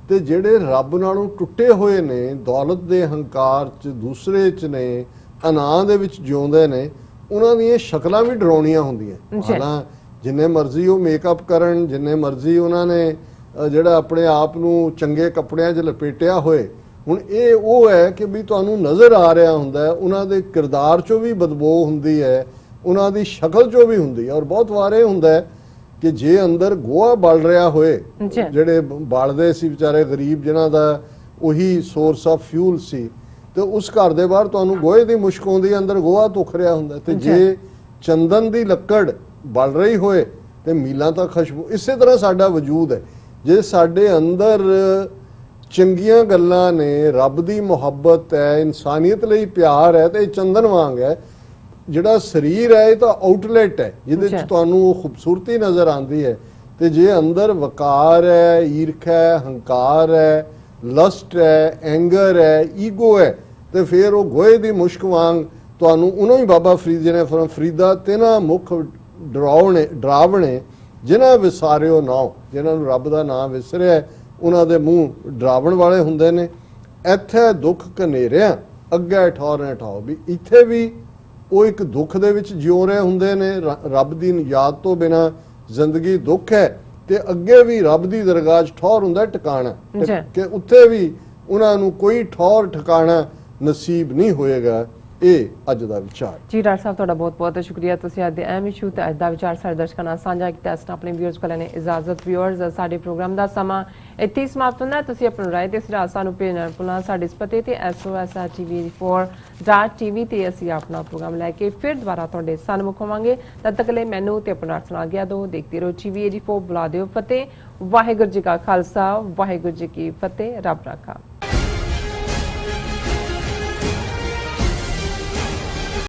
ਤੇ ਜਿਹੜੇ ਰੱਬ ਨਾਲੋਂ ਟੁੱਟੇ ਹੋਏ ਨੇ, ਦੌਲਤ ਦੇ ਹੰਕਾਰ 'ਚ, ਦੂਸਰੇ 'ਚ ਨੇ, ਅਨਾਂ ਦੇ ਵਿੱਚ ਜਿਉਂਦੇ ਨੇ, ਉਹਨਾਂ ਦੀਆਂ ਸ਼ਕਲਾਂ ਵੀ ਡਰਾਉਣੀਆਂ ਹੁੰਦੀਆਂ। ਹਾਲਾਂ ਜਿੰਨੇ ਮਰਜ਼ੀ ਉਹ ਮੇਕਅਪ ਕਰਨ, ਜਿੰਨੇ ਮਰਜ਼ੀ ਉਹਨਾਂ ਨੇ ਜਿਹੜਾ ਆਪਣੇ ਆਪ ਨੂੰ ਚੰਗੇ ਕੱਪੜਿਆਂ 'ਚ ਲਪੇਟਿਆ ਹੋਏ, ਹੁਣ ਇਹ ਉਹ ਹੈ ਕਿ ਵੀ ਤੁਹਾਨੂੰ ਨਜ਼ਰ ਆ ਰਿਹਾ ਹੁੰਦਾ ਹੈ, ਉਹਨਾਂ ਦੇ ਕਿਰਦਾਰ 'ਚੋਂ ਵੀ ਬਦਬੂ ਹੁੰਦੀ ਹੈ, ਉਹਨਾਂ ਦੀ ਸ਼ਕਲ 'ਚੋਂ ਵੀ ਹੁੰਦੀ ਹੈ। ਔਰ ਬਹੁਤ ਵਾਰ ਇਹ ਹੁੰਦਾ ਹੈ ਕਿ ਜੇ ਅੰਦਰ ਗੋਹਾ ਬਲ ਰਿਹਾ ਹੋਏ, ਜਿਹੜੇ ਬਾਲਦੇ ਸੀ ਵਿਚਾਰੇ ਗਰੀਬ, ਜਿਨ੍ਹਾਂ ਦਾ ਉਹੀ ਸੋਰਸ ਆਫ ਫਿਊਲ ਸੀ, ਤੇ ਉਸ ਘਰ ਦੇ ਬਾਹਰ ਤੁਹਾਨੂੰ ਗੋਹੇ ਦੀ ਮੁਸ਼ਕ ਆਉਂਦੀ, ਅੰਦਰ ਗੋਹਾ ਧੁੱਖ ਰਿਹਾ ਹੁੰਦਾ। ਤੇ ਜੇ ਚੰਦਨ ਦੀ ਲੱਕੜ ਬਲ ਰਹੀ ਹੋਏ ਤੇ ਮੀਲਾਂ ਤਾਂ ਖੁਸ਼ਬੂ। ਇਸੇ ਤਰ੍ਹਾਂ ਸਾਡਾ ਵਜੂਦ ਹੈ, ਜੇ ਸਾਡੇ ਅੰਦਰ ਚੰਗੀਆਂ ਗੱਲਾਂ ਨੇ, ਰੱਬ ਦੀ ਮੁਹੱਬਤ ਹੈ, ਇਨਸਾਨੀਅਤ ਲਈ ਪਿਆਰ ਹੈ, ਤੇ ਇਹ ਚੰਦਨ ਵਾਂਗ ਹੈ। ਜਿਹੜਾ ਸਰੀਰ ਹੈ ਇਹ ਤਾਂ ਆਊਟਲੈਟ ਹੈ, ਜਿਹਦੇ 'ਚ ਤੁਹਾਨੂੰ ਉਹ ਖੂਬਸੂਰਤੀ ਨਜ਼ਰ ਆਉਂਦੀ ਹੈ। ਤੇ ਜੇ ਅੰਦਰ ਵਕਾਰ ਹੈ, ਈਰਖਾ ਹੈ, ਹੰਕਾਰ ਹੈ, ਲਸਟ ਹੈ, ਐਂਗਰ ਹੈ, ਈਗੋ ਹੈ, ਤੇ ਫਿਰ ਉਹ ਗੋਹੇ ਦੀ ਮੁਸ਼ਕ ਵਾਂਗ ਤੁਹਾਨੂੰ ਉਹਨੂੰ ਹੀ ਬਾਬਾ ਫਰੀਦ ਜੀ ਨੇ ਫਰੀਦਾ ਤਿਨਾ ਮੁਖ ਡਰਾਵਣੇ, ਜਿਨ੍ਹਾਂ ਵਿਸਾਰਿਓ ਨਾਉ, ਜਿਨ੍ਹਾਂ ਨੂੰ ਰੱਬ ਦਾ ਨਾਮ ਵਿਸਰਿਆ, ਉਹਨਾਂ ਦੇ ਮੂੰਹ ਡਰਾਵਣ ਵਾਲੇ ਹੁੰਦੇ ਨੇ। ਇੱਥੇ ਦੁੱਖ ਘਨੇਰਿਆਂ, ਅੱਗੇ ਠੌਰ ਨਾ ਠਾਓ, ਵੀ ਇੱਥੇ ਵੀ ਉਹ ਇੱਕ ਦੁੱਖ ਦੇ ਵਿੱਚ ਜਿਉ ਰਹੇ ਹੁੰਦੇ ਨੇ। ਰੱਬ ਦੀ ਯਾਦ ਤੋਂ ਬਿਨਾ ਜ਼ਿੰਦਗੀ ਦੁੱਖ ਹੈ, ਤੇ ਅੱਗੇ ਵੀ ਰੱਬ ਦੀ ਦਰਗਾਹ 'ਚ ਠੌਰ ਹੁੰਦਾ ਟਿਕਾਣਾ, ਕਿ ਉੱਥੇ ਵੀ ਉਹਨਾਂ ਨੂੰ ਕੋਈ ਠੌਰ ਠਿਕਾਣਾ ਨਸੀਬ ਨਹੀਂ ਹੋਏਗਾ। ਇਹ ਅੱਜ ਦਾ ਵਿਚਾਰ ਜੀ। ਡਾਕਟਰ ਸਾਹਿਬ ਤੁਹਾਡਾ ਬਹੁਤ ਬਹੁਤ ਸ਼ੁਕਰੀਆ, ਤੁਸੀਂ ਅੱਜ ਦੇ ਅਹਿਮ ਇਸ਼ੂ ਤੇ ਅੱਜ ਦਾ ਵਿਚਾਰ ਸਾਡੇ ਦਰਸ਼ਕਾਂ ਨਾਲ ਸਾਂਝਾ ਕੀਤਾ। ਇਸ ਨਾਲ ਆਪਣੇ ਵਿਊਅਰਸ ਕੋਲ ਲੈਣੇ ਇਜਾਜ਼ਤ। ਵਿਊਅਰਸ, ਸਾਡੇ ਪ੍ਰੋਗਰਾਮ ਦਾ ਸਮਾਂ ਇੱਥੇ ਹੀ ਸਮਾਪਤ ਹੁੰਦਾ। ਤੁਸੀਂ ਆਪਣੀ ਰਾਏ ਤੇ ਸੁਝਾਅ ਸਾਨੂੰ ਭੇਜਣਾ ਭੁੱਲਣਾ ਸਾਡੇ ਇਸ ਪਤੇ ਤੇ sos@tv84.tv ਤੇ ਅਸੀਂ ਆਪਣਾ ਪ੍ਰੋਗਰਾਮ ਲੈ ਕੇ ਫਿਰ ਦੁਬਾਰਾ ਤੁਹਾਡੇ ਸਨਮੁਖ ਹੋਵਾਂਗੇ। ਤਦ ਤੱਕ ਲਈ ਮੈਨੂੰ ਤੇ ਆਪਣਾ ਸੁਣਾ ਗਿਆ ਦੋ ਦੇਖਦੇ ਰਹੋ TV84। ਬੁਲਾ ਦਿਓ ਫਤਿਹ। ਵਾਹਿਗੁਰੂ ਜੀ ਕਾ ਖਾਲਸਾ, ਵਾਹਿਗੁਰੂ ਜੀ ਕੀ ਫਤਿਹ। ਰੱਬ ਰਾਖਾ।